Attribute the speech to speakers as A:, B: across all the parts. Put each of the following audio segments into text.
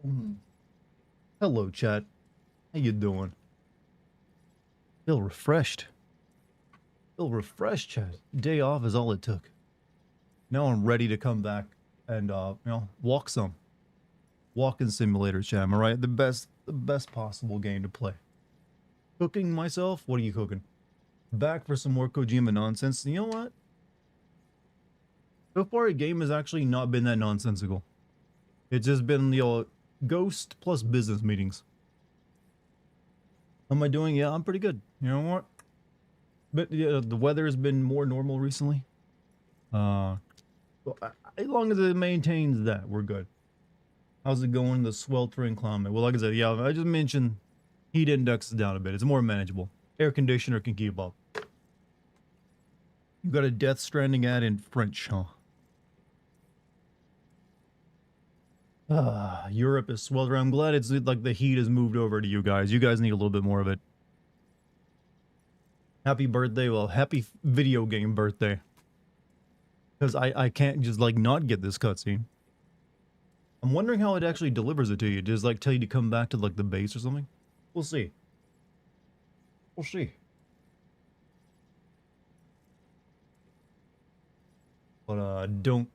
A: Mm. Hello, chat. How you doing? Feel refreshed. Feel refreshed, chat. Day off is all it took. Now I'm ready to come back and walk some. Walking simulator, chat. Am I right? The best possible game to play. Cooking myself? What are you cooking? Back for some more Kojima nonsense. You know what? So far, the game has actually not been that nonsensical. It's just been ghost plus business meetings. How am I doing? Yeah, I'm pretty good. You know what? But yeah, the weather has been more normal recently. Well, as long as it maintains that, we're good. How's it going? The sweltering climate. Well, like I said, yeah, I just mentioned heat index is down a bit. It's more manageable. Air conditioner can keep up. You got a Death Stranding ad in French, huh? Europe is sweltering. I'm glad it's like the heat has moved over to you guys. You guys need a little bit more of it. Happy birthday. Well, happy video game birthday. Because I can't just like not get this cutscene. I'm wondering how it actually delivers it to you. Does like tell you to come back to like the base or something? We'll see. We'll see. But I don't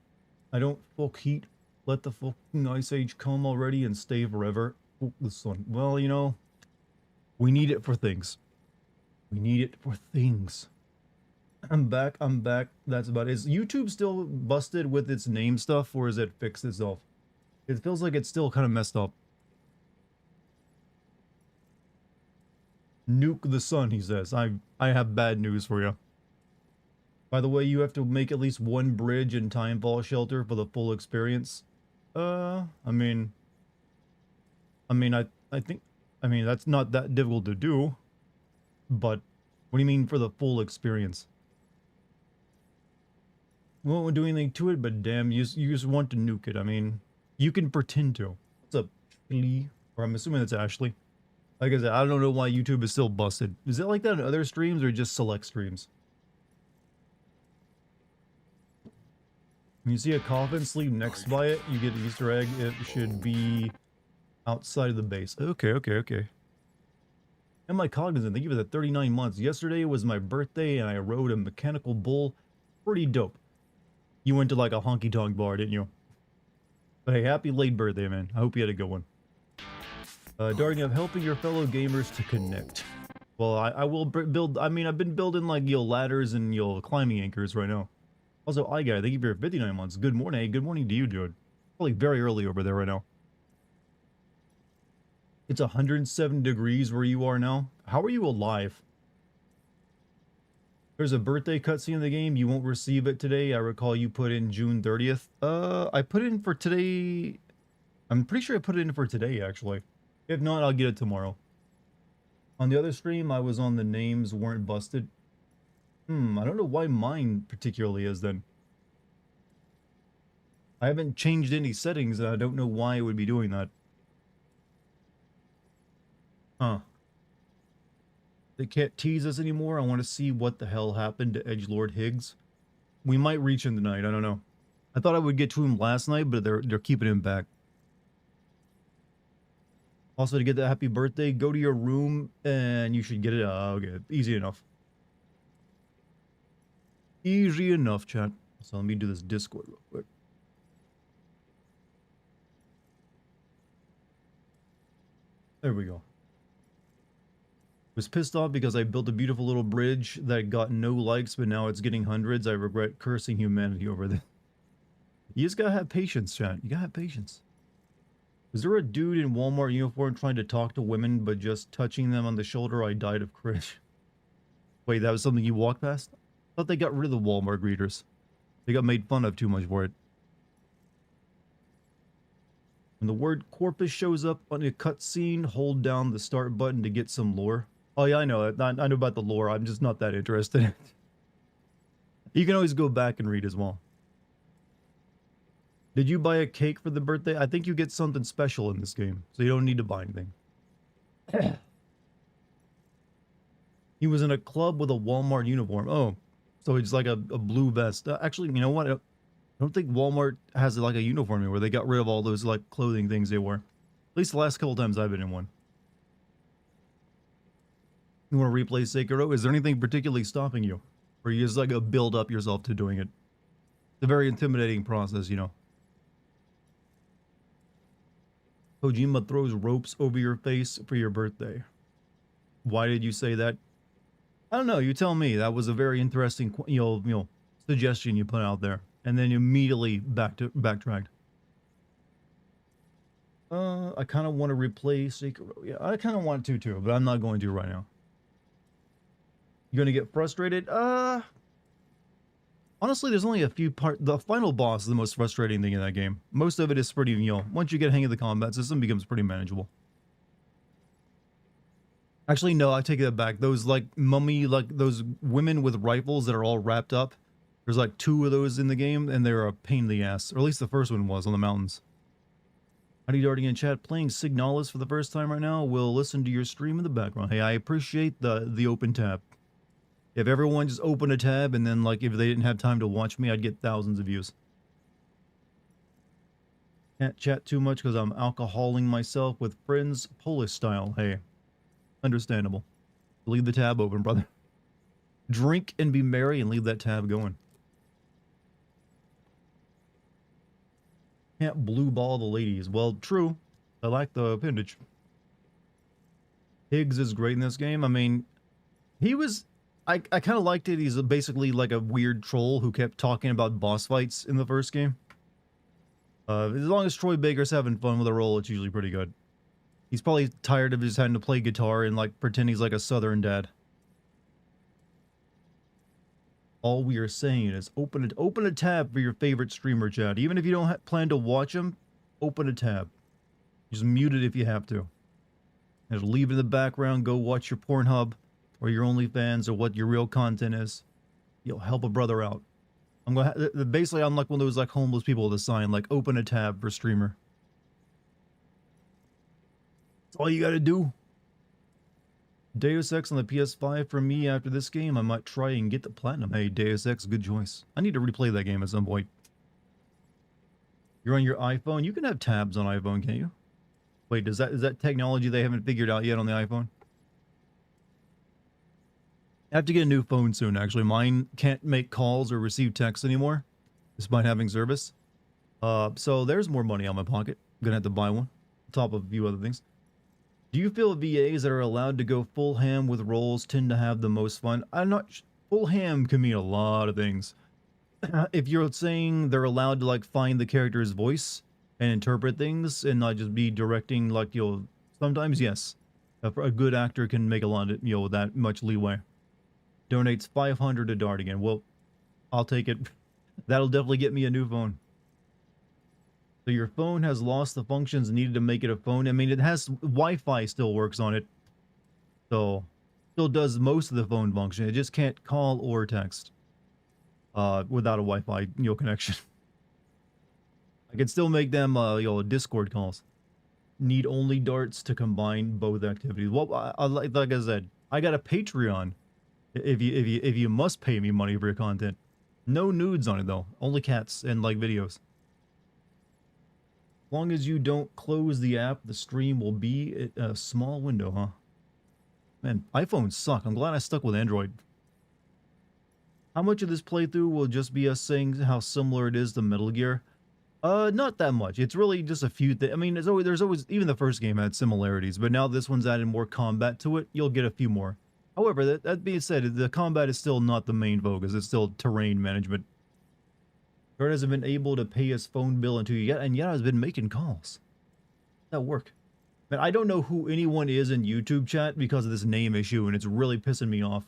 A: fuck heat. Let the fucking ice age come already and stay forever. Fuck the sun. Well, you know, we need it for things. We need it for things. I'm back. I'm back. That's about it. Is YouTube still busted with its name stuff, or is it fixed itself? It feels like it's still kind of messed up. Nuke the sun, he says. I have bad news for you. By the way, you have to make at least one bridge in Timefall Shelter for the full experience. I mean, I think, that's not that difficult to do. But, what do you mean for the full experience? We won't do anything to it, but damn, you just want to nuke it. I mean, you can pretend to. What's up, Lee? Or I'm assuming that's Ashley. Like I said, I don't know why YouTube is still busted. Is it like that in other streams or just select streams? When you see a coffin, sleep next by it, you get an Easter egg. It should be outside of the base. Okay, okay, okay. And my cognizant, thank you for the 39 months. Yesterday was my birthday and I rode a mechanical bull. Pretty dope. You went to like a honky-tonk bar, didn't you? But hey, happy late birthday, man. I hope you had a good one. Dartigan, of helping your fellow gamers to connect. Well, I will build, I've been building like, ladders and, climbing anchors right now. Also, I got it. Thank you for your 59 months. Good morning. Hey, good morning to you, dude. Probably very early over there right now. It's 107 degrees where you are now. How are you alive? There's a birthday cutscene in the game. You won't receive it today. I recall you put in June 30th. I put it in for today. I'm pretty sure I put it in for today, actually. If not, I'll get it tomorrow. On the other stream, I was on the names weren't busted. I don't know why mine particularly is then. I haven't changed any settings, and I don't know why it would be doing that. Huh. They can't tease us anymore. I want to see what the hell happened to Edgelord Higgs. We might reach him tonight. I don't know. I thought I would get to him last night, but they're keeping him back. Also, to get that happy birthday, go to your room and you should get it. Okay, easy enough. Easy enough, chat. So let me do this Discord real quick. There we go. Was pissed off because I built a beautiful little bridge that got no likes, but now it's getting hundreds. I regret cursing humanity over this. You just gotta have patience, chat. You gotta have patience. Was there a dude in Walmart uniform trying to talk to women, but just touching them on the shoulder? I died of cringe. Wait, that was something you walked past? I thought they got rid of the Walmart greeters. They got made fun of too much for it. When the word corpus shows up on a cutscene, hold down the start button to get some lore. Oh yeah, I know it. I know about the lore. I'm just not that interested. You can always go back and read as well. Did you buy a cake for the birthday? I think you get something special in this game, so you don't need to buy anything. He was in a club with a Walmart uniform. Oh, so it's like a blue vest. Actually, you know what? I don't think Walmart has like a uniform anymore. They got rid of all those like clothing things they wore. least the last couple times I've been in one. You want to replay Sekiro? Is there anything particularly stopping you? Or you just like build up yourself to doing it? It's a very intimidating process, you know. Kojima throws ropes over your face for your birthday. Why did you say that? I don't know. You tell me. That was a very interesting, suggestion you put out there, and then immediately backtracked. I kind of want to replay Sekiro. Yeah, I kind of want to too, but I'm not going to right now. You're gonna get frustrated? Honestly, there's only a few the final boss is the most frustrating thing in that game. Most of it is pretty, once you get a hang of the combat system, it becomes pretty manageable. Actually, no, I take that back. Those, like, those women with rifles that are all wrapped up. There's, like, 2 of those in the game, and they're a pain in the ass. Or at least the first one was, on the mountains. Howdy Dartigan in chat. Playing Signalis for the first time right now. We'll listen to your stream in the background. Hey, I appreciate the open tab. If everyone just opened a tab and then, like, if they didn't have time to watch me, I'd get thousands of views. Can't chat too much because I'm alcoholing myself with friends Polish style. Hey, understandable. Leave the tab open, brother. Drink and be merry and leave that tab going. Can't blue ball the ladies. Well, true. I like the appendage. Higgs is great in this game. I mean, he was... I kind of liked it. He's basically like a weird troll who kept talking about boss fights in the first game. As long as Troy Baker's having fun with a role, it's usually pretty good. He's probably tired of just having to play guitar and like pretend he's like a southern dad. All we are saying is open a tab for your favorite streamer, chat. Even if you don't plan to watch them, open a tab. Just mute it if you have to. Just leave it in the background. Go watch your Pornhub or your OnlyFans or what your real content is. You'll help a brother out. Basically, I'm like one of those like homeless people with a sign like open a tab for streamer. That's all you gotta do. Deus Ex on the PS5 for me after this game. I might try and get the platinum. Hey, Deus Ex, good choice. I need to replay that game at some point. You're on your iPhone. You can have tabs on iPhone, can't you? Wait, is that technology they haven't figured out yet on the iPhone? I have to get a new phone soon, actually. Mine can't make calls or receive texts anymore, despite having service. So there's more money on my pocket. I'm gonna have to buy one, on top of a few other things. Do you feel VAs that are allowed to go full ham with roles tend to have the most fun? I'm not... Full ham can mean a lot of things. If you're saying they're allowed to, like, find the character's voice and interpret things and not just be directing, like, sometimes, yes. A good actor can make a lot of, that much leeway. Donates 500 to Dartigan. Well, I'll take it. That'll definitely get me a new phone. So your phone has lost the functions needed to make it a phone. I mean, it has Wi-Fi still works on it. So, still does most of the phone function. It just can't call or text without a Wi-Fi, connection. I can still make them, Discord calls. Need only darts to combine both activities. Well, like I said, I got a Patreon. If you must pay me money for your content. No nudes on it though. Only cats and like videos. As long as you don't close the app, the stream will be a small window, huh? Man, iPhones suck. I'm glad I stuck with Android. How much of this playthrough will just be us saying how similar it is to Metal Gear? Not that much. It's really just a few things. I mean, there's always, even the first game had similarities, but now this one's added more combat to it. You'll get a few more. However, that being said, the combat is still not the main focus. It's still terrain management. Kurt hasn't been able to pay his phone bill until yet, and yet I've been making calls. That work. Man, I don't know who anyone is in YouTube chat because of this name issue, and it's really pissing me off.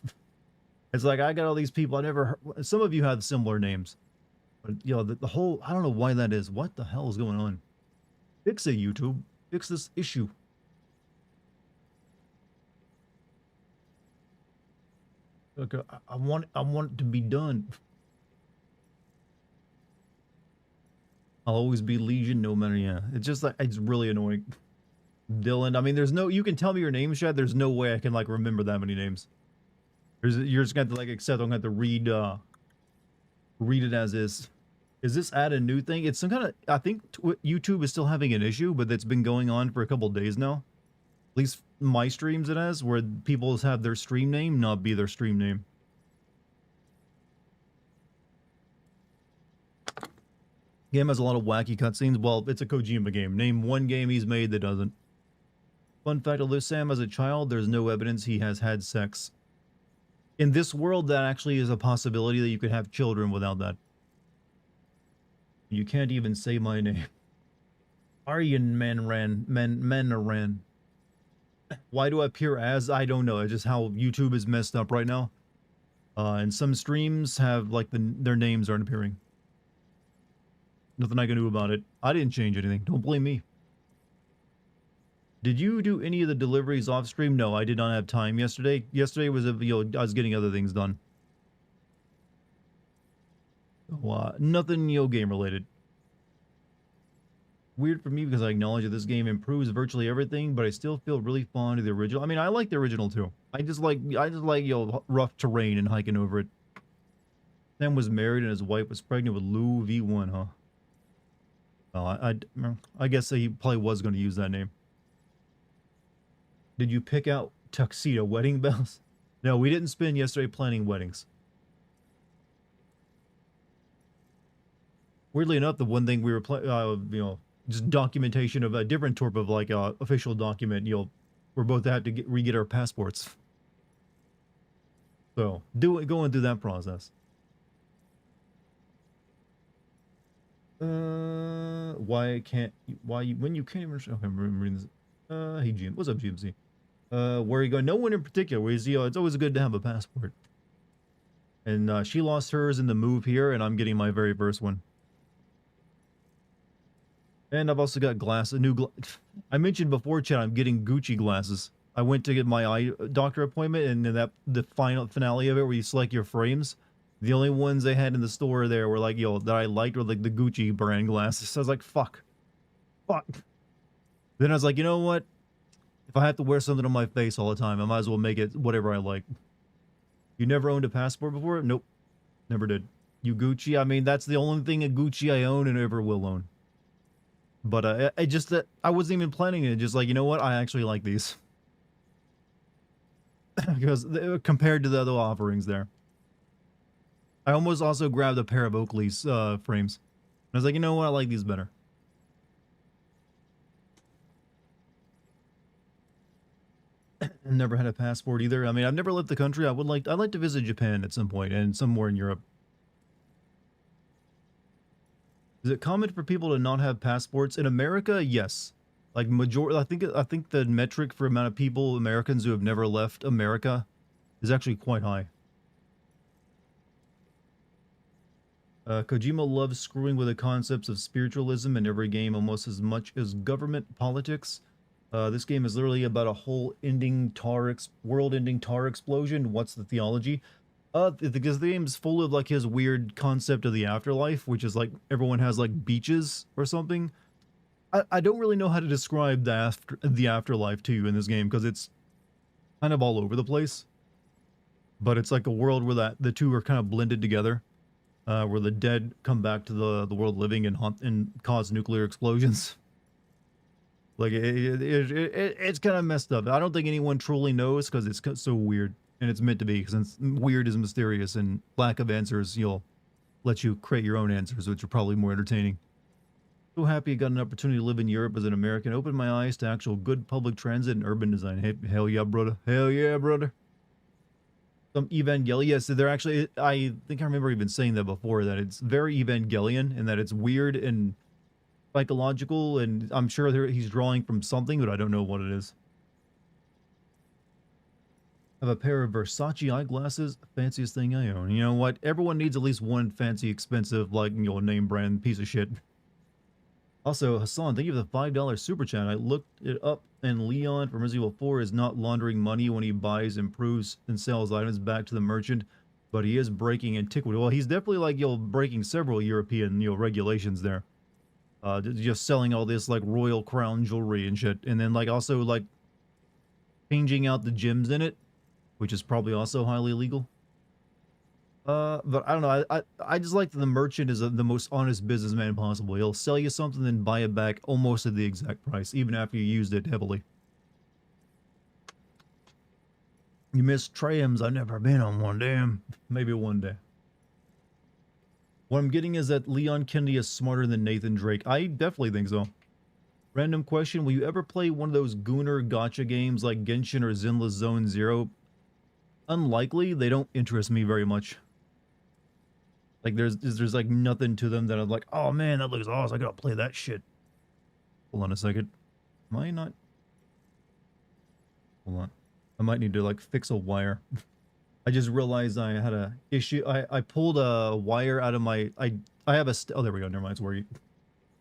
A: It's like, I got all these people I never heard. Some of you have similar names. But, the whole, I don't know why that is. What the hell is going on? Fix it, YouTube. Fix this issue. Look, I want it to be done. I'll always be Legion no matter, yeah. It's just like, it's really annoying. Dylan, I mean, you can tell me your name, Chad. There's no way I can, like, remember that many names. You're just gonna have to, like, accept I'm gonna have to read it as is. Is this ad a new thing? It's some kind of, I think YouTube is still having an issue, but it's been going on for a couple days now. At least my streams it has, where people have their stream name not be their stream name. Game has a lot of wacky cutscenes. Well, it's a Kojima game. Name one game he's made that doesn't. Fun fact, although Sam as a child, there's no evidence he has had sex. In this world, that actually is a possibility that you could have children without that. You can't even say my name. Aryan Menran. Why do I appear as? I don't know. It's just how YouTube is messed up right now. And some streams have, like, their names aren't appearing. Nothing I can do about it. I didn't change anything. Don't blame me. Did you do any of the deliveries off stream? No, I did not have time yesterday. Yesterday was I was getting other things done. So, nothing game related. Weird for me because I acknowledge that this game improves virtually everything, but I still feel really fond of the original. I mean, I like the original too. I just like rough terrain and hiking over it. Sam was married and his wife was pregnant with Lou V1, huh? Well, I guess he probably was going to use that name. Did you pick out tuxedo wedding bells? No, we didn't spend yesterday planning weddings. Weirdly enough, the one thing we were just documentation of a different type of like official document. We're both have to re-get our passports. So going through that process. When you can't even? Okay, I'm reading this. Hey Jim, what's up, GMC? Where are you going? No one in particular. It's always good to have a passport. And she lost hers in the move here, and I'm getting my very first one. And I've also got I mentioned before, Chad, I'm getting Gucci glasses. I went to get my eye doctor appointment, and the finale of it, where you select your frames, the only ones they had in the store there were like, that I liked were like the Gucci brand glasses. So I was like, fuck. Then I was like, you know what? If I have to wear something on my face all the time, I might as well make it whatever I like. You never owned a passport before? Nope. Never did. You Gucci? I mean, that's the only thing of Gucci I own and ever will own. But I wasn't even planning it. Just like, you know what? I actually like these. Because compared to the other offerings there. I almost also grabbed a pair of Oakley's frames. I was like, you know what? I like these better. Never had a passport either. I mean, I've never left the country. I'd like to visit Japan at some point and somewhere in Europe. Is it common for people to not have passports in America? Yes. Like I think the metric for amount of people, Americans who have never left America, is actually quite high. Kojima loves screwing with the concepts of spiritualism in every game almost as much as government politics. This game is literally about a whole world-ending tar explosion. What's the theology? Because the game's full of like his weird concept of the afterlife, which is like everyone has like beaches or something. I don't really know how to describe the afterlife to you in this game because it's kind of all over the place. But it's like a world where the two are kind of blended together, where the dead come back to the world living and cause nuclear explosions. Like it's kind of messed up. I don't think anyone truly knows because it's so weird, and it's meant to be because weird is mysterious, and lack of answers let you create your own answers, which are probably more entertaining. So happy I got an opportunity to live in Europe as an American. Opened my eyes to actual good public transit and urban design. Hey, hell yeah, brother. Hell yeah, brother. Some Evangelion. Yes, they're actually. I think I remember even saying that before. That it's very Evangelion, and that it's weird and psychological, and I'm sure he's drawing from something, but I don't know what it is. I have a pair of Versace eyeglasses, fanciest thing I own. You know what? Everyone needs at least one fancy, expensive, like, name brand piece of shit. Also, Hassan, thank you for the $5 super chat. I looked it up, and Leon from Resident Evil 4 is not laundering money when he buys, improves, and sells items back to the merchant, but he is breaking antiquity. Well, he's definitely, like, breaking several European, regulations there. Just selling all this like royal crown jewelry and shit, and then like also like changing out the gems in it, which is probably also highly illegal. But I don't know. I just like that the merchant is the most honest businessman possible. He'll sell you something and buy it back almost at the exact price, even after you used it heavily. You miss trams? I've never been on one. Damn. Maybe one day. What I'm getting is that Leon Kennedy is smarter than Nathan Drake. I definitely think so. Random question: will you ever play one of those Gooner gotcha games like Genshin or Zenless Zone Zero? Unlikely. They don't interest me very much. Like there's like nothing to them that I'm like, oh man, that looks awesome. I gotta play that shit. Hold on a second. Am I not? Hold on. I might need to like fix a wire. I just realized I had a issue. I pulled a wire out of my I have a oh there we go. Never mind. It's where you.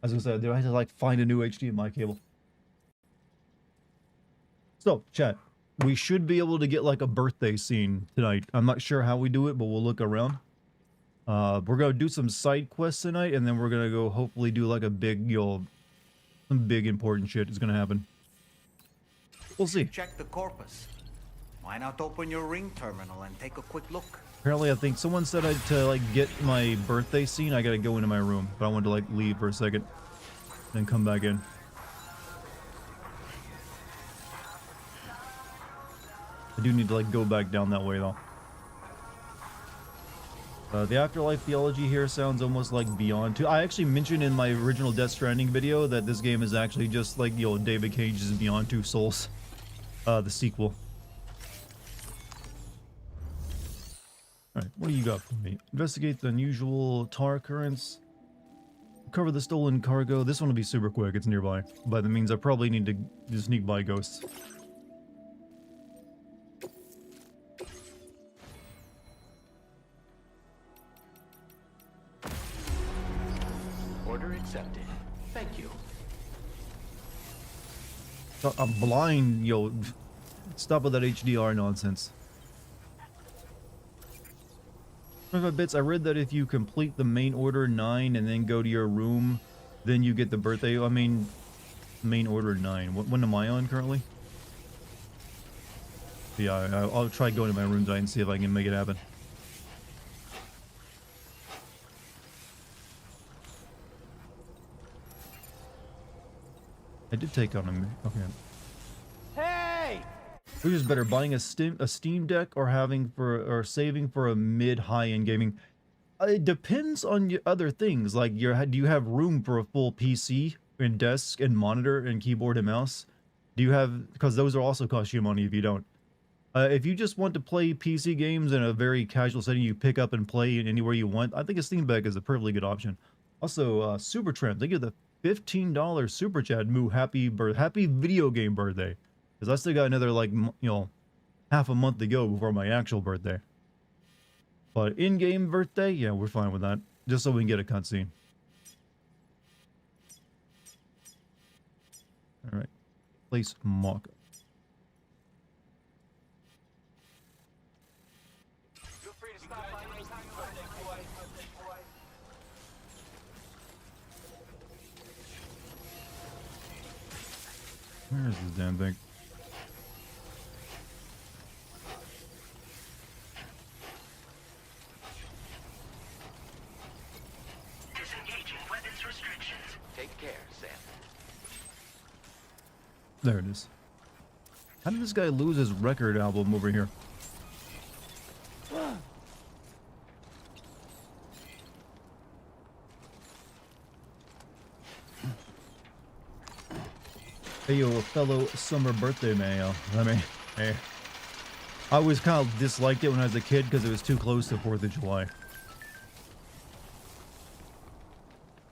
A: I was gonna say I had to like find a new HDMI cable. So chat, we should be able to get like a birthday scene tonight. I'm not sure how we do it, but we'll look around. We're gonna do some side quests tonight, and then we're gonna go hopefully do like a big, some big important shit is gonna happen. We'll see.
B: Check the corpus. Why not open your ring terminal and take a quick look?
A: Apparently, I think someone said to like get my birthday scene, I gotta go into my room, but I wanted to like leave for a second, then come back in. I do need to like go back down that way though. The afterlife theology here sounds almost like Beyond 2. I actually mentioned in my original Death Stranding video that this game is actually just like, David Cage's Beyond Two Souls. The sequel. Alright, what do you got for me? Investigate the unusual tar currents. Recover the stolen cargo. This one will be super quick, it's nearby. But that means I probably need to just sneak by ghosts.
B: Order accepted. Thank you.
A: I'm blind, Stop with that HDR nonsense. 25 bits. I read that if you complete the main order 9 and then go to your room, then you get the birthday. I mean, main order 9. When am I on currently? Yeah, I'll try going to my room tonight and see if I can make it happen. I did take on him. Okay.
B: Hey!
A: Which is better, buying a Steam Deck or saving for a mid-high-end gaming? It depends on your other things. Like, do you have room for a full PC and desk and monitor and keyboard and mouse? Do you have? Because those are also cost you money if you don't. If you just want to play PC games in a very casual setting, you pick up and play anywhere you want. I think a Steam Deck is a perfectly good option. Also, Super Tramp, they give the $15 super chat. Moo, happy video game birthday. Because I still got another, like, half a month to go before my actual birthday. But in-game birthday, yeah, we're fine with that. Just so we can get a cutscene. Alright. Place mock. Where is this damn thing?
C: Disengaging weapons restrictions.
B: Take care, Sam.
A: There it is. How did this guy lose his record album over here? Hey, yo, a fellow summer birthday mayo. Hey. I always kind of disliked it when I was a kid because it was too close to 4th of July.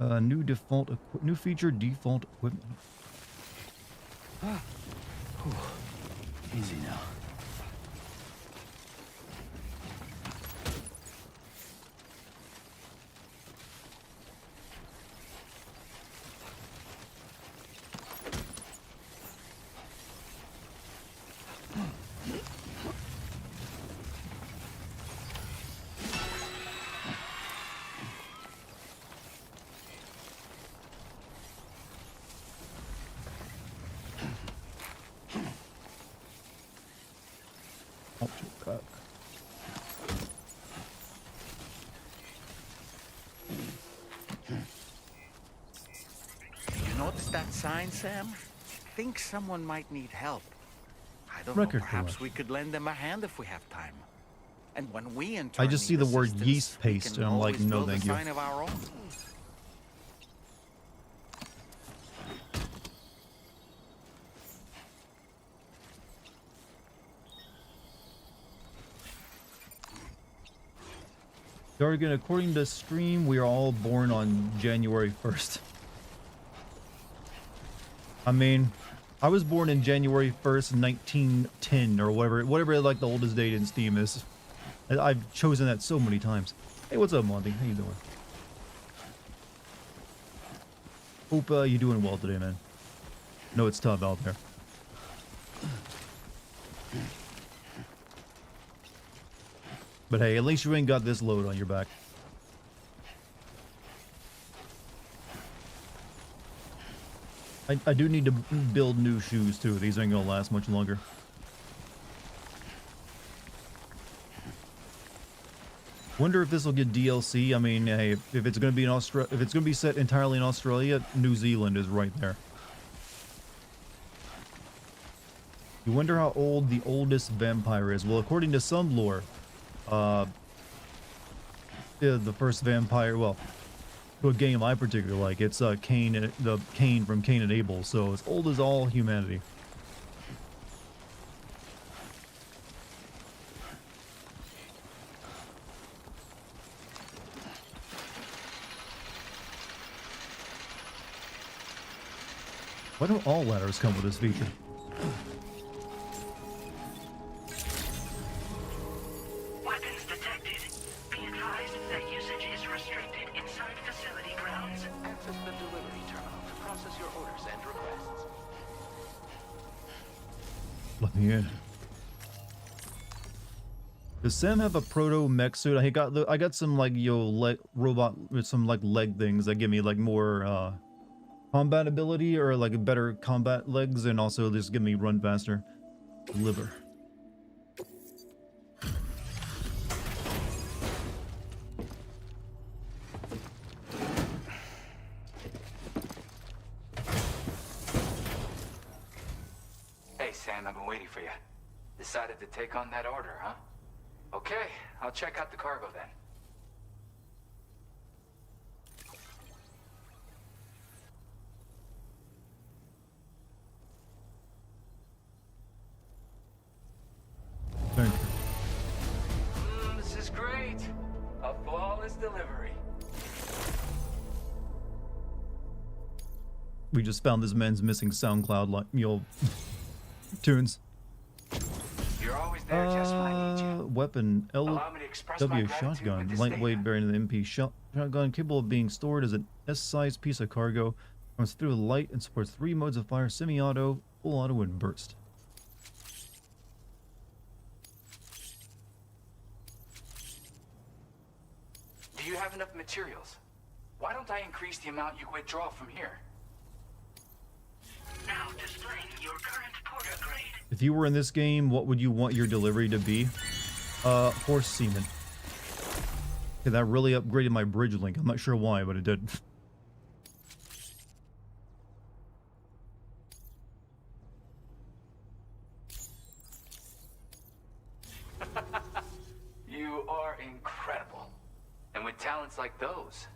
A: New feature, default equipment.
D: Easy now.
B: Notice that sign, Sam? Think someone might need help. I don't
A: Record
B: know, perhaps
A: collection.
B: we could lend them a hand if we have time. And when we in
A: I
B: turn
A: just see
B: need
A: the word
B: assistance,
A: yeast
B: we
A: paste,
B: can
A: and I'm like,
B: always
A: no,
B: build a
A: thank you.
B: sign of our own.
A: Dartigan, according to stream, we are all born on January 1st. I mean, I was born in January 1st, 1910, or whatever like the oldest date in Steam is. I've chosen that so many times. Hey, what's up, Monty? How you doing? Hope you're doing well today, man. No, it's tough out there. But hey, at least you ain't got this load on your back. I do need to build new shoes too. These ain't gonna last much longer. Wonder if this will get DLC. I mean, hey, if it's gonna be in if it's gonna be set entirely in Australia, New Zealand is right there. You wonder how old the oldest vampire is. Well, according to some lore, the first vampire, well, to a game I particularly like, it's Cain from Cain and Abel, so as old as all humanity. Why don't all ladders come with this feature?
C: Weapons detected. Be advised that usage is restricted inside facility grounds.
D: Access the delivery terminal to process your orders and requests.
A: Let me in. Does Sam have a proto mech suit? I got some like robot with some like leg things that give me like more combat ability or like better combat legs, and also just give me run faster. Liver.
D: Hey, Sam, I've been waiting for you. Decided to take on that order, huh? Okay, I'll check out the cargo then.
A: Thank you.
D: This is great. A flawless delivery.
A: We just found this man's missing SoundCloud like tunes.
D: You're always there just when I need you.
A: Weapon
D: Allow me to express my
A: LW
D: gratitude
A: shotgun,
D: with this
A: lightweight
D: statement.
A: bearing the MP shotgun, capable of being stored as an S-sized piece of cargo, runs through light and supports 3 modes of fire: semi-auto, full auto, and burst.
D: Do you have enough materials? Why don't I increase the amount you withdraw from here?
C: Now displaying your current porter grade.
A: If you were in this game, what would you want your delivery to be? Horse semen. Okay, that really upgraded my bridge link. I'm not sure why, but it did.
D: You are incredible. And with talents like those,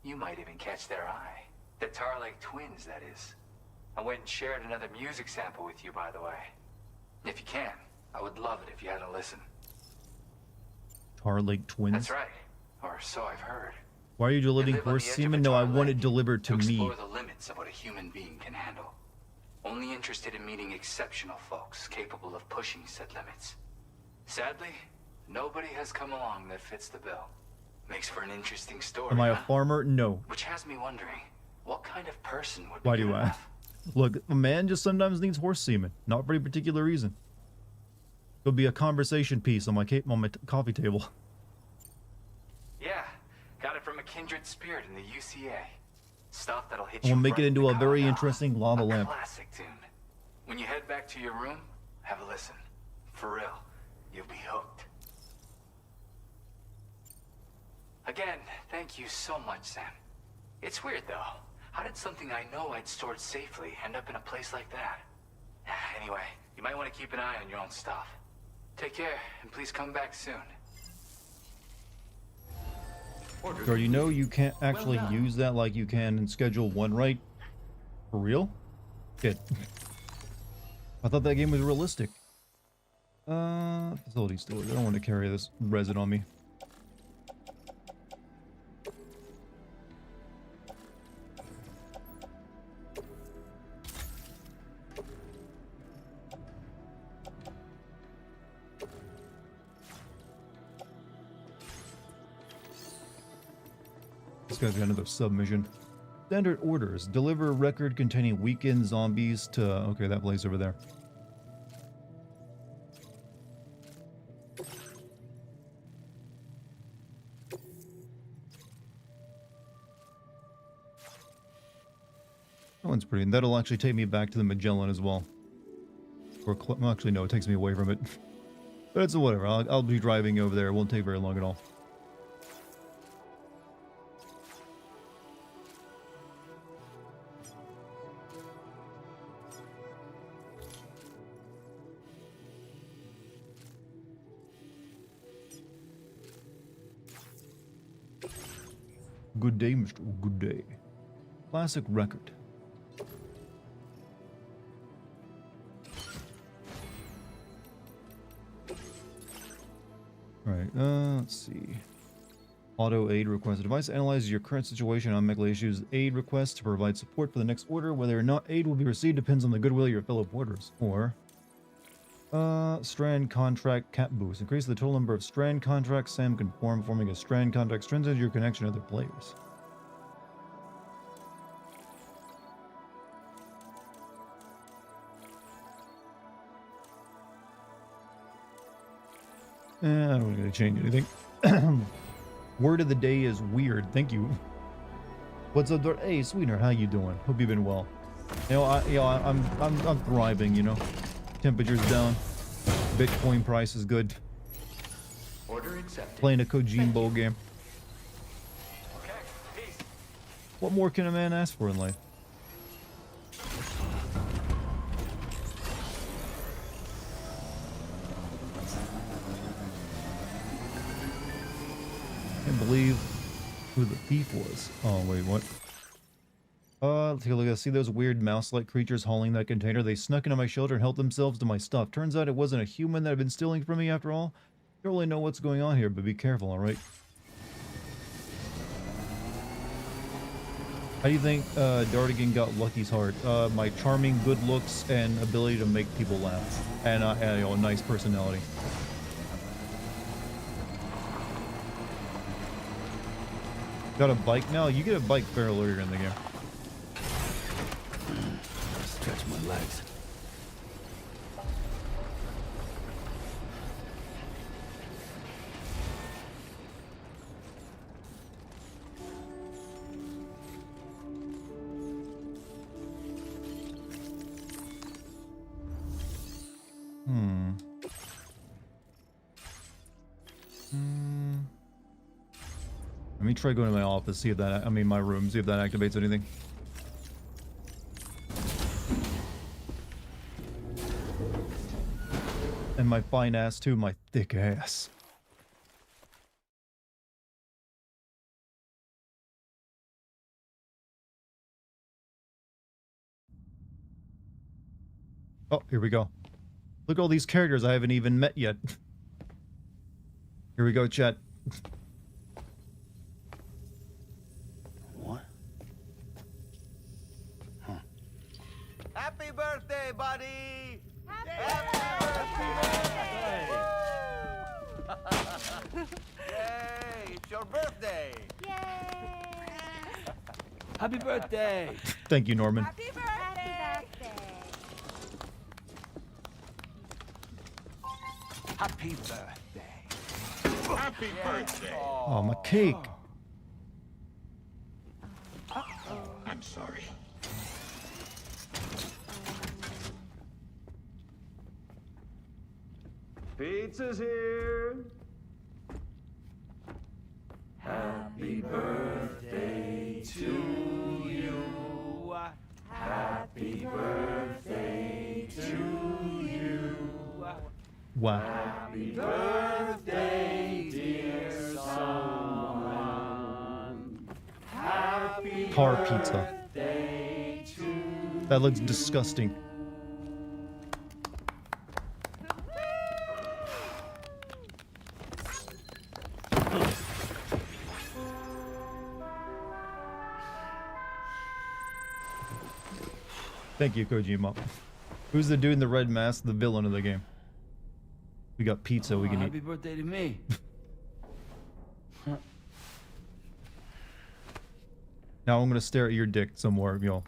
D: you might even catch their eye. The Tarlake twins, that is. I went and shared another music sample with you, by the way. If you can, I would love it if you had a listen.
A: Tarlake twins?
D: That's right. Or so I've heard.
A: Why are you
D: They
A: delivering
D: live on
A: horse
D: the edge of
A: semen?
D: a
A: No, I
D: Tarlake
A: want it delivered to me.
D: explore the limits of what a human being can handle. Only interested in meeting exceptional folks capable of pushing said limits. Sadly, nobody has come along that fits the bill. Makes for an interesting story.
A: Am I a
D: huh?
A: farmer? No.
D: Which has me wondering, what kind of person would
A: Why
D: be
A: do
D: good
A: I?
D: enough?
A: Look, a man just sometimes needs horse semen. Not for any particular reason. It'll be a conversation piece on my coffee table.
D: Yeah, got it from a kindred spirit in the UCA. Stuff that'll hit
A: And
D: you
A: we'll make
D: right
A: it
D: in
A: into
D: the
A: a very
D: collar.
A: interesting lava
D: A
A: lamp.
D: classic tune. When you head back to your room, have a listen. For real, you'll be hooked. Again, thank you so much, Sam. It's weird though. How did something I know I'd stored safely end up in a place like that? Anyway, you might want to keep an eye on your own stuff. Take care, and please come back soon.
A: So you know you can't actually use that like you can in Schedule 1, right? For real? Shit. I thought that game was realistic. Facility storage. I don't want to carry this resin on me. This guy's got another submission. Standard orders. Deliver a record containing weakened zombies to... Okay, that place over there. That one's pretty. And that'll actually take me back to the Magellan as well. Or, well, actually, no, it takes me away from it. But it's whatever. I'll be driving over there. It won't take very long at all. Good day, Mr. Good day. Classic record. Alright, let's see. Auto aid request. Device analyzes your current situation and automatically issues aid requests to provide support for the next order. Whether or not aid will be received depends on the goodwill of your fellow porters. Or Strand contract cap boost. Increase the total number of Strand contracts Sam can form. Forming a Strand contract strengthens your connection to other players. I don't going to change anything. Word of the day is weird. Thank you. What's up, Dart? Hey, sweetheart, how you doing? Hope you've been well. You know, I'm thriving. You know, temperature's down. Bitcoin price is good.
D: Order accepted.
A: Playing a Kojimbo game.
D: Okay, peace.
A: What more can a man ask for in life? Can't believe who the thief was. Oh wait, what? Let's take a look. I see those weird mouse-like creatures hauling that container. They snuck into my shelter and helped themselves to my stuff. Turns out it wasn't a human that had been stealing from me after all. Don't really know what's going on here, but be careful, alright? How do you think Dartigan got Lucky's heart? My charming good looks and ability to make people laugh. And you know, a nice personality. Got a bike now? You get a bike fairly earlier in the game.
E: Stretch my legs. Let me try going to my office, see if that, I mean my room, see if that activates anything. And my fine ass too, my thick ass. Oh, here we go. Look at all these characters I haven't even met yet. Here we go, chat. What? Huh.
B: Happy birthday, buddy! Yay! It's your birthday!
E: Happy birthday!
A: Thank you, Norman.
F: Happy birthday!
E: Happy birthday!
G: Happy birthday!
A: Oh, my cake.
G: I'm sorry.
H: Pizza's here.
E: Happy birthday to you. Wow.
H: Happy birthday, dear someone. Happy
E: Car pizza.
H: birthday to
E: That looks disgusting. Thank you, Kojima. Who's the dude in the red mask, the villain of the game? We got pizza we can eat.
H: Happy birthday to me.
E: Now I'm gonna stare at your dick some more, yo.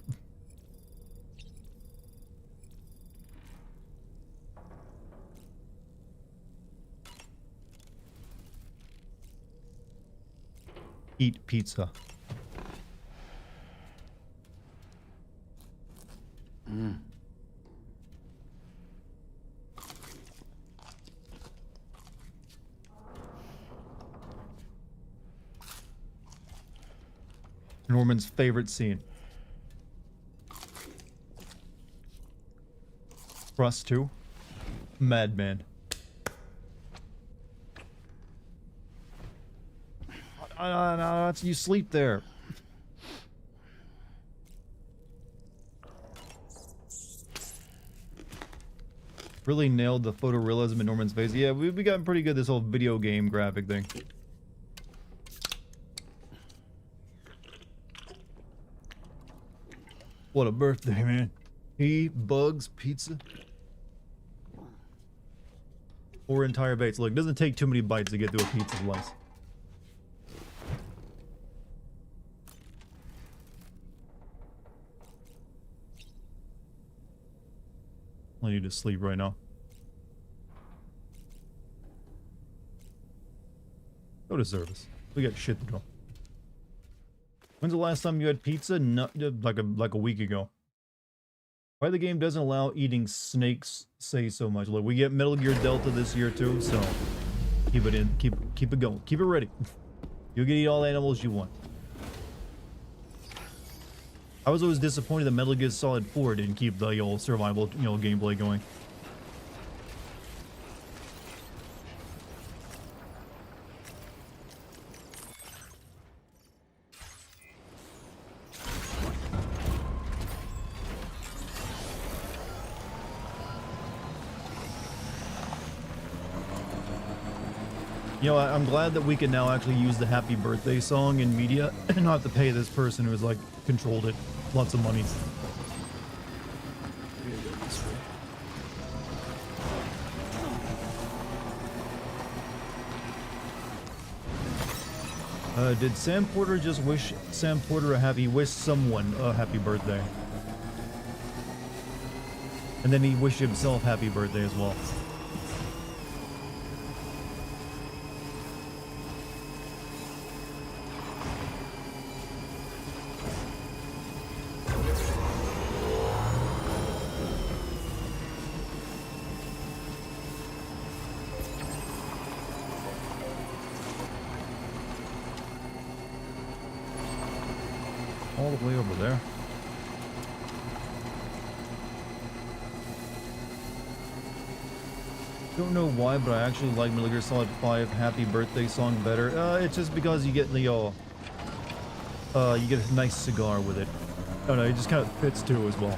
E: Eat pizza. Norman's favorite scene. Rust 2. Madman. No, you sleep there. Really nailed the photorealism in Norman's face. Yeah, we gotten pretty good at this whole video game graphic thing. What a birthday, man. He, Bugs, pizza. 4 entire bites. Look, it doesn't take too many bites to get through a pizza slice. I need to sleep right now. Go to service. We got shit to do. When's the last time you had pizza? No, like a week ago. Why the game doesn't allow eating snakes say so much. Look, we get Metal Gear Delta this year too, so keep it in, keep it going, keep it ready. You can eat all the animals you want. I was always disappointed that Metal Gear Solid 4 didn't keep the old survival, gameplay going. I'm glad that we can now actually use the happy birthday song in media and not have to pay this person who's like controlled it. Lots of money. Did Sam Porter just wish Sam Porter wish someone a happy birthday? And then he wished himself happy birthday as well. All the way over there. Don't know why, but I actually like Metal Gear Solid 5 Happy Birthday song better. It's just because you get the you get a nice cigar with it. Oh no, it just kind of fits too as well.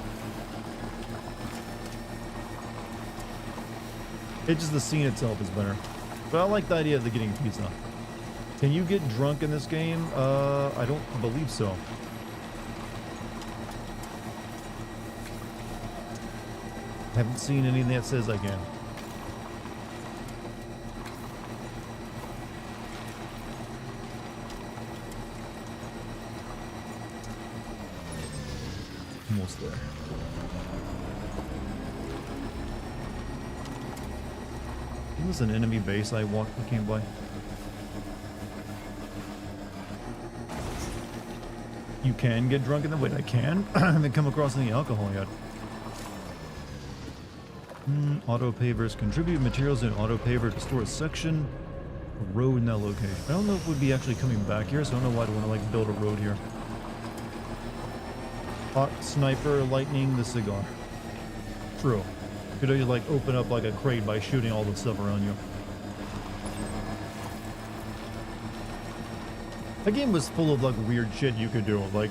E: It's just the scene itself is better. But I like the idea of the getting pizza. Can you get drunk in this game? I don't believe so. Haven't seen anything that says I can. Almost there. This was an enemy base I came by. You can get drunk in the... Wait, I can? I haven't come across any alcohol yet. Auto pavers contribute materials in auto paver to store a section. A road in that location. I don't know if we'd be actually coming back here, so I don't know why I want to like build a road here. Hot sniper lightning the cigar. True.
A: could just like open up like a crate by shooting all the stuff around you. That game was full of like weird shit you could do. Like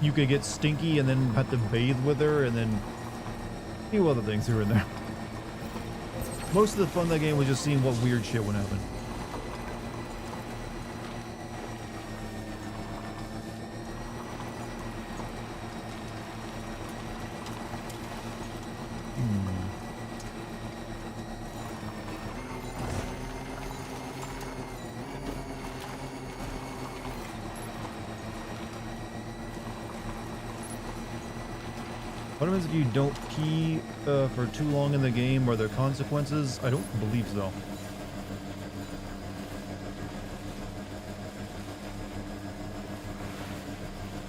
A: you could get stinky and then have to bathe with her, and then a few other things here and there. Most of the fun of that game was just seeing what weird shit would happen. What happens if you don't pee for too long in the game? Are there consequences? I don't believe so.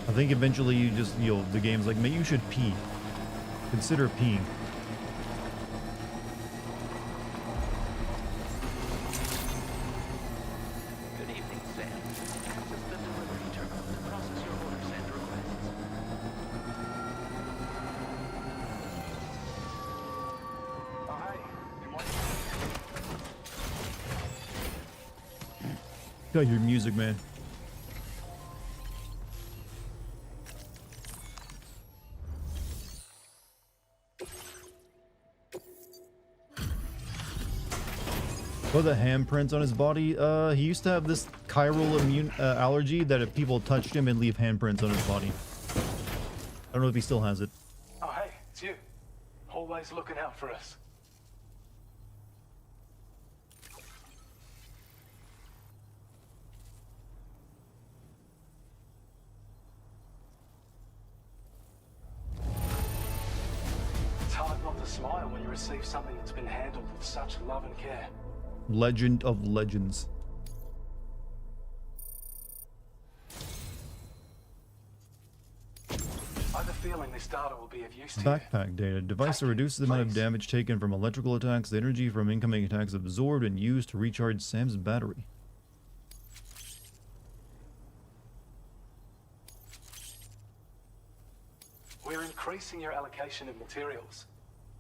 A: I think eventually you just, you know, the game's like, maybe you should pee. Consider peeing.
C: Good evening, Sam. Access the delivery terminal to process your orders and requests.
A: Got your music, man. Oh, the handprints on his body. He used to have this chiral immune allergy that if people touched him, it'd leave handprints on his body. I don't know if he still has it.
F: Oh, hey, it's you. Always looking out for us. It's hard not to smile when you receive something that's been handled with such love and care.
A: Legend of Legends.
F: I have a feeling this data will be of use to you.
A: Backpack data. Device that reduces the amount of damage taken from electrical attacks. The energy from incoming attacks absorbed and used to recharge Sam's battery.
F: We're increasing your allocation of materials.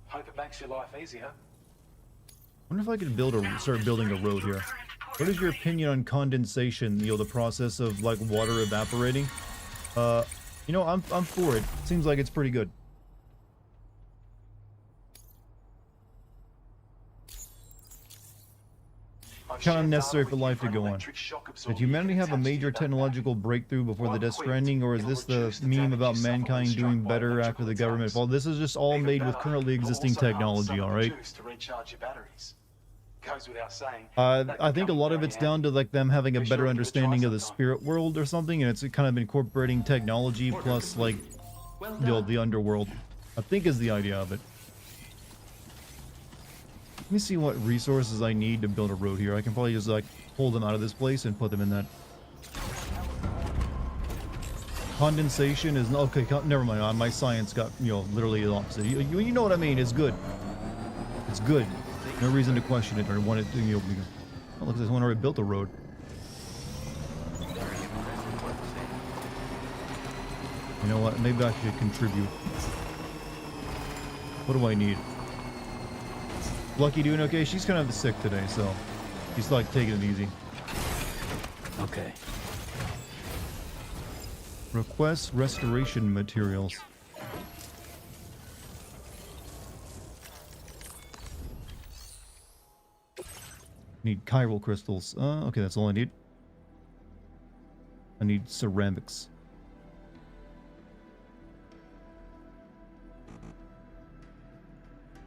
F: Hope it makes your life easier.
A: Wonder if I could start building a road here. What is your opinion on condensation? You know, the process of like water evaporating. You know, I'm for it. Seems like it's pretty good. Kind of necessary for life to go on. Did humanity have a major technological breakthrough before the Death Stranding, or is this the meme about mankind doing better after the government fall? This is just all made with currently existing technology, alright? I think a lot of it's down to like them having a better understanding of the spirit world or something, and it's kind of incorporating technology plus like the underworld, I think is the idea of it. Let me see what resources I need to build a road here. I can probably just like pull them out of this place and put them in that. Condensation is okay. Never mind. My science got, you know, literally the opposite. You know what I mean? It's good. It's good. No reason to question it or want it to, you know. Oh, look, this one already built a road. You know what? Maybe I should contribute. What do I need? Lucky doing okay? She's kind of sick today, so she's like taking it easy.
H: Okay.
A: Request restoration materials. Need chiral crystals. Okay, that's all I need. I need ceramics.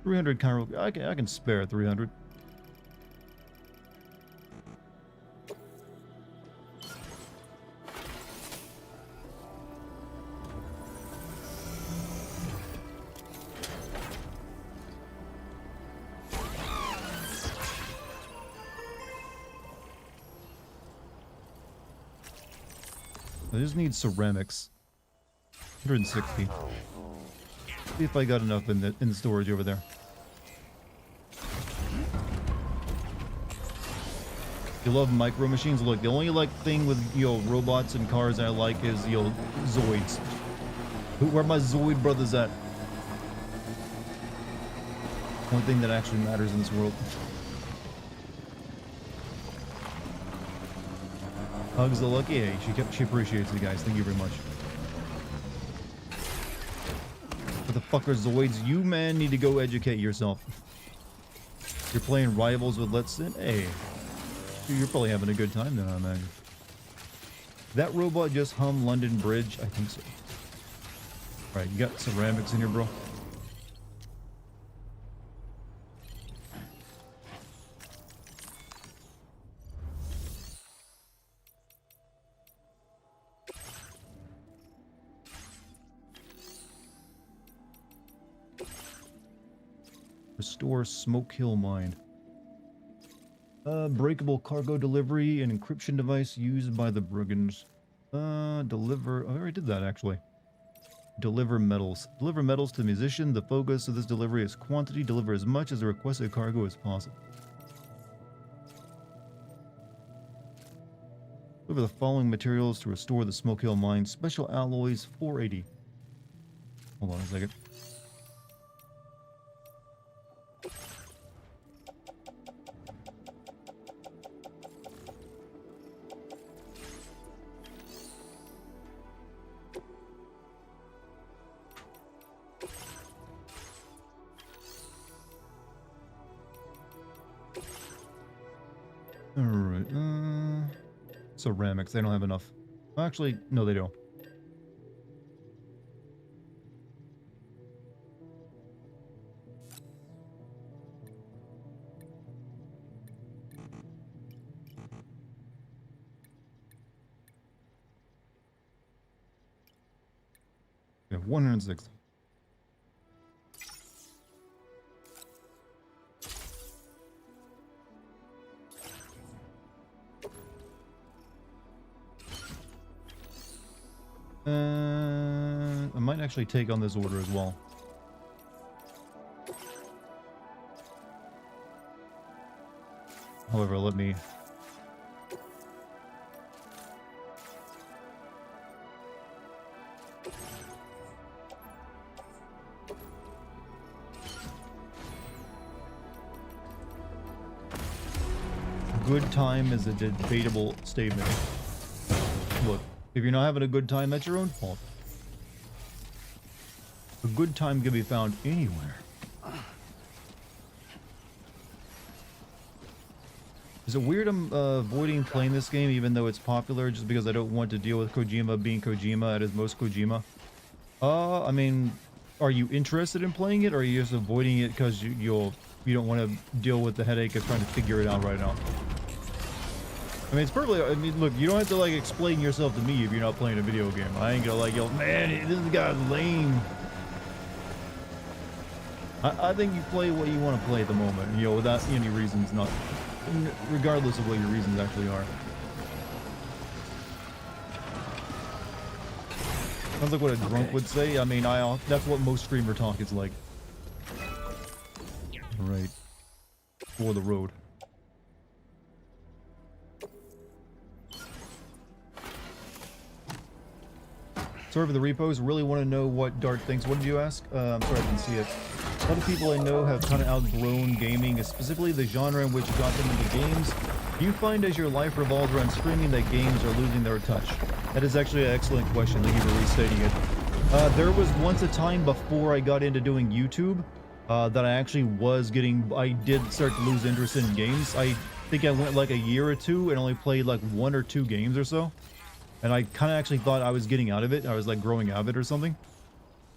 A: $300 chiral. I can spare 300. I just need ceramics. 160. See if I got enough in the storage over there. You love micro machines? Look, the only like thing with, you know, robots and cars I like is, you know, Zoids. Where are my Zoid brothers at? One thing that actually matters in this world. Hugs the lucky. Hey, she appreciates it, guys. Thank you very much. What the fuck are Zoids? You, man, need to go educate yourself. You're playing rivals with Let's Sin? Hey. You're probably having a good time then, I imagine. That robot just hum London Bridge? I think so. Alright, you got ceramics in here, bro? Restore Smoke Hill Mine. Breakable cargo delivery and encryption device used by the brigands. Deliver... Oh, I already did that, actually. Deliver metals. Deliver metals to the musician. The focus of this delivery is quantity. Deliver as much as the requested cargo as possible. Deliver the following materials to restore the Smoke Hill Mine. Special alloys, 480. Hold on a second. Alright, ceramics, they don't have enough. Actually, no they don't. We have 106. I might actually take on this order as well. However, let me... Good time is a debatable statement. Look, if you're not having a good time, that's your own fault. A good time can be found anywhere. Is it weird I'm avoiding playing this game even though it's popular just because I don't want to deal with Kojima being Kojima at his most Kojima? I mean, are you interested in playing it or are you just avoiding it because you don't want to deal with the headache of trying to figure it out right now? I mean, it's perfectly... I mean, look, you don't have to, like, explain yourself to me if you're not playing a video game. I ain't gonna, like, yo, man, this guy's lame. I think you play what you want to play at the moment, you know, without any reasons, not... regardless of what your reasons actually are. Sounds like what a drunk would say. I mean, that's what most streamer talk is like. Right. For the road. Sorry for the repos. Really want to know what Dart thinks. What did you ask? I'm sorry I didn't see it. A lot of people I know have kind of outgrown gaming, specifically the genre in which got them into games. Do you find as your life revolves around streaming that games are losing their touch? That is actually an excellent question. Thank you for restating it. There was once a time before I got into doing YouTube that I did start to lose interest in games. I think I went like a year or two and only played like 1 or 2 games or so. And I kind of actually thought I was getting out of it. I was like growing out of it or something.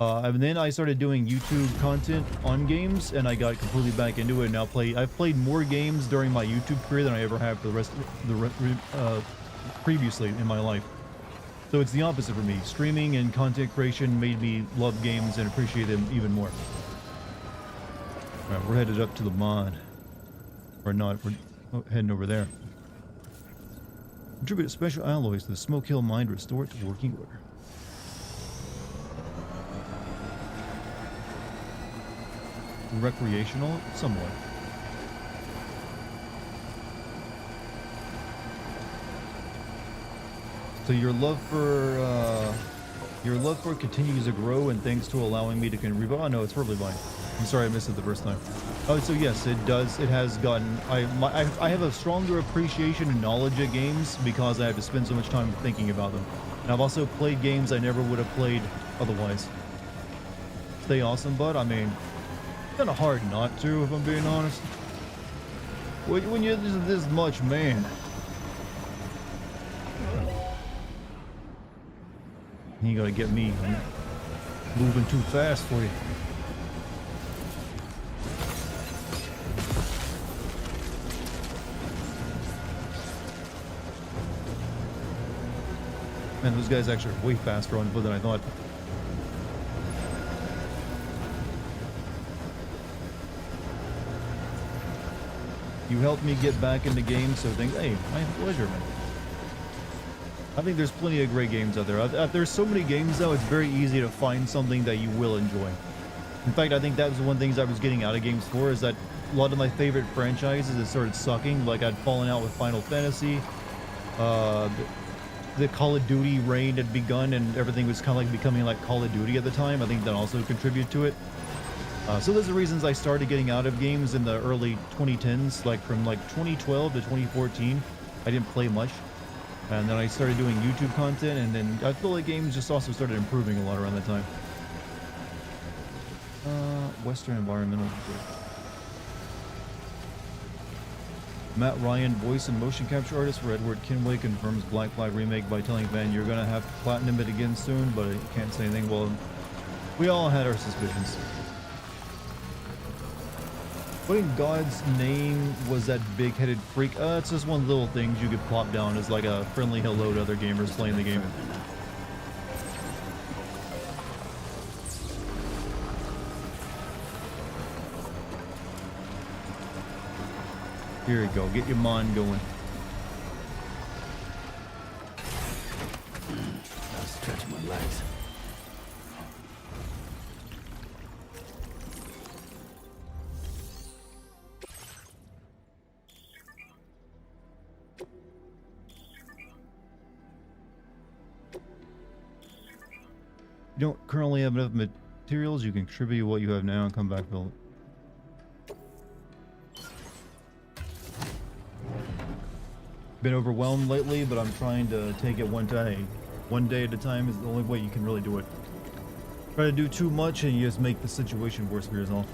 A: And then I started doing YouTube content on games, and I got completely back into it. And now I've played more games during my YouTube career than I ever have for the rest of previously in my life. So it's the opposite for me. Streaming and content creation made me love games and appreciate them even more. All right, we're headed up to the mod. Or not, we're heading over there. Contribute special alloys to the Smoke Hill Mine to restore it to working order. Recreational? Somewhat. So your love for Your love for it continues to grow, and thanks to allowing me to contribute. Oh no, it's perfectly fine. I'm sorry I missed it the first time. Oh, so yes, it does. It has gotten. I have a stronger appreciation and knowledge of games because I have to spend so much time thinking about them. And I've also played games I never would have played otherwise. Stay awesome, bud. I mean, it's kind of hard not to, if I'm being honest. When you're this much, man. You gotta get me moving too fast for you. Man, those guys actually are way faster on foot than I thought. You helped me get back into games, so thanks. Hey, my pleasure, man. I think there's plenty of great games out there. There's so many games, though, it's very easy to find something that you will enjoy. In fact, I think that was one of the things I was getting out of games for, is that a lot of my favorite franchises had started sucking. Like, I'd fallen out with Final Fantasy. The Call of Duty reign had begun, and everything was kind of like becoming like Call of Duty at the time. I think that also contributed to it. So those are the reasons I started getting out of games in the early 2010s, like from like 2012 to 2014. I didn't play much. And then I started doing YouTube content, and then I feel like games just also started improving a lot around that time. Western Environmental. Matt Ryan, voice and motion capture artist for Edward Kenway, confirms Black Flag remake by telling Van you're gonna have to platinum it again soon, but I can't say anything. Well, we all had our suspicions. What in God's name was that big-headed freak? It's just one of the little things you could plop down as like a friendly hello to other gamers playing the game. Here you go. Get your mind going.
H: I'll stretch my legs.
A: You don't currently have enough materials, you can contribute what you have now and come back build it. Been overwhelmed lately, but I'm trying to take it one day. One day at a time is the only way you can really do it. Try to do too much and you just make the situation worse for yourself.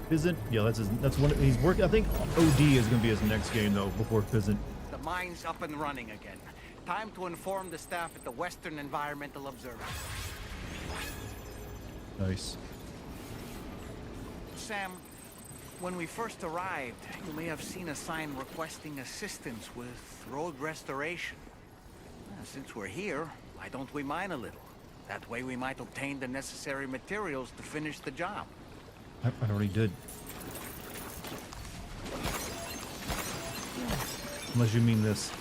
A: Fizzant? Yeah, that's one. He's working. I think OD is going to be his next game though, before Fizzant.
B: The mine's up and running again. Time to inform the staff at the Western Environmental Observatory.
A: Nice.
B: Sam, when we first arrived, you may have seen a sign requesting assistance with road restoration. Since we're here, why don't we mine a little? That way we might obtain the necessary materials to finish the job.
A: I already did. Unless you mean this.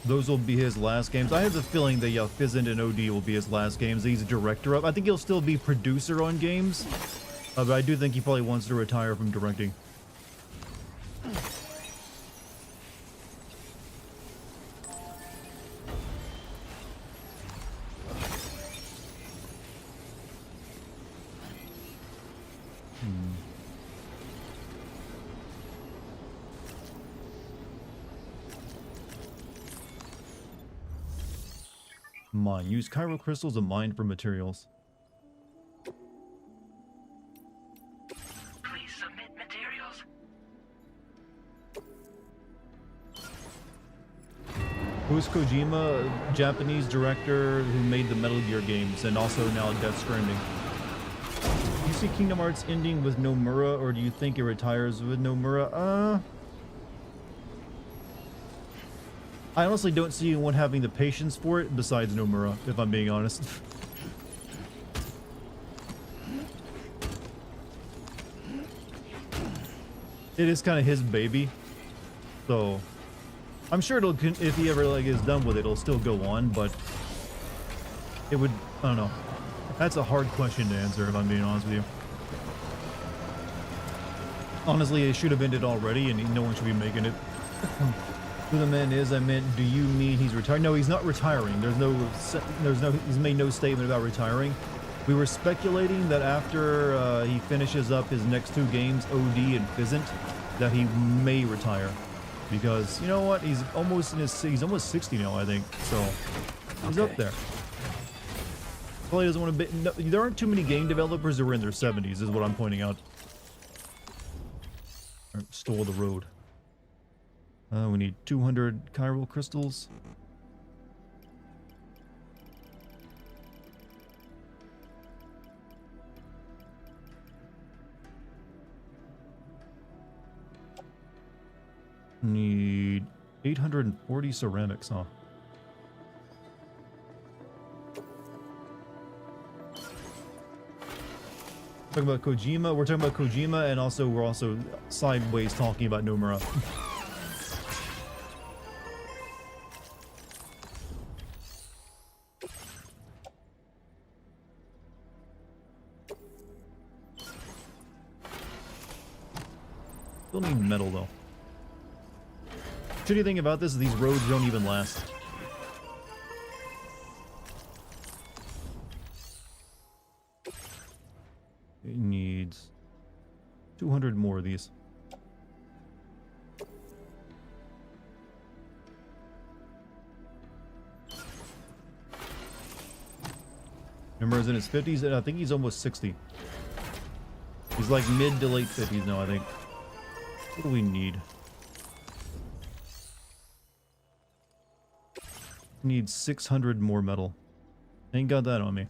A: Those will be his last games. I have the feeling that yeah, Fizzant and OD will be his last games. He's a director of. I think he'll still be producer on games, but I do think he probably wants to retire from directing. Mine. Use chiral crystals to mine for materials.
C: Please submit materials.
A: Who's Kojima? Japanese director who made the Metal Gear games and also now Death Stranding. Do you see Kingdom Hearts ending with Nomura, or do you think it retires with Nomura? I honestly don't see anyone having the patience for it besides Nomura, if I'm being honest. It is kind of his baby, so I'm sure it'll, if he ever like is done with it, it'll still go on, but It would, I don't know. That's a hard question to answer, if I'm being honest with you. Honestly, it should have ended already, and no one should be making it. Who the man is, I meant, do you mean he's retiring? No, he's not retiring. He's made no statement about retiring. We were speculating that after he finishes up his next 2 games, OD and Fizzant, that he may retire. Because, you know what, he's almost 60 now, I think. So, he's up there. Probably doesn't want to be, no, there aren't too many game developers who are in their 70s, is what I'm pointing out. Stole the road. We need 200 chiral crystals. Need 840 ceramics, huh? Talking about Kojima, we're talking about Kojima, and also we're also sideways talking about Nomura. Still need metal though. Shitty thing about this is these roads don't even last. It needs 200 more of these. Remember, he's in his 50s, and I think he's almost 60. He's like mid to late 50s now, I think. What do we need? Need 600 more metal. Ain't got that on me.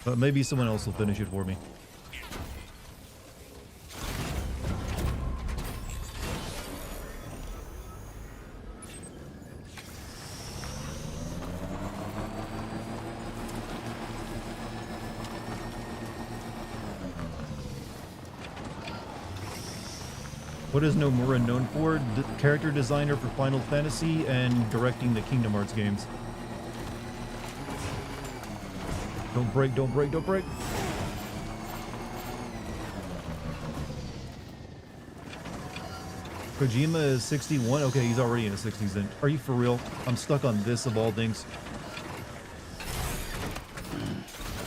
A: But maybe someone else will finish it for me. What is Nomura known for? Character designer for Final Fantasy and directing the Kingdom Hearts games. Don't break, don't break, don't break. Kojima is 61? Okay, he's already in his 60s then. Are you for real? I'm stuck on this of all things.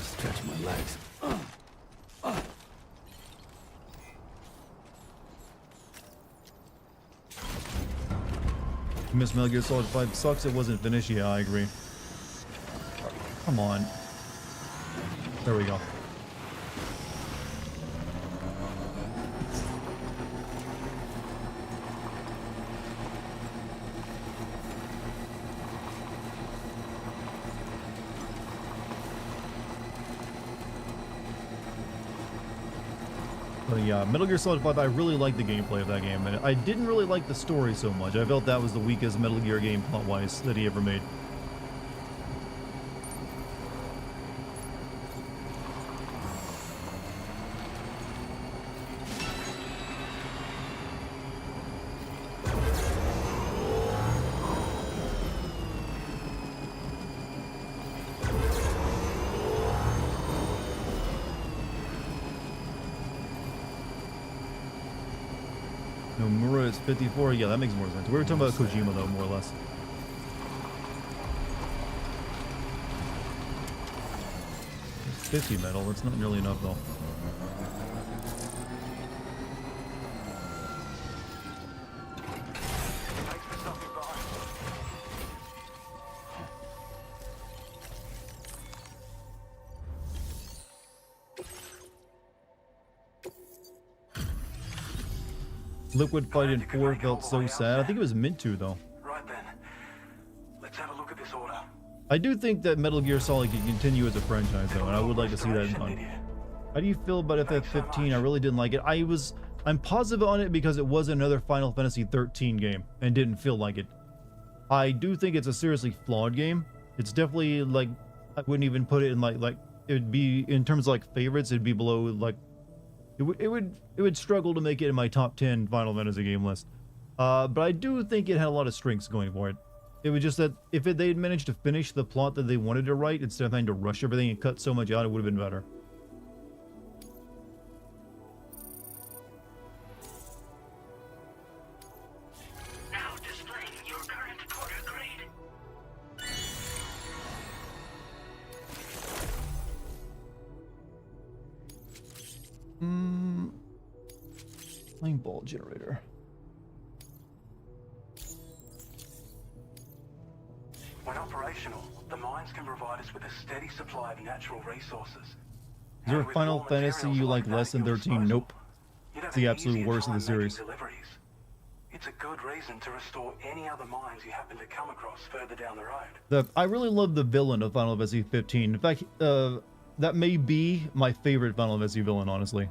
H: Stretch my legs.
A: Miss Metal Gear Solid 5 sucks. It wasn't finished. Yeah, I agree. Come on. There we go. But yeah, Metal Gear Solid 5, I really liked the gameplay of that game, and I didn't really like the story so much. I felt that was the weakest Metal Gear game plot-wise that he ever made. Nomura is 54. Yeah, that makes more sense. We were talking about Kojima, though, more or less. It's 50 metal. That's not nearly enough, though. Liquid Fight in 4 felt so sad. I think it was meant to, though.
F: Right then. Let's have a look at this order.
A: I do think that Metal Gear Solid can continue as a franchise, though, and I would like to see that done. How do you feel about FF15? I really didn't like it. I'm positive on it because it was another Final Fantasy 13 game and didn't feel like it. I do think it's a seriously flawed game. It's definitely like, I wouldn't even put it in like it'd be, in terms of like favorites, it'd be below like, it would struggle to make it in my top 10 Final Fantasy game list. But I do think it had a lot of strengths going for it. It was just that if they had managed to finish the plot that they wanted to write instead of having to rush everything and cut so much out, it would have been better.
C: Now displaying your current quarter grade.
A: Flame ball generator.
F: When operational, the mines can provide us with a steady supply of natural resources.
A: Is there a
F: And with
A: Final
F: raw
A: Fantasy
F: materials
A: you like
F: that
A: less than
F: at your
A: 13?
F: disposal,
A: Nope.
F: you'd have
A: It's the
F: an
A: absolute
F: easier
A: worst of the
F: time making
A: series.
F: deliveries. It's a good reason to restore any other mines you happen to come across further down the road.
A: I really love the villain of Final Fantasy 15. In fact, that may be my favorite Final Fantasy villain, honestly.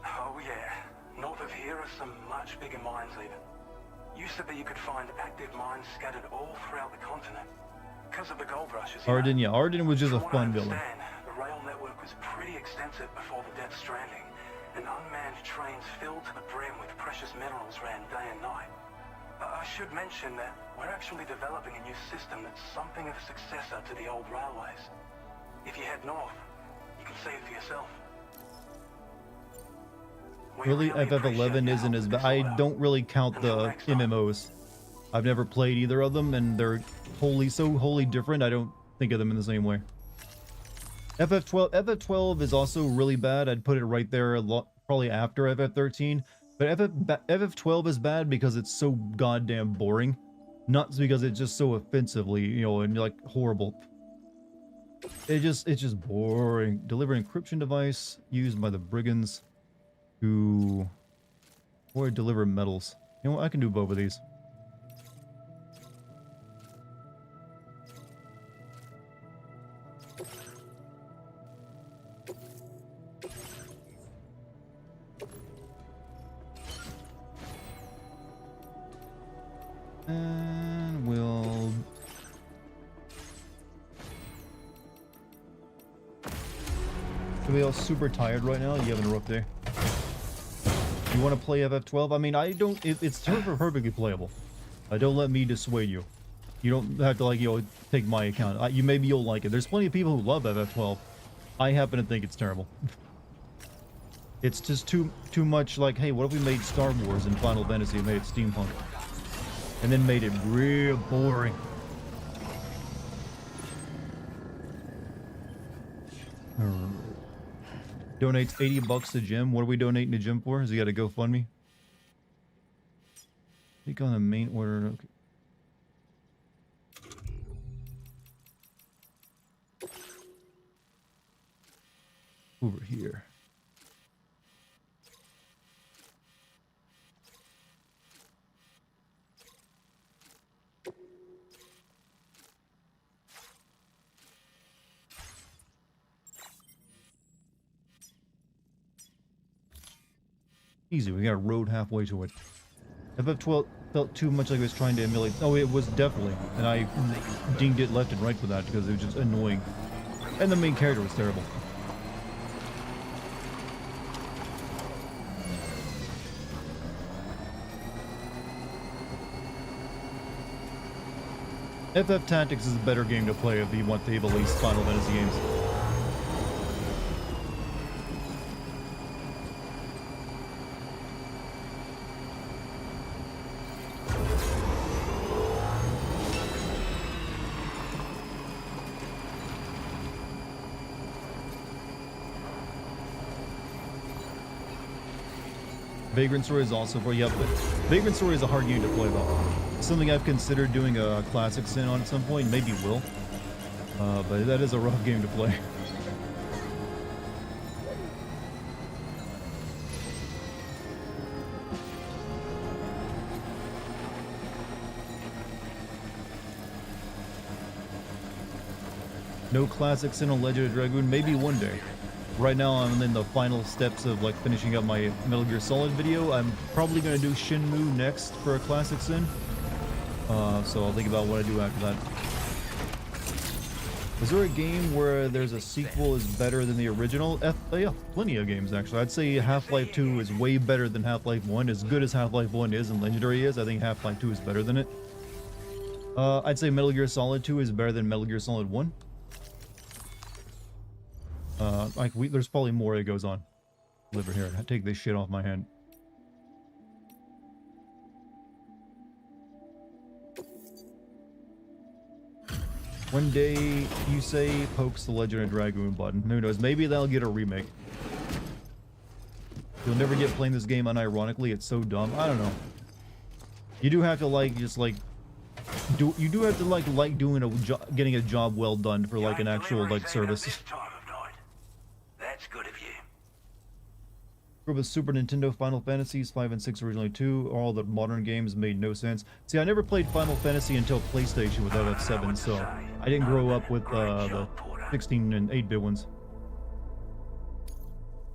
F: Oh yeah, north of here are some much bigger mines even. Used to be you could find active mines scattered all throughout the continent. Because of the gold rushes.
A: Arden, yeah, Arden was just a
F: From what I
A: fun villain.
F: understand, the rail network was pretty extensive before the Death Stranding, and unmanned trains filled to the brim with precious minerals ran day and night. I should mention that we're actually developing a new system that's something of a successor to the old railways. If you head north, you can see it for yourself. We
A: Really,
F: appreciate
A: FF11
F: your
A: isn't
F: help
A: as
F: with
A: bad.
F: this
A: I
F: order.
A: don't really count
F: Until
A: the
F: next time.
A: MMOs. I've never played either of them, and they're wholly different. I don't think of them in the same way. FF12 is also really bad. I'd put it right there, probably after FF13. But FF12 is bad because it's so goddamn boring, not because it's just so offensively, you know, and like horrible. It's just boring. Deliver encryption device used by the brigands to or deliver metals. You know what? I can do both of these. And we'll... Everybody else super tired right now? You having a rough day? You want to play FF12? I mean, I don't... it's perfectly playable. Don't let me dissuade you. You don't have to, like, you know, take my account. Maybe you'll like it. There's plenty of people who love FF12. I happen to think it's terrible. It's just too much like, hey, what if we made Star Wars in Final Fantasy and made it steampunk? And then made it real boring. Donates 80 bucks to Jim. What are we donating to Jim for? Has he got a GoFundMe? Click on the main order. Okay. Over here. Easy, we got a road halfway to it. FF12 felt too much like it was trying to emulate. Oh, it was definitely. And I dinged it left and right for that because it was just annoying. And the main character was terrible. FF Tactics is a better game to play if you want to release Final Fantasy games. Vagrant Story is also for, yep, but Vagrant Story is a hard game to play though. Something I've considered doing a classic sin on at some point, maybe will. But that is a rough game to play. No classic sin on Legend of Dragoon, maybe one day. Right now I'm in the final steps of like finishing up my Metal Gear Solid video. I'm probably going to do Shenmue next for a classic sin. So I'll think about what I do after that. Is there a game where there's a sequel is better than the original? Yeah, plenty of games actually. I'd say Half-Life 2 is way better than Half-Life 1. As good as Half-Life 1 is and Legendary is, I think Half-Life 2 is better than it. I'd say Metal Gear Solid 2 is better than Metal Gear Solid 1. There's probably more that goes on. Liver here. Take this shit off my hand. One day, you say, pokes the Legend of Dragoon button. Who knows? Maybe they'll get a remake. You'll never get playing this game unironically. It's so dumb. I don't know. You do have to like you do have to like doing getting a job well done for like an actual like service.
F: That's good of you.
A: For the Super Nintendo, Final Fantasies 5 and 6 originally 2, all the modern games made no sense. See, I never played Final Fantasy until PlayStation with FF7, so I didn't grow up with the 16 and 8-bit ones.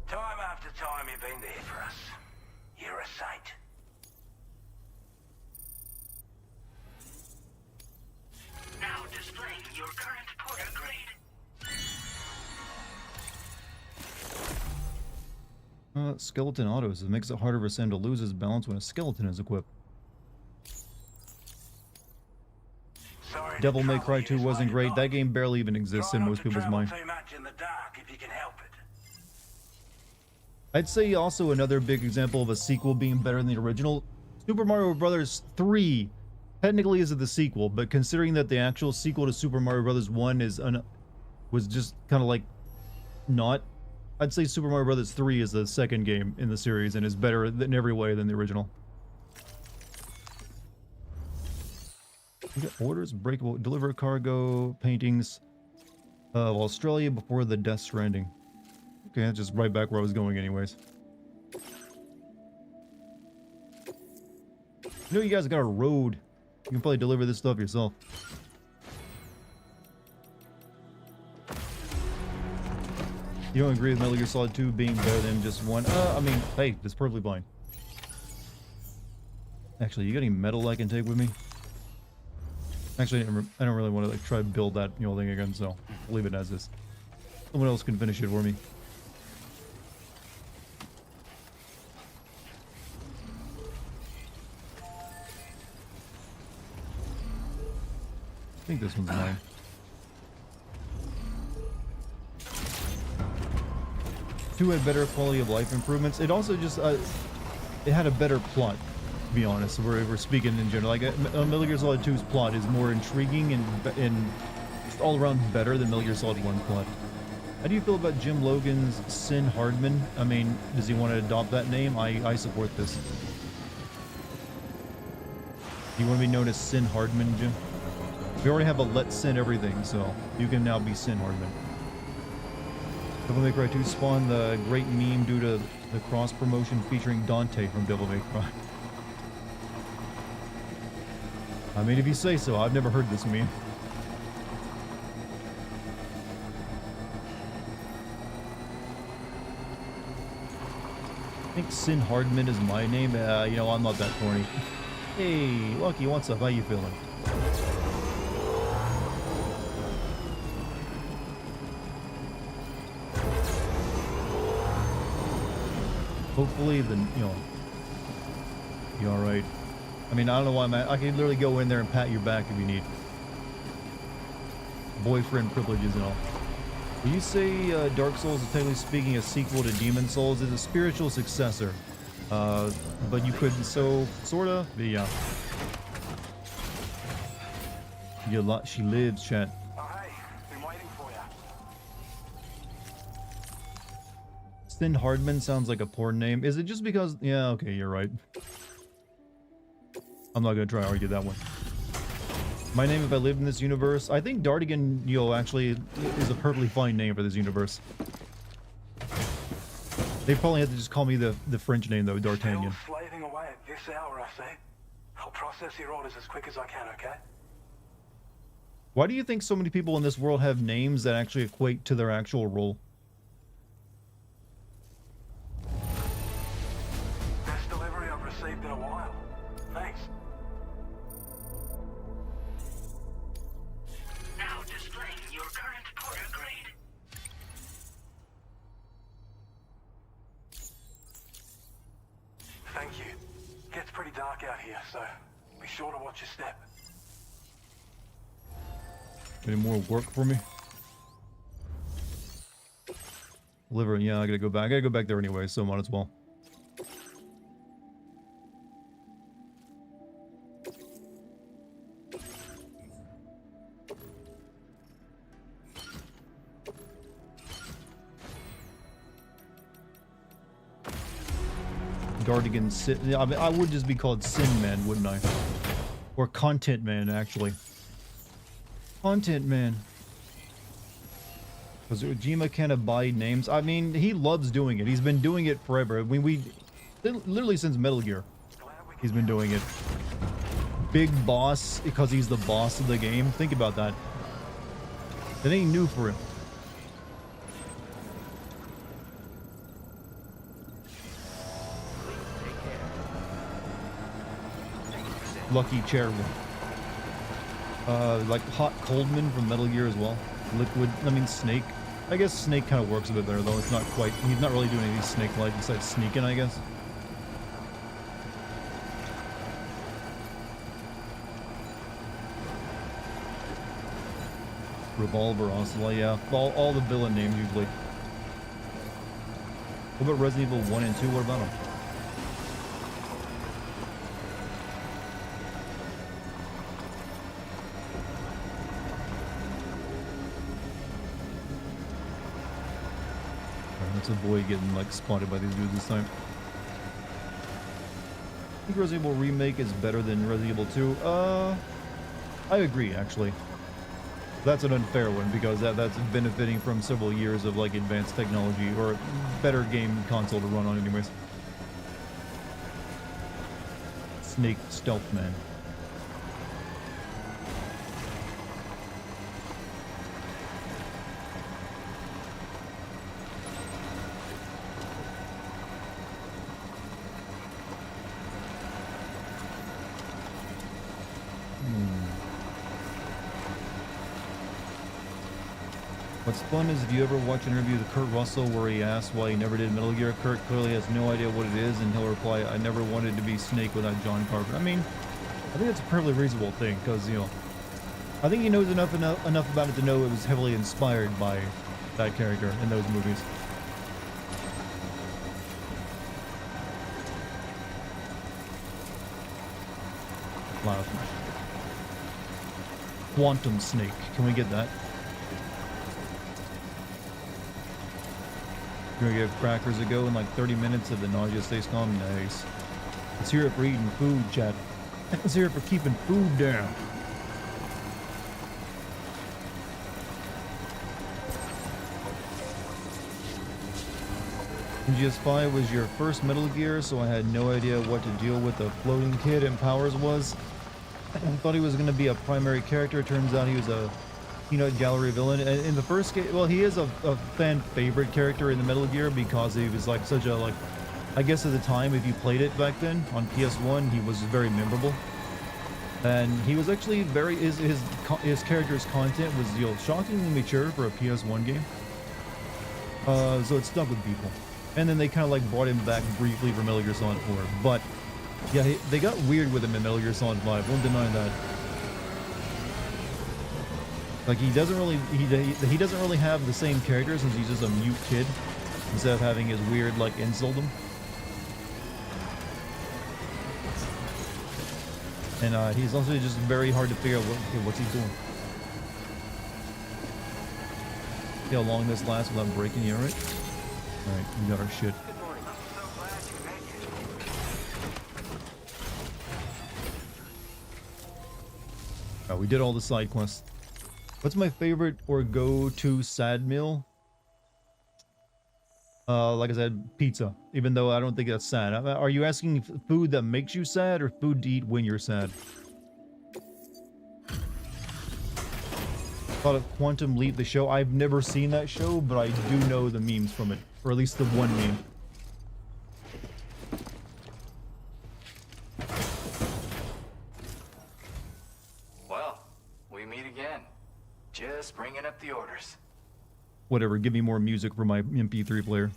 F: Time after time you've been there for us. You're a saint.
C: Now displaying your current porter grade.
A: Skeleton autos. It makes it harder for Sam to lose his balance when a skeleton is equipped.
F: Sorry,
A: Devil May Cry 2 wasn't great. That game barely even exists in most people's mind.
F: Too much in the dark if you can help it.
A: I'd say also another big example of a sequel being better than the original. Super Mario Bros. 3 technically is the sequel, but considering that the actual sequel to Super Mario Bros. 1 was just kind of like not. I'd say Super Mario Bros. 3 is the second game in the series and is better in every way than the original. We got orders, breakable, deliver cargo, paintings of Australia before the Death Stranding. Okay, that's just right back where I was going anyways. You know you guys got a road. You can probably deliver this stuff yourself. You don't agree with Metal Gear Solid 2 being better than just 1? I mean, hey, that's perfectly fine. Actually, you got any metal I can take with me? Actually, I don't really want to like try to build that thing again, so I'll leave it as is. Someone else can finish it for me. I think this one's mine. Two had better quality of life improvements. It also just it had a better plot, to be honest. We're speaking in general. Like Metal Gear Solid 2's plot is more intriguing and all around better than Metal Gear Solid 1's plot. How do you feel about Jim Logan's Sin Hardman? I mean, does he want to adopt that name? I support this. You want to be known as Sin Hardman, Jim? We already have a Let's Sin Everything, so you can now be Sin Hardman. Devil May Cry 2 spawned the great meme due to the cross promotion featuring Dante from Devil May Cry. I mean, if you say so, I've never heard this meme. I think Sin Hardman is my name. I'm not that corny. Hey, Lucky, what's up? How you feeling? Hopefully, you're alright. I mean, I don't know why I can literally go in there and pat your back if you need. Boyfriend privileges and all. Will you say Dark Souls is technically speaking a sequel to Demon Souls? Is a spiritual successor. But you could, sorta, yeah. She lives, chat. Sin Hardman sounds like a porn name. Is it just because... Yeah, okay, you're right. I'm not gonna try to argue that one. My name if I lived in this universe. I think Dartigan, actually is a perfectly fine name for this universe. They probably had to just call me the French name though, D'Artagnan.
F: Still slaving away at this hour, I say. I'll process your orders as quick as I can, okay?
A: Why do you think so many people in this world have names that actually equate to their actual role?
F: Best delivery I've received in a while. Thanks.
C: Now displaying your current porter grade.
F: Thank you. Gets pretty dark out here, so be sure to watch your step.
A: Any more work for me? Liver, yeah, I gotta go back. I gotta go back there anyway, so might as well. Dartigan Sin. I mean, I would just be called Sin Man, wouldn't I? Or Content Man, actually. Content Man. Because Ujima can't abide names. I mean, he loves doing it. He's been doing it forever. I mean, literally since Metal Gear, he's been doing it. Big boss, because he's the boss of the game. Think about that. That ain't new for him. Lucky Chairman. Like Hot Coldman from Metal Gear as well. Liquid, I mean Snake. I guess Snake kind of works a bit better though. It's not quite, he's not really doing anything Snake-like besides sneaking, I guess. Revolver, Ocelot, yeah. All the villain names usually. What about Resident Evil 1 and 2? What about them? Let's avoid getting like spotted by these dudes this time. I think Resident Evil Remake is better than Resident Evil 2. I agree actually. That's an unfair one because that's benefiting from several years of like advanced technology or better game console to run on anyways. Snake Stealth Man. What's fun is if you ever watch an interview with Kurt Russell where he asks why he never did Metal Gear, Kurt clearly has no idea what it is, and he'll reply, I never wanted to be Snake without John Carpenter. I mean, I think that's a perfectly reasonable thing, because, you know, I think he knows enough about it to know it was heavily inspired by that character in those movies. Last one. Quantum Snake. Can we get that? You're gonna give crackers a go in like 30 minutes if the nausea stays calm? Nice. Let's hear it for eating food, chat. Let's hear it for keeping food down. MGS5 was your first Metal Gear, so I had no idea what to deal with the floating kid and Powers was. I thought he was going to be a primary character. Turns out he was a peanut gallery villain. And in the first game, well, he is a fan favorite character in the Metal Gear because he was like such a, like, I guess at the time, if you played it back then on PS1, he was very memorable. And he was actually very, his character's content was, you know, shockingly mature for a PS1 game. So it stuck with people. And then they kind of like brought him back briefly for Metal Gear Solid 4. But yeah, they got weird with him in Metal Gear Solid 5. Won't deny that. Like he doesn't really have the same character since he's just a mute kid instead of having his weird like insult him. And he's also just very hard to figure out what's he doing. See how long this lasts without breaking you, alright? Alright, we got our shit. We did all the side quests. What's my favorite or go-to sad meal? Like I said, pizza. Even though I don't think that's sad. Are you asking food that makes you sad or food to eat when you're sad? Thought of Quantum Leap, the show. I've never seen that show, but I do know the memes from it. Or at least the one meme.
D: Well, we meet again. Just bringing up the orders.
A: Whatever, give me more music for my MP3 player.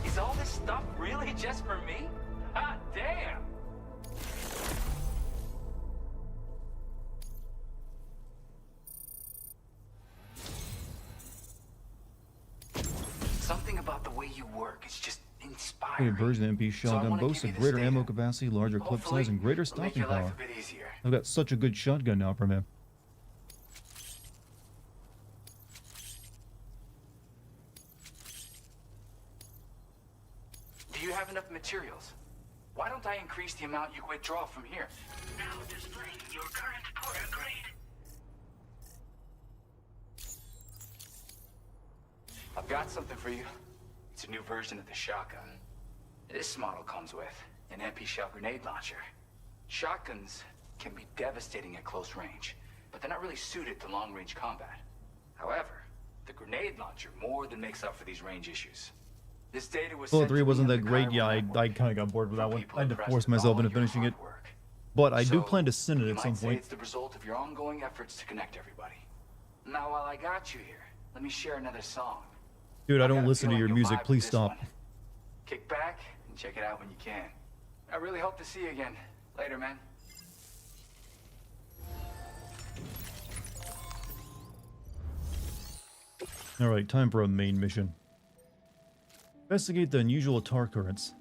D: Is all this stuff really just for me? Hot damn! something about the way you work. It's just
E: Upgraded
D: inspiring.
E: version MP
D: So I
E: shotgun
D: wanna
E: boasts a
D: give you this
E: greater ammo
D: data.
E: capacity, larger clip
D: Hopefully,
E: size, and greater
D: it'll make
E: stopping
D: your life
E: power.
D: a bit easier.
E: I've got such a good shotgun now from him.
D: Do you have enough materials? Why don't I increase the amount you withdraw from here?
C: Now displaying your current Porter grade.
D: I've got something for you. It's a new version of the shotgun. This model comes with an MP shell grenade launcher. Shotguns can be devastating at close range, but they're not really suited to long-range combat. However, the grenade launcher more than makes up for these range issues. This data was
E: Bullet
D: sent
E: 3
D: to me
E: wasn't
D: on
E: that
D: the
E: great.
D: Chiral
E: Yeah, I
D: network
E: kind of got bored with that
D: from
E: one.
D: people
E: I had to
D: impressed
E: force
D: with
E: myself
D: all
E: into
D: your
E: finishing it.
D: hard work.
E: But I do
D: So,
E: plan to send it
D: you
E: at
D: might
E: some
D: say
E: point.
D: it's the result of your ongoing efforts to connect everybody. Now, while I got you here, let me share another song.
E: Dude, I
D: I've got
E: don't
D: a
E: listen to
D: feeling
E: your
D: you'll
E: music.
D: vibe
E: Please
D: with this
E: stop.
D: one. Kick back and check it out when you can. I really hope to see you again. Later, man.
E: Alright, time for a main mission. Investigate the unusual tar currents.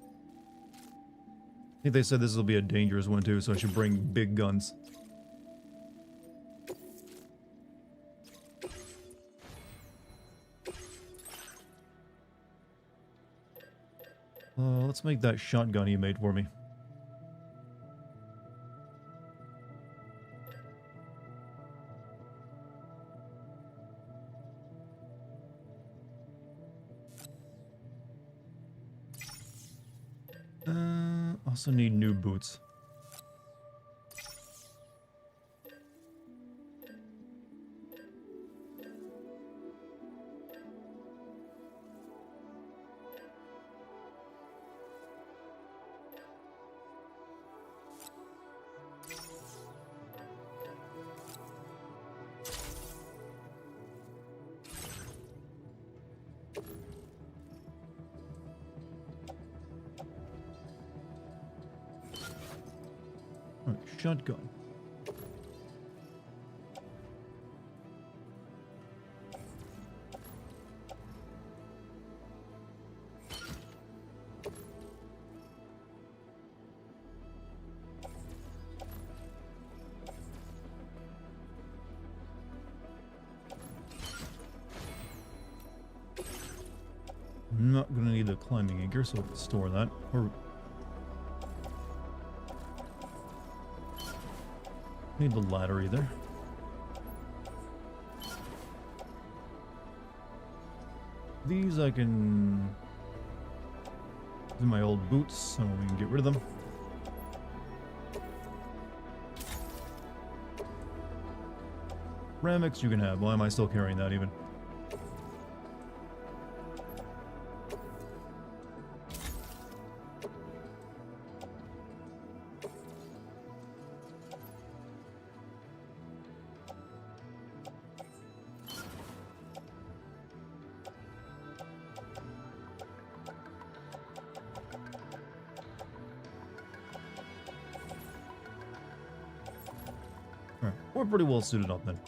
E: I think they said this will be a dangerous one too, so I should bring big guns. Let's make that shotgun he made for me. Also need new boots. Alright, shotgun. I'm not gonna need the climbing anchor, so I'll store that. Or need the ladder either. These I can do my old boots, so we can get rid of them. Ceramics you can have. Why am I still carrying that even? Alright, we're pretty well suited up then.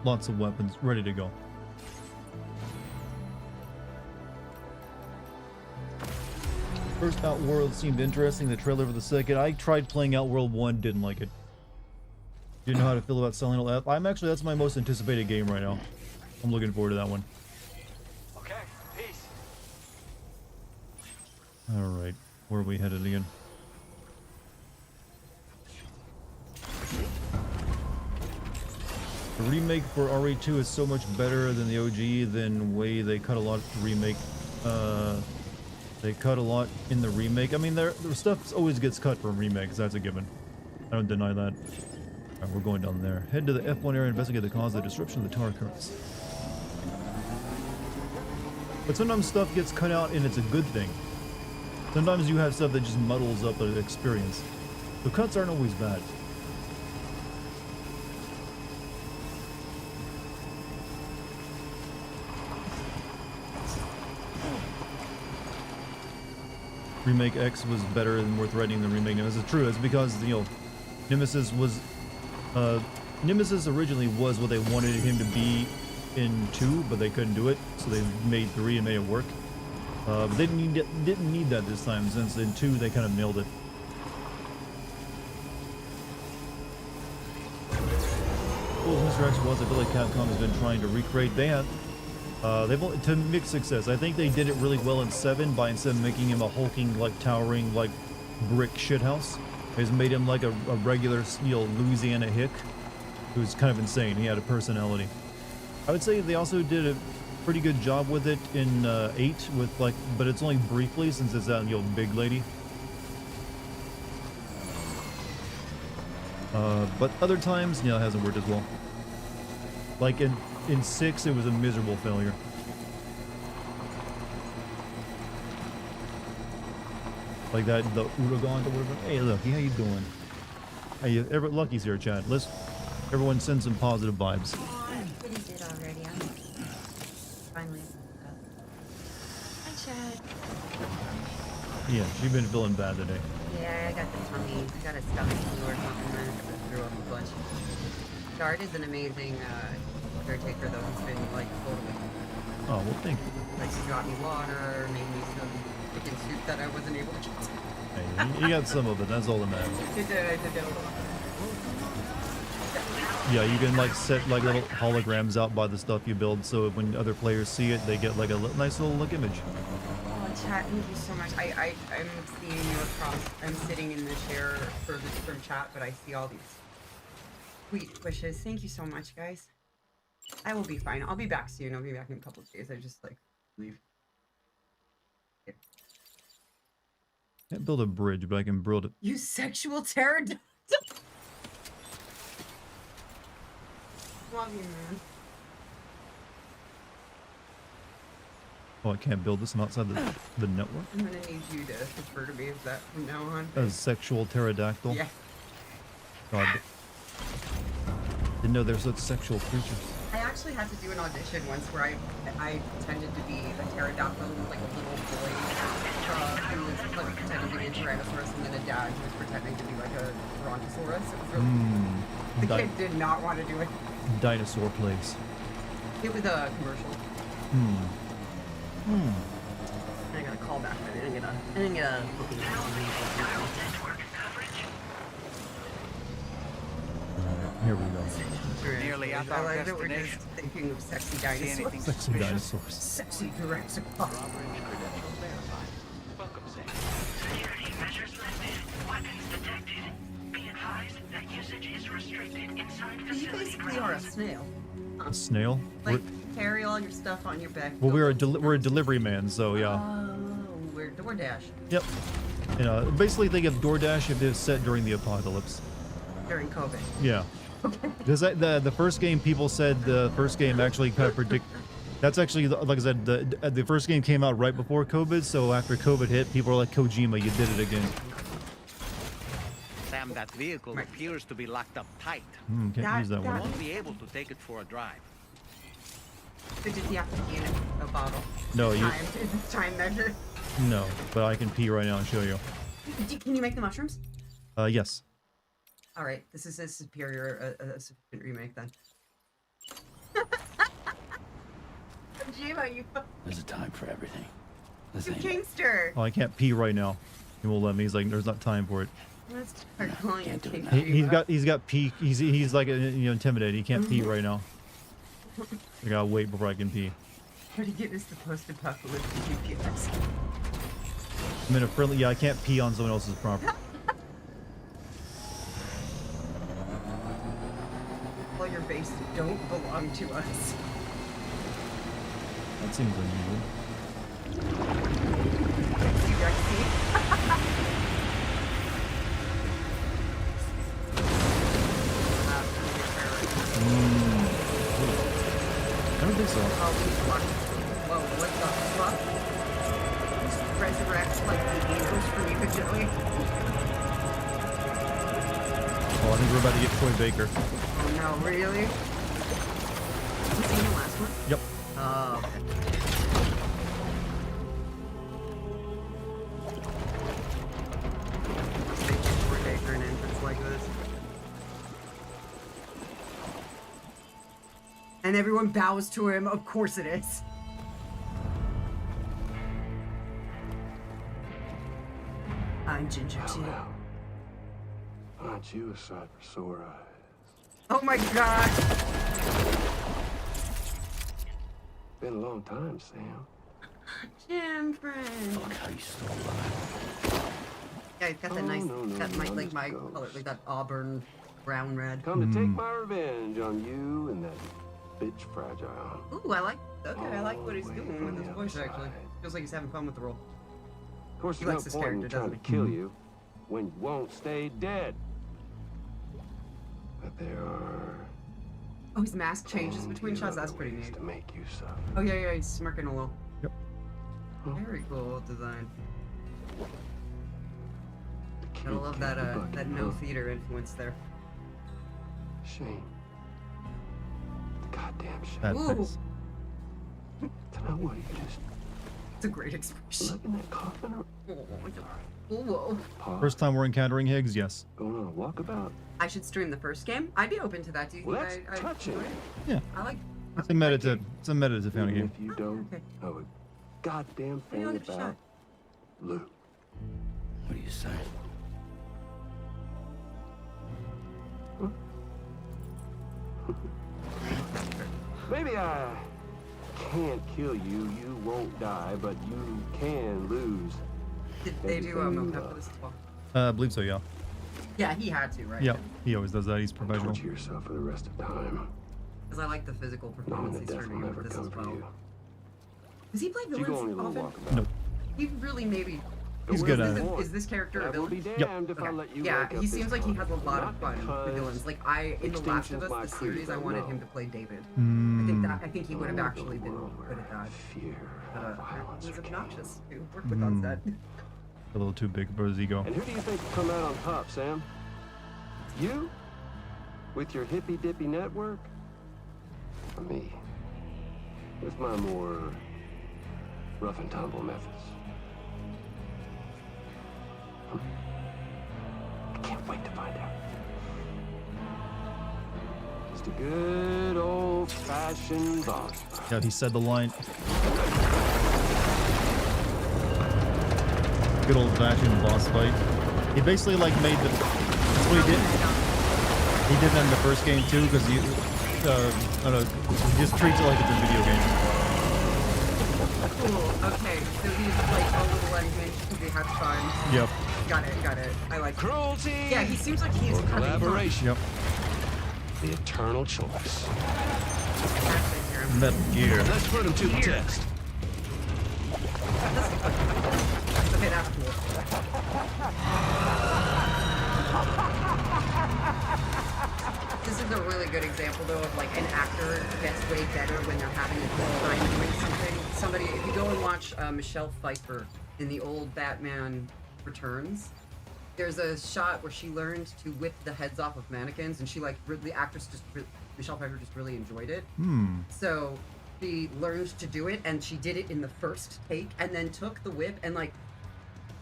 E: Lots of weapons ready to go. First Outworld seemed interesting. The trailer for the second. I tried playing Outworld 1, didn't like it. Didn't know how to feel about Silent Hill. That's my most anticipated game right now. I'm looking forward to that one.
D: Okay, peace.
E: Alright, where are we headed again? The remake for RE2 is so much better than the OG, than way they cut a lot to remake. They cut a lot in the remake. I mean, their stuff always gets cut from remakes, that's a given. I don't deny that. Alright, we're going down there. Head to the F1 area and investigate the cause of the disruption of the tar currents. But sometimes stuff gets cut out and it's a good thing. Sometimes you have stuff that just muddles up the experience. The cuts aren't always bad.
A: Remake X was better and more threatening than Remake Nemesis. It's true. It's because, you know, Nemesis was, Nemesis originally was what they wanted him to be in 2, but they couldn't do it, so they made 3 and made it work. But they didn't need that this time, since in 2 they kind of nailed it. Cool as Mr. X was, I feel like Capcom has been trying to recreate. They've only, to mixed success. I think they did it really well in 7 by instead of making him a hulking, like towering, like brick shithouse, they just made him like a regular, you know, Louisiana hick, who's kind of insane. He had a personality. I would say they also did a pretty good job with it in 8, with like, but it's only briefly since it's that, you know, big lady. But other times, you know, it hasn't worked as well. Like in 6, it was a miserable failure. Like that, the Uragon or whatever. Hey, Lucky, how you doing? Hey, Lucky's here, Chad. Let's everyone send some positive vibes.
I: Oh, I pretty did already. I'm finally up. Hi, Chad.
A: Yeah, she's been feeling bad today.
I: Yeah, I got the tummy. I got a stomach flu or something. I threw up a bunch. Dart is an amazing caretaker, though. He's been like totally.
A: Oh well, thank you.
I: Like she got me water, made me some chicken soup that I wasn't able to get.
A: Hey, you got some of it. That's all that matters.
I: I did get a little.
A: Yeah, you can like set like little holograms out by the stuff you build, so when other players see it, they get like a nice little look image.
I: Oh, chat, thank you so much. I'm seeing you across. I'm sitting in the chair from chat, but I see all these sweet wishes. Thank you so much, guys. I will be fine. I'll be back soon. I'll be back in a couple of days. I just like leave.
A: Can't build a bridge, but I can build it.
I: You sexual pterodactyl. Love you, man.
A: Oh, I can't build this. I'm outside the network.
I: I'm gonna need you to refer to me as that from now on.
A: As sexual pterodactyl.
I: Yeah.
A: God. Didn't know there's such sexual creatures.
I: I actually had to do an audition once where I pretended to be a pterodactyl, like a little boy who was like pretending to be a tyrannosaurus, and then a dad who was pretending to be like a brontosaurus. It was really the kid did not want to do it.
A: Dinosaur place.
I: It was a commercial. I got a call back. I didn't get a booking.
A: Here we go.
B: Nearly at
I: I
B: our
I: like that we're just
B: destination.
I: thinking of sexy
B: See
I: dinosaurs.
B: anything
A: Sexy
B: suspicious?
A: dinosaurs.
I: Sexy Jurassic Park.
C: Security measures lifted. Weapons detected. Be advised that usage is restricted inside
I: You
C: facility
I: basically are a
C: grounds.
I: snail.
A: A snail?
I: Like, carry all your stuff on your back.
A: Well, we're a delivery man, so yeah.
I: Oh, we're DoorDash
A: Yep. You know, basically think of DoorDash if it's set during the apocalypse.
I: during COVID.
A: Yeah. Because the first game, people said the first game actually kind of predict. That's actually, like I said, the first game came out right before COVID, so after COVID hit, people were like, Kojima, you did it again.
B: Sam, that vehicle appears to be locked up tight.
A: Can't use that
B: We
A: one.
B: won't be able to take it for a drive.
I: So does he have to pee in a bottle?
A: No, you.
I: Time, is this time measured?
A: No, but I can pee right now and show you.
I: Can you make the mushrooms?
A: Yes.
I: All right, this is a superior, a sufficient remake then. Kojima, you
H: There's a time for everything.
I: you
H: This ain't
I: kingster.
A: Oh, I can't pee right now. He won't let me. He's like, there's not time for it.
I: Let's start calling you
H: Can't do it
I: King
H: now.
A: He's got pee. He's like intimidated. He can't pee right now. I gotta wait before I can pee.
I: How to get us the post-apocalyptic GPS?
A: I'm in a friendly. Yeah, I can't pee on someone else's property.
I: All your base don't belong to us.
A: That seems unusual.
I: Sexy Rexy.
A: I don't think so.
I: Oh, whoa, what the fuck? Resurrect like the angels from immediately.
A: Oh, I think we're about to get Troy Baker.
I: Oh no, really? You seen the last one? And everyone bows to him. Of course it is. I'm Ginger too.
F: Aren't you a sight for sore eyes?
I: Oh my god.
F: Been a long time, Sam.
I: Jim friend.
H: Look how you still alive.
I: Yeah, he's got that
F: Oh,
I: nice,
F: no,
I: that
F: no,
I: like my
F: ghost.
I: color, like that auburn, brown, red.
F: Come to take my revenge on you and that bitch Fragile.
I: Ooh, I like. Okay, I like what he's
F: All the way
I: doing with
F: from
I: his
F: the
I: voice.
F: other
I: Actually,
F: side.
I: feels like he's having fun with the role.
F: Of course,
I: He
F: there's
I: likes
F: no
I: his
F: point in
I: character,
F: trying to
I: doesn't
F: kill you when you won't stay dead. But there are
I: Oh, his mask changes between shots. That's pretty
F: ways
I: neat.
F: to make you suffer.
I: Oh yeah, he's smirking a little.
A: Yep.
I: Very cool design.
F: The
I: I
F: kid
I: love
F: killed
I: that
F: the bucket,
I: that no
F: huh?
I: theater influence there.
F: Shame. Goddamn shame.
A: That
I: Ooh.
A: face.
F: Tonight, what you just
I: It's a great expression.
F: look in that coffin or
I: Whoa.
F: pause?
A: First time we're encountering Higgs, yes.
F: Going on a walkabout?
I: I should stream the first game. I'd be open to that. Do you
F: Well,
I: think
F: that's touching.
A: Yeah.
I: I like.
A: It's a meditative. It's a meditative kind of
F: Even
A: game.
F: if you
I: Oh,
F: don't
I: okay.
F: know a goddamn
I: Maybe I'll
F: thing
I: give it a
F: about
I: shot.
F: Luke.
H: What do you say?
F: Maybe I can't kill you, you won't die, but you can lose.
I: Did they do
F: Everything
I: mocap for this as well?
A: I believe so, yeah.
I: Yeah, he had to, right?
A: Yep. He always does that. He's professional.
F: Torture yourself for the rest of time.
I: Because I like the physical
F: Knowing
I: performance
F: that
I: he's
F: death
I: turning
F: will
I: in
F: never
I: with this
F: come
I: as
F: for
I: well.
F: you.
I: Does he play
F: So you go on
I: villains
F: your little
I: often?
F: walkabout.
A: Nope.
I: He really maybe.
A: He's
I: is
A: good
I: this,
A: at it.
I: Is this character a
F: I will be
I: villain?
F: damned if I
I: Okay.
F: let you
I: Yeah,
F: wake up
I: he
F: this
I: seems like he has a
F: time.
I: lot
F: Not
I: of fun with
F: because
I: villains. Like in The Last of
F: extinction's
I: Us,
F: my
I: the series, I
F: creed,
I: wanted
F: no.
I: him to play David.
A: Mm.
I: I think that he would have
F: I live
I: actually
F: in a
I: been
F: world
I: good at
F: where
I: that.
F: fear
I: But
F: and violence
I: he's
F: are king.
I: obnoxious to work with on set.
A: A little too big for his ego.
F: And who do you think will come out on top, Sam? You? With your hippy-dippy network? Or me? With my more rough and tumble methods? I can't wait to find out. Just a good old-fashioned boss fight.
A: Yeah, he said the line. Good old fashioned boss fight. He basically like made the. That's what he did. He did that in the first game too, because he just treats it like it's a video game.
I: Cool. Okay, so he's like a little unhinged because he has fun.
A: Yep.
I: Got it. I like.
F: Cruelty!
I: Yeah, he seems like he's
F: or
I: having fun.
F: collaboration.
A: Yep.
F: The eternal choice.
I: That's it here.
A: Metal Gear.
F: Let's put him to the
I: Here.
F: test.
I: Okay, that's cool. This is a really good example, though, of like an actor gets way better when they're having a good time doing something. Somebody, if you go and watch Michelle Pfeiffer in the old Batman Returns, there's a shot where she learned to whip the heads off of mannequins, and she like the actress just Michelle Pfeiffer just really enjoyed it. So she learned to do it, and she did it in the first take, and then took the whip and like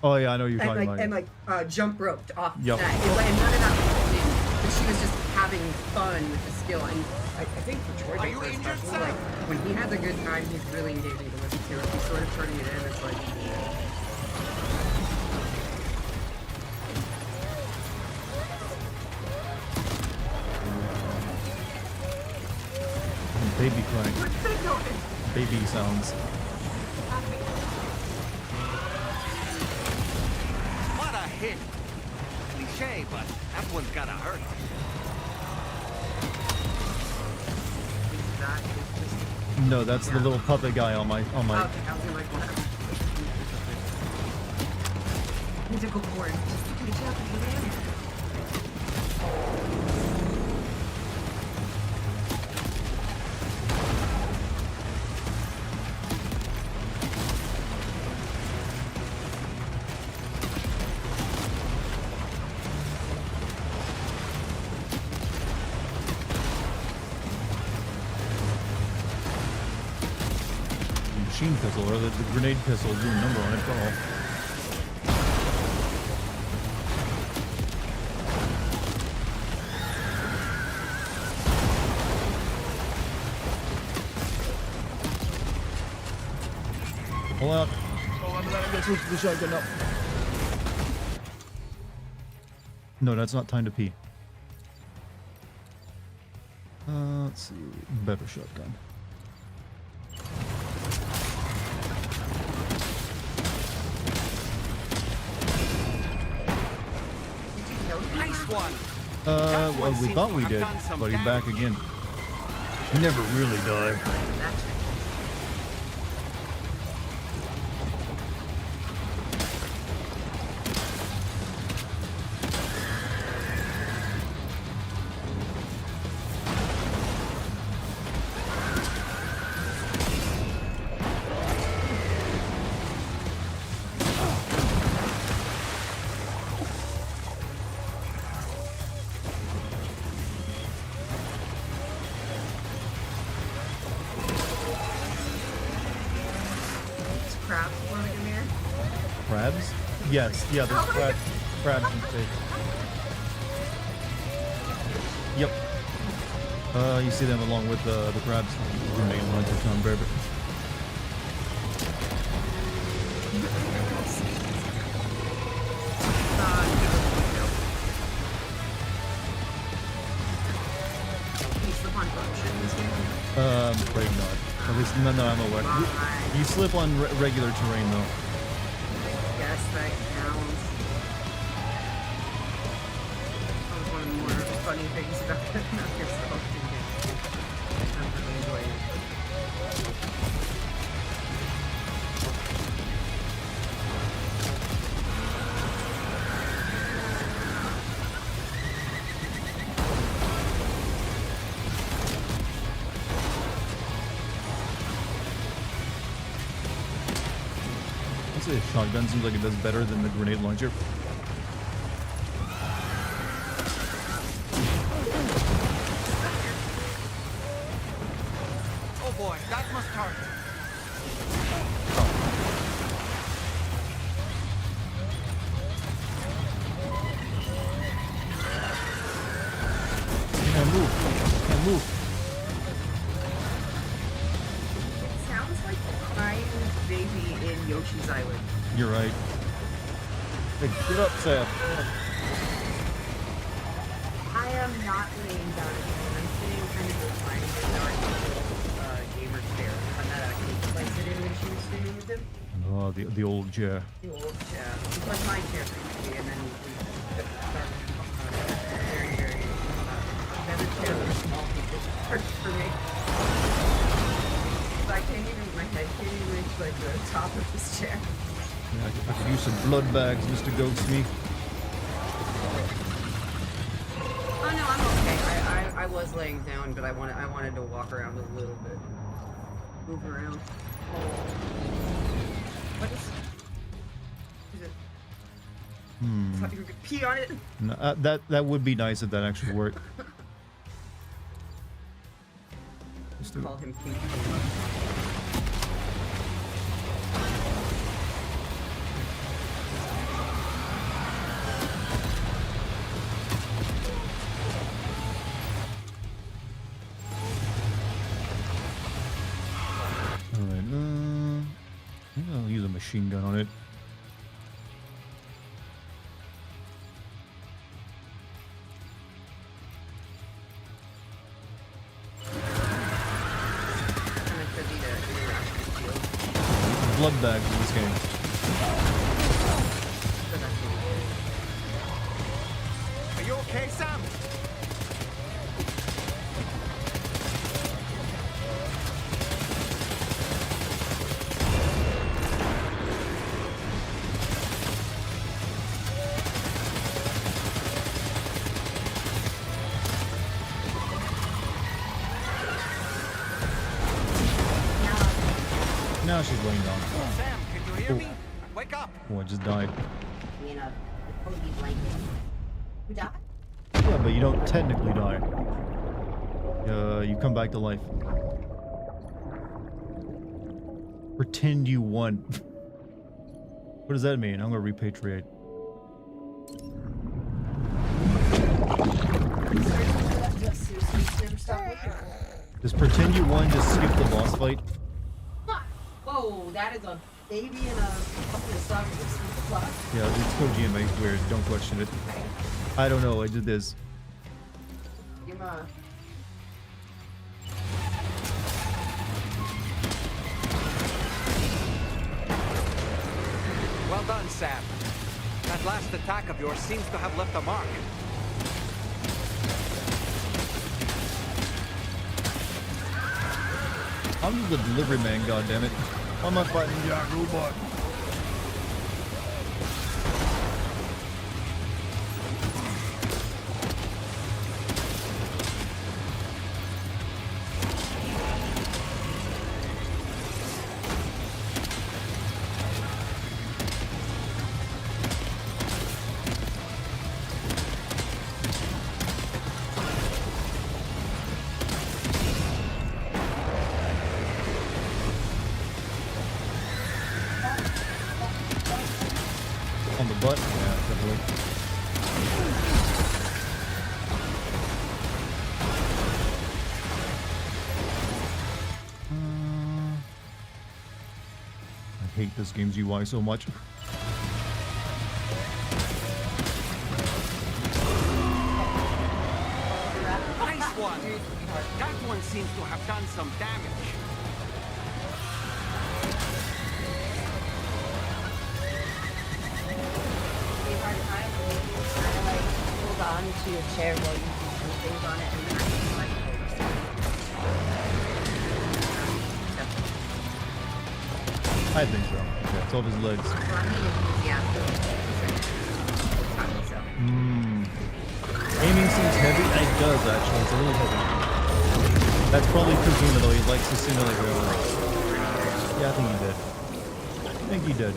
A: Oh yeah, I know what you're talking about.
I: and jump roped off
A: Yep.
I: that. And none of that was editing, but she was just having fun with the skill. And I think for Troy
B: Are you
I: Baker
B: injured,
I: especially,
B: sir?
I: like when he has a good time, he's really engaging to listen to. If he's sort of turning it in, it's like
A: Baby crying.
I: what's that going?
A: Baby sounds.
B: What a hit! Cliche, but that one's gotta hurt.
I: That is just
A: No, that's the little puppet guy on my.
I: okay. I was gonna like what? Musical board. Good job, man.
A: Machine pistol or the grenade pistol with a number on it. Oh. Pull out. Hold on to that. I'm gonna switch to the shotgun now. No, that's not time to pee. Let's see. Better shotgun.
B: Nice one.
A: Well, we thought we did, but he's back again. He never really died.
I: Crabs floating in there.
A: Crabs? Yes, yeah, there's crabs and fish. Yep. You see them along with the crabs. Grenade launcher, Tom Bear. I'm afraid not. At least none that I'm aware. You slip on regular terrain though.
I: Yes, that counts. That was one of the more funny things about getting up yourself. I'm really enjoying it.
A: I'd say a shotgun seems like it does better than the grenade launcher.
B: Oh boy, that must hurt.
A: Can't move. Can't move.
I: It sounds like the crying baby in Yoshi's Island.
A: You're right. Hey, get up, Sam.
I: I am not laying down again. I'm sitting kind of reclining in our gamer chair. I'm not actually placed it in when she was sitting with him.
A: Oh, the old chair.
I: The old chair. It was my chair previously, and then we started very, very better chair than a small people worked for me. So I can't even, my head can't even reach like the top of this chair.
A: Yeah, I could use some blood bags, Mr. Ghostme.
I: Oh no, I'm okay. I was laying down, but I wanted to walk around a little bit. Move around. What is it? I thought you were gonna pee on it.
A: No, that would be nice if that actually worked. Just do
I: Call him Pink.
A: Alright, maybe I'll use a machine gun on it. Blood bags in this game.
B: Are you okay, Sam?
A: Now she's laying down.
B: Sam, can you hear me? Wake up!
A: Oh, I just died.
I: In a cozy blanket. Who died?
A: Yeah, but you don't technically die. You come back to life. Pretend you won. What does that mean? I'm gonna repatriate.
I: Never
A: Just pretend you won, just skip the boss fight.
I: Whoa, that is a baby and a fucking song.
E: Yeah, it's Kojima. He's weird. Don't question it. I don't know. I did this.
B: Well done, Sam. That last attack of yours seems to have left a mark.
E: I'm just the delivery man, goddammit. I'm not fighting Jack Robot. On the butt? Yeah, definitely. I hate this game's UI so much.
B: Nice one! That one seems to have done some damage.
I: Hold on to your chair while you do some things on it, and then I can like
E: I think so. Yeah, it's off his legs. Aiming seems heavy. It does, actually. It's a little heavy. That's probably Kojima, though. He likes to simulate realism. Yeah, I think he did. I think he did.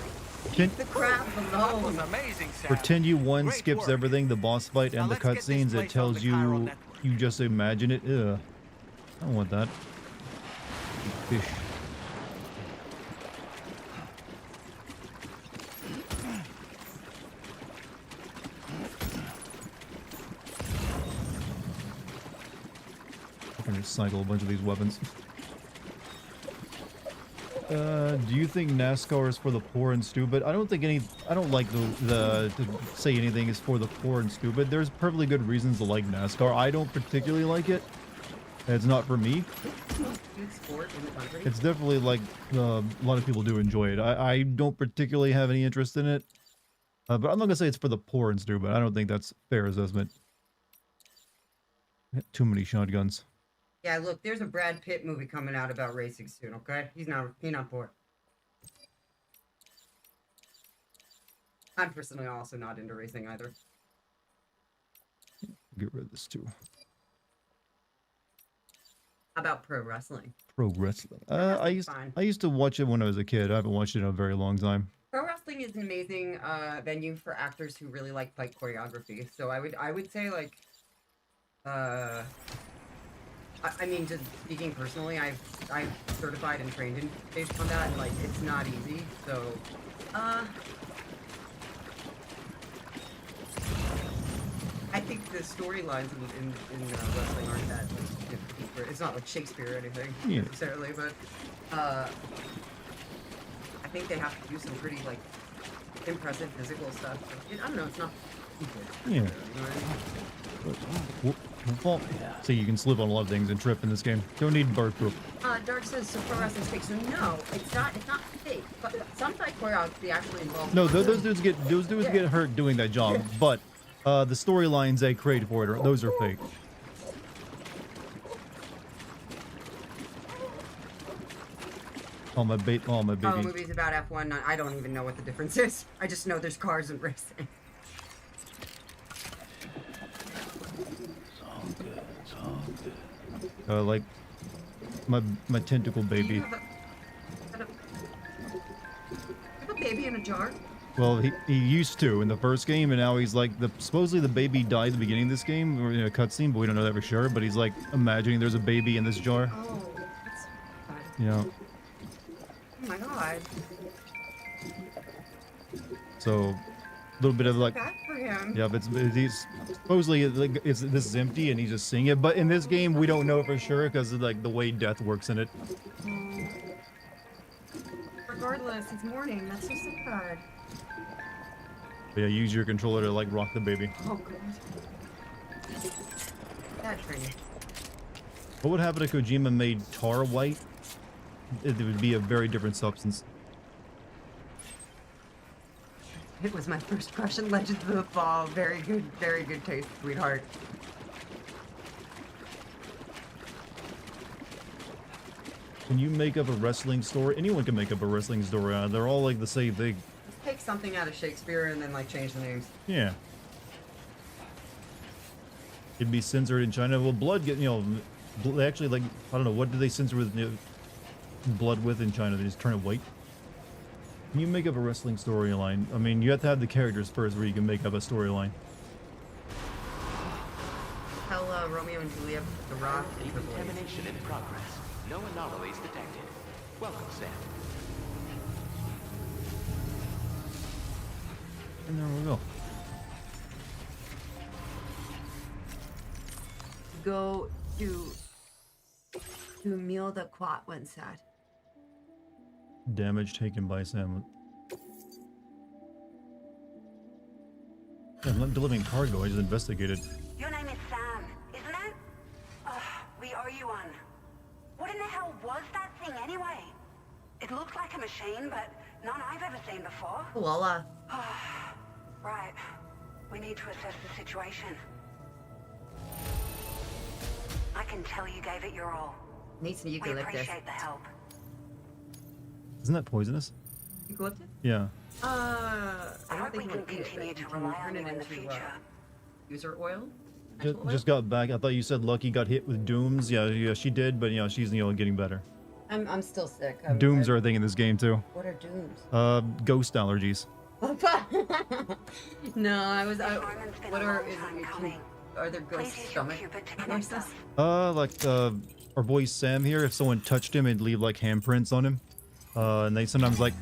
I: the crap
B: That was
I: alone.
B: amazing, Sam.
E: Pretend you won,
B: Great
E: skips
B: work.
E: everything, the boss fight,
B: Now
E: and the
B: let's get this
E: cutscenes. It
B: place on
E: tells
B: the Chiral
E: you,
B: network.
E: you just imagine it. Ugh. I don't want that. Fish. I'm gonna recycle a bunch of these weapons. Do you think NASCAR is for the poor and stupid? I don't think any. I don't like to say anything is for the poor and stupid. There's perfectly good reasons to like NASCAR. I don't particularly like it. It's not for me.
I: Huge sport in the country.
E: It's definitely like a lot of people do enjoy it. I don't particularly have any interest in it. But I'm not gonna say it's for the poor and stupid. I don't think that's a fair assessment. Too many shotguns.
I: Yeah, look, there's a Brad Pitt movie coming out about racing soon, okay? He's not poor. I'm personally also not into racing either.
E: Get rid of this too.
I: How about pro wrestling?
E: Pro wrestling.
I: wrestling's fine.
E: I used to watch it when I was a kid. I haven't watched it in a very long time.
I: Pro wrestling is an amazing venue for actors who really like fight choreography. So I would say like I mean, just speaking personally, I've certified and trained in stage combat, and like it's not easy. So, I think the storylines in wrestling aren't that like, deeper. It's not like Shakespeare or anything necessarily, but I think they have to do some pretty like impressive physical stuff. I don't know. It's not.
E: Yeah.
I: You know what I mean?
E: Well, so you can slip on a lot of things and trip in this game. Don't need bird proof.
I: Dark says so pro wrestling's fake. So no, it's not fake. But some fight choreography actually involves.
E: No, those dudes get hurt doing that job. But the storylines they create for it, those are fake. Oh my baby.
I: Oh, movies about F1. I don't even know what the difference is. I just know there's cars and racing.
E: Like my tentacle baby.
I: You have a baby in a jar?
E: Well, he used to in the first game, and now he's like supposedly the baby died at the beginning of this game, or in a cutscene, but we don't know that for sure. But he's like imagining there's a baby in this jar.
I: Oh, that's bad.
E: You know.
I: Oh my god.
E: So a little bit of like.
I: Bad for him.
E: Yeah, but he's supposedly like this is empty, and he's just seeing it. But in this game, we don't know for sure because of like the way death works in it.
I: For regardless. It's morning. That's so sad.
A: But yeah, use your controller to like rock the baby.
I: Oh, God. That tree.
A: What would happen if Kojima made tar white? It would be a very different substance.
I: It was my first crush in Legends of the Fall. Very good taste, sweetheart.
A: Can you make up a wrestling story? Anyone can make up a wrestling story. They're all like the same thing.
I: Just take something out of Shakespeare and then like change the names.
A: Yeah. It'd be censored in China. Well, blood get, they actually like, I don't know, what do they censor with blood with in China? They just turn it white. Can you make up a wrestling storyline? I mean, you have to have the characters first where you can make up a storyline.
I: Tell Romeo and Juliet the Rock and Triple H.
J: Decontamination in progress. No anomalies detected. Welcome, Sam.
A: And there we go.
I: Go to Meal the Quat when sad.
A: Damage taken by Sam. Yeah, I'm not delivering cargo, I just investigated.
C: Your name is Sam, isn't it? We owe you one. What in the hell was that thing anyway? It looked like a machine, but none I've ever seen before.
I: Lola.
C: Right. We need to assess the situation. I can tell you gave it your all.
I: Need some
C: We
I: eucalyptus.
C: appreciate the help.
A: Isn't that poisonous?
I: Eucalyptus?
A: Yeah.
C: I
I: I don't
C: hope we
I: think
C: can
I: you can eat it,
C: continue
I: but
C: to
I: you can
C: rely on
I: turn
C: you
I: it
C: in the
I: into
C: future.
I: user oil. Actual oil?
A: Just got back. I thought you said Lucky got hit with dooms. Yeah, she did, but she's getting better.
I: I'm still sick.
A: Dooms are a thing in this game too.
I: What are dooms?
A: Ghost allergies.
I: No, I was.
C: Simon's been
I: What
C: a
I: are?
C: long time coming.
I: Are there ghost
C: Please use your
I: stomach
C: Cupid to connect
I: viruses?
C: us.
A: Like our boy Sam here. If someone touched him, it'd leave like handprints on him. And they sometimes like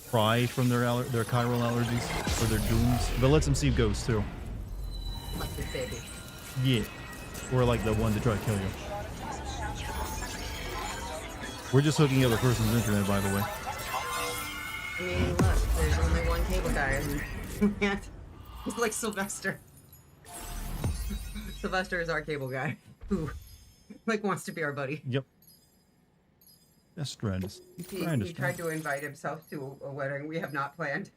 A: cry from their chiral allergies or their dooms. But it lets them see ghosts too.
I: Like this baby.
A: Yeah. Or like the ones that try to kill you. We're just hooking up a person's internet, by the way.
I: I mean, look, there's only one cable guy. And he's like Sylvester. Sylvester is our cable guy, who like wants to be our buddy.
A: Yep. That's Stranding.
I: He tried to invite himself to a wedding we have not planned.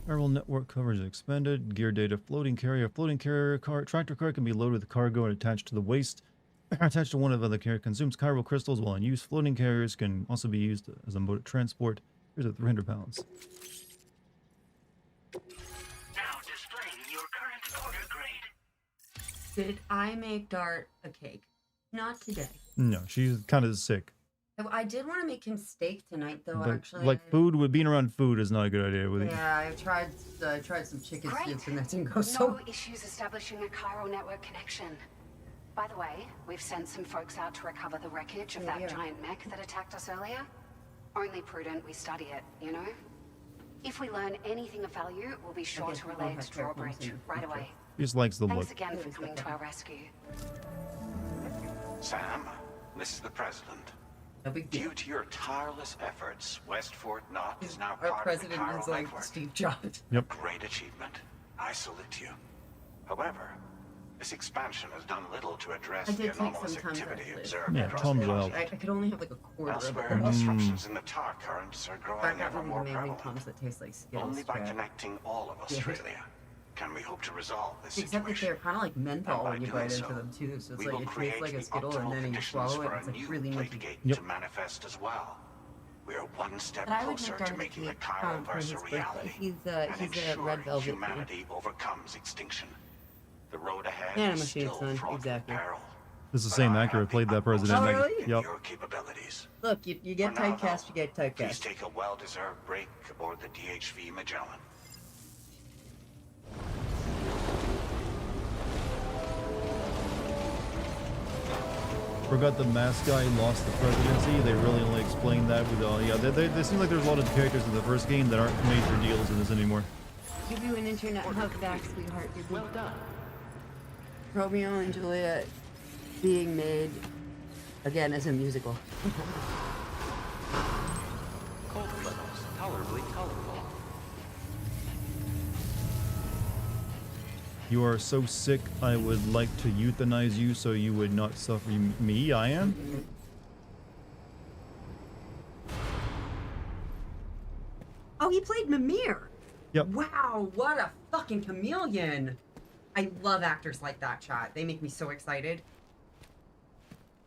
A: Aerial network coverage expanded. Gear data. Floating carrier. Floating carrier car. Tractor car can be loaded with cargo and attached to the waist. Attached to one of the other carrier. Consumes chiral crystals while in use. Floating carriers can also be used as a mode of transport. Here's at 300 pounds.
C: Now displaying your current order grade.
I: Did I make Dart a cake? Not today.
A: No, she's kind of sick.
I: I did want to make him steak tonight, though.
A: But
I: Actually,
A: like being around food is not a good idea with it.
I: Yeah, I tried some chicken
C: Great.
I: soup and that didn't go so.
C: No issues establishing a chiral network connection. By the way, we've sent some folks out to recover the wreckage of that giant mech that attacked us earlier. Only prudent we study it, you know? If we learn anything of value, we'll be sure to relay it to Drawbridge right away.
A: He just likes the
C: Thanks
A: look.
C: again for coming to our rescue.
G: Sam, this is the president.
I: No big deal.
G: Due to your tireless efforts, West Fort Knott is now
I: Our
G: part of the
I: president
G: chiral
I: is like
G: network.
I: Steve Jobs.
A: Yep.
G: Great achievement. I salute you. However, this expansion has done little to address
I: I
G: the
I: did take
G: anomalous
I: some time to
G: activity
I: live.
G: observed
A: Yeah,
G: across
A: Tom's
G: the
A: out.
G: continent.
I: I could only have like a quarter of
G: Elsewhere,
I: it.
G: disruptions in the tar currents are growing
I: I've got
G: ever
I: really
G: more
I: mainly
G: prevalent.
I: Toms that taste like Skittles.
G: Only by
I: crap.
G: connecting all of Australia can we hope to resolve this
I: Except that
G: situation.
I: they're kind of like menthol
G: And by
I: when you
G: doing
I: bite into
G: so,
I: them too. So it's
G: we
I: like
G: will
I: it
G: create
I: tastes like a
G: the
I: Skittle and
G: optimal
I: then you
G: conditions
I: swallow it
G: for
I: and it's
G: a
I: like
G: new
I: really
G: plate
I: minty.
G: gate
A: Yep.
G: to manifest as well. We are one step
I: But I would
G: closer
I: make
G: to
I: Dartigan
G: making the
I: cake
G: chiral
I: for his
G: verse a
I: birthday.
G: reality
I: He's
G: and
I: a
G: ensuring
I: red velvet kid.
G: humanity overcomes extinction. The road ahead
I: Yeah,
G: is
I: machine,
G: still
I: son,
G: fraught with
I: exactly.
G: peril.
A: This is the
G: But
A: same
G: I
A: actor who
G: have
A: played
G: the
A: that
G: utmost
A: president.
I: Oh,
G: faith
I: really?
G: in
A: Yep.
G: your capabilities.
I: Look, you get
G: For now,
I: typecast,
G: though,
I: you get
G: Please
I: typecast.
G: take a well-deserved break aboard the DHV Magellan.
A: Forgot the mask guy lost the presidency. They really only explained that with yeah. They seem like there's a lot of characters in the first game that aren't major deals in this anymore.
I: Give you an internet hug back, sweetheart.
J: Well done.
I: Romeo and Juliet being made again as a musical.
J: Cold levels, tolerably colorful.
A: You are so sick, I would like to euthanize you so you would not suffer. Me, I am?
I: Oh, he played Mimir.
A: Yep.
I: Wow, what a fucking chameleon. I love actors like that, chat. They make me so excited.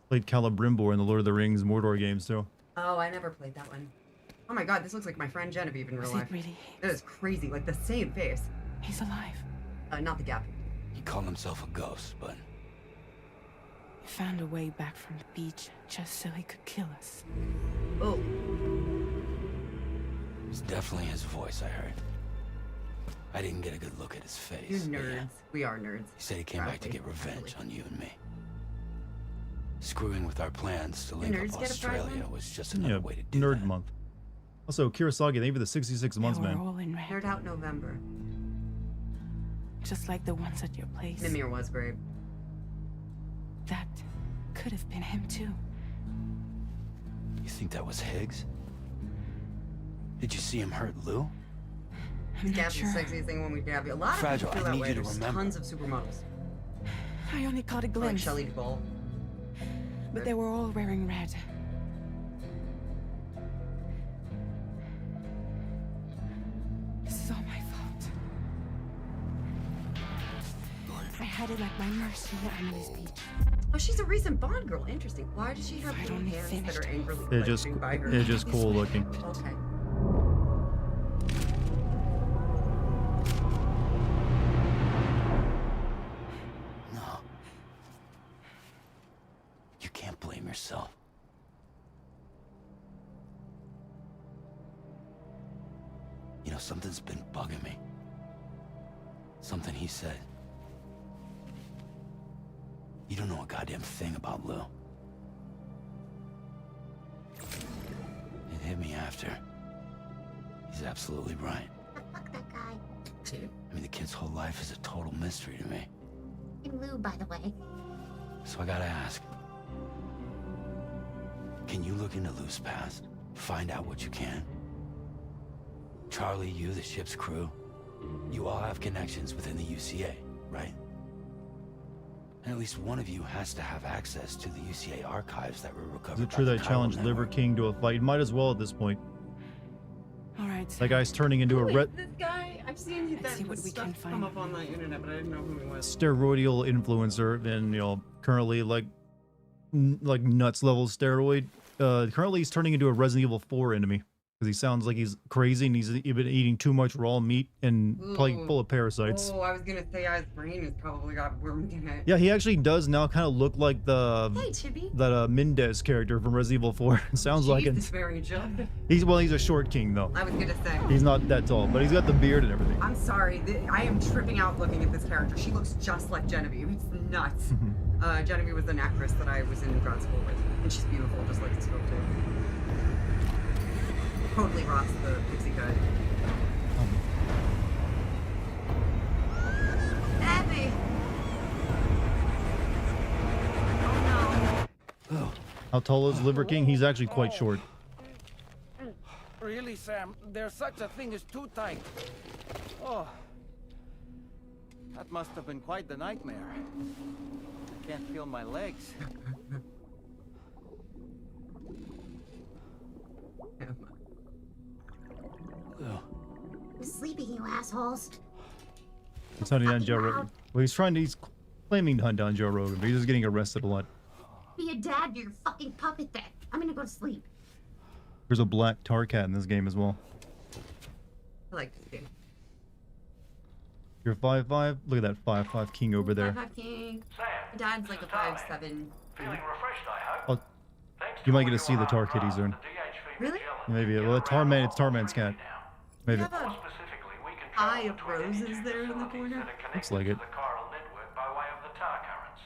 A: Played Celebrimbor in the Lord of the Rings Mordor games too.
I: Oh, I never played that one. Oh my god, this looks like my friend Genevieve in real
K: Is
I: life.
K: it really?
I: That is crazy, like the same face.
K: He's alive.
I: Not the gap.
H: He called himself a ghost, but
K: He found a way back from the beach just so he could kill us.
I: Oh.
H: it's definitely his voice I heard. I didn't get a good look at his face.
I: You're
H: but
I: nerds.
H: yeah.
I: We are nerds.
H: He said he came back to
I: Exactly.
H: get revenge on you and me. Screwing with our plans to link
I: nerds
H: up
I: get a prize
H: Australia
I: then?
H: was just another
A: Yeah,
H: way to do
A: Nerd
H: that.
A: Month. Also, Kurosaki, thank you for the 66 months,
K: Now we're
A: man.
K: all in red,
I: Nerd out November.
K: just like the ones at your place.
I: Mimir was great.
K: That could have been him too.
H: You think that was Higgs? Did you see him hurt Lou?
K: I'm not
I: Gab's
K: sure.
I: the sexiest thing when we Gab. A lot of
H: Fragile,
I: people feel
H: I
I: that
H: need
I: way.
H: you to
I: There's
H: remember.
I: tons of supermodels.
K: I only caught a
I: Like
K: glimpse,
I: Shelley Duvall.
K: but they were all wearing red. This is all my fault. I had it like my mercy at Emily's beach.
I: Oh, she's a recent Bond girl. Interesting. Why does she have
K: I'd
I: blue
K: only
I: hands that
K: finished.
I: are angrily
A: It's just,
I: clenching by her?
A: it's just cool looking.
I: Okay.
H: No. You can't blame yourself. You know, something's been bugging me. Something he said. You don't know a goddamn thing about Lou. It hit me after. He's absolutely right.
L: Fuck that guy.
H: I mean, the kid's whole life is a total mystery to me.
L: And Lou, by the way.
H: So I gotta ask. Can you look into Lou's past? Find out what you can? Charlie, you, the ship's crew, you all have connections within the UCA, right? And at least one of you has to have access to the UCA archives that were recovered.
A: Is it true
H: by
A: that
H: the
A: I challenged
H: Chiral
A: Liver
H: Network.
A: King to a fight? Might as well at this point.
K: All right.
A: That guy's turning into a red
I: This guy, I've seen
K: Let's
I: that
K: see what we
I: stuff
K: can
I: come
K: find.
I: up on the internet, but I didn't know who he was.
A: steroidal influencer and, you know, currently like nuts level steroid. Currently he's turning into a Resident Evil 4 enemy because he sounds like he's crazy and he's been eating too much raw meat and probably
I: Ooh.
A: full of parasites.
I: Oh, I was gonna say his brain has probably got wormed in it.
A: Yeah, he actually does now kind of look like the
I: Hey, Chibi.
A: that Mendez character from Resident Evil 4. Sounds like it.
I: Jesus, Mary Jo.
A: He's a short king though.
I: I was gonna say.
A: He's not that tall, but he's got the beard and everything.
I: I'm sorry. I am tripping out looking at this character. She looks just like Genevieve. It's nuts. Genevieve was an actress that I was in grad school with, and she's beautiful, just like the scope too. Totally rocks the pixie cut. Abby. Oh
H: Oh,
A: How tall is Liver King? He's actually quite short.
B: Really, Sam? There's such a thing as too tight. Oh. That must have been quite the nightmare. I can't feel my legs.
I: no.
H: Lou.
L: I'm sleeping, you assholes.
A: He's hunting down
L: Fucking
A: Joe
L: loud.
A: Rogan. Well, he's claiming to hunt down Joe Rogan, but he's just getting arrested a lot.
L: Be a dad to your fucking puppet then. I'm gonna go to sleep.
A: There's a black tar cat in this game as well.
I: I like this game.
A: You're 5'5". Look at that 5'5" king over there.
I: 5'5" king.
F: Sam,
I: My dad's like a 5'7".
F: feeling refreshed, I hope.
A: Oh,
F: Thanks
A: you
F: to
A: might
F: all
A: get to
F: your
A: see the tar
F: hard
A: kitties
F: graft,
A: soon.
F: the DHV
I: Really?
F: vigilance
A: Maybe.
F: can
A: Well,
F: get
A: it's Tarman's cat.
F: now.
A: Maybe.
I: You have
F: More
I: a
F: specifically, we can
I: eye
F: travel
I: of
F: between
I: roses
F: energy
I: there in the
F: facilities
I: corner.
F: that are
A: Looks
F: connected
A: like
F: to
A: it.
F: the chiral network by way of the tar currents.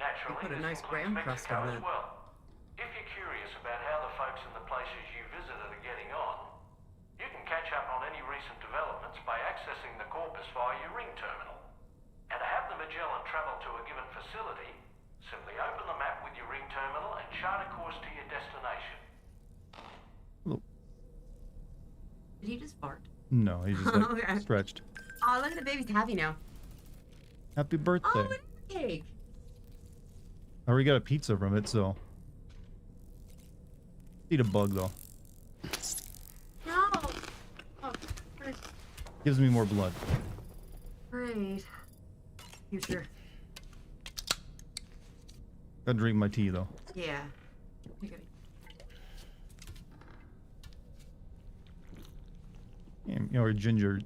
F: Naturally,
I: put a
F: this
I: nice
F: includes
I: graham crust
F: Mexico
I: on
F: as
I: it.
F: well. If you're curious about how the folks in the places you visited are getting on, you can catch up on any recent developments by accessing
A: No, he's just like
I: Okay.
A: stretched.
I: Oh, look at the baby's happy now.
A: Happy birthday.
I: Oh, look at the cake.
A: I already got a pizza from it, so. Eat a bug though.
I: No. Oh, great.
A: Gives me more blood.
I: Great. Future.
A: Gotta drink my tea though.
I: Yeah. Take it.
A: Or ginger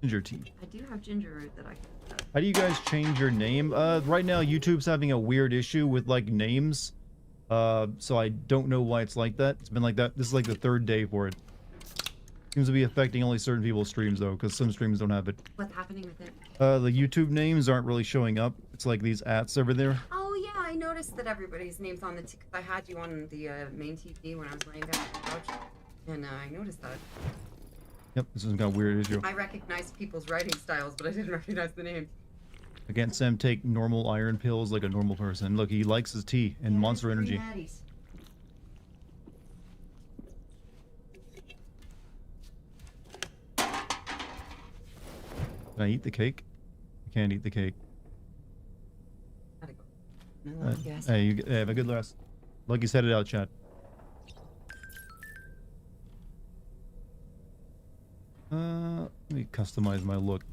A: tea.
I: I do have ginger root that I can.
A: How do you guys change your name? Right now YouTube's having a weird issue with like names. So I don't know why it's like that. It's been like that. This is like the 3rd day for it. Seems to be affecting only certain people's streams though, because some streams don't have it.
I: What's happening with it?
A: The YouTube names aren't really showing up. It's like these @s over there.
I: Oh yeah, I noticed that everybody's name's on the. Cause I had you on the main TV when I was laying down on the couch, and I noticed that.
A: Yep, this is kind of weird issue.
I: I recognized people's writing styles, but I didn't recognize the names.
A: I can't see him take normal iron pills like a normal person. Look, he likes his tea and Monster Energy. Can I eat the cake? I can't eat the cake. Hey, you have a good rest. Lucky said it out, chat. Let me customize my look.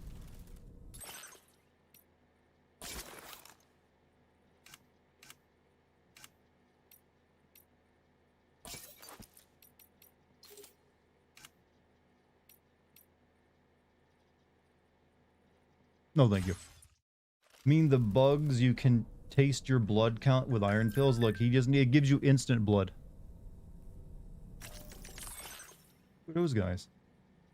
A: No, thank you. I mean, the bugs, you can taste your blood count with iron pills. Look, it gives you instant blood. Who are those guys?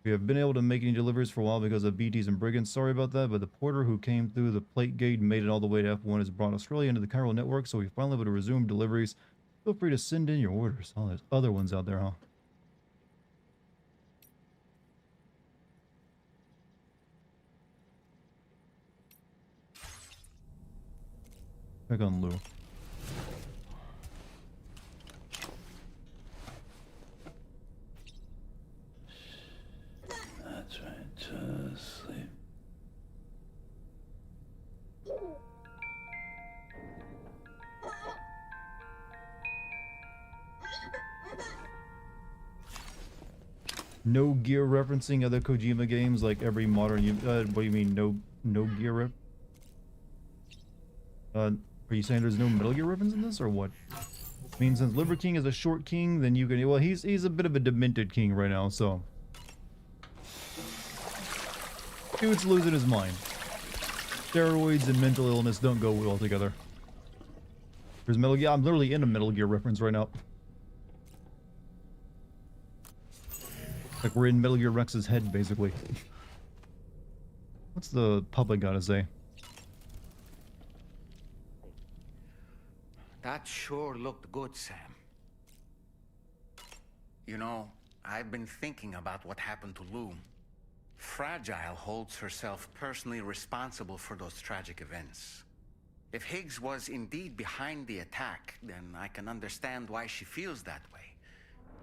A: We have been able to make any deliveries for a while because of BTs and brigands. Sorry about that, but the porter who came through the plate gate and made it all the way to F1 has brought Australia into the chiral network, so we finally able to resume deliveries. Feel free to send in your orders. Oh, there's other ones out there, huh? Back on Lou.
H: That's right, just sleep.
A: No gear referencing other Kojima games like every modern. What do you mean no gear rep? Are you saying there's no Metal Gear reference in this, or what? I mean, since Liver King is a short king, then you can. Well, he's a bit of a demented king right now, so. Dude's losing his mind. Steroids and mental illness don't go well together. There's Metal Gear. I'm literally in a Metal Gear reference right now. Like we're in Metal Gear Rex's head, basically. What's the public gotta say?
B: That sure looked good, Sam. You know, I've been thinking about what happened to Lou. Fragile holds herself personally responsible for those tragic events. If Higgs was indeed behind the attack, then I can understand why she feels that way.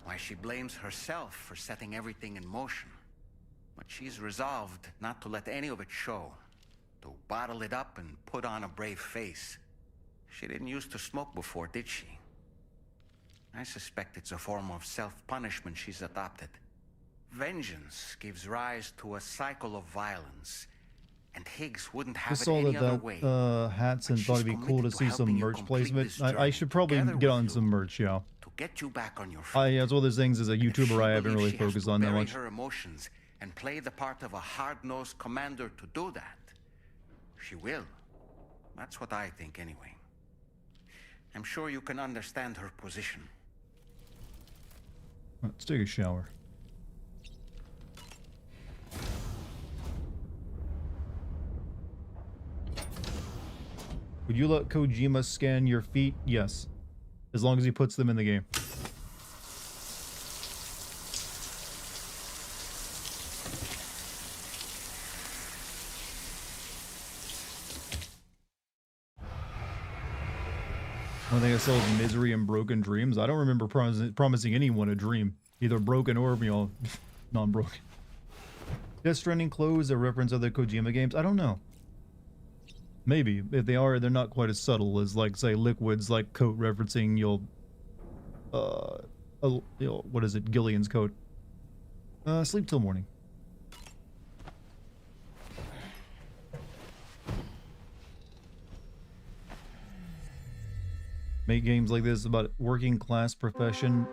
B: Why she blames herself for setting everything in motion. But she's resolved not to let any of it show. To bottle it up and put on a brave face. She didn't used to smoke before, did she? I suspect it's a form of self-punishment she's adopted. Vengeance gives rise to a cycle of violence, and Higgs wouldn't have it any other way.
A: Hats and thought it'd be cool to see some merch placement. I should probably get on some merch, yeah.
B: To get you back on your feet.
A: Yeah, it's one of those things as a YouTuber I haven't really focused on that much.
B: Her emotions and play the part of a hard-nosed commander to do that. She will. That's what I think, anyway. I'm sure you can understand her position.
A: Let's take a shower. Would you let Kojima scan your feet? Yes. As long as he puts them in the game. One thing I saw is misery and broken dreams. I don't remember promising anyone a dream. Either broken or, you know, non-broken. Death Stranding clothes a reference other Kojima games? I don't know. Maybe. If they are, they're not quite as subtle as, like, say, Liquid's, like, coat referencing what is it? Gillian's coat. Sleep till morning. Make games like this about working class profession,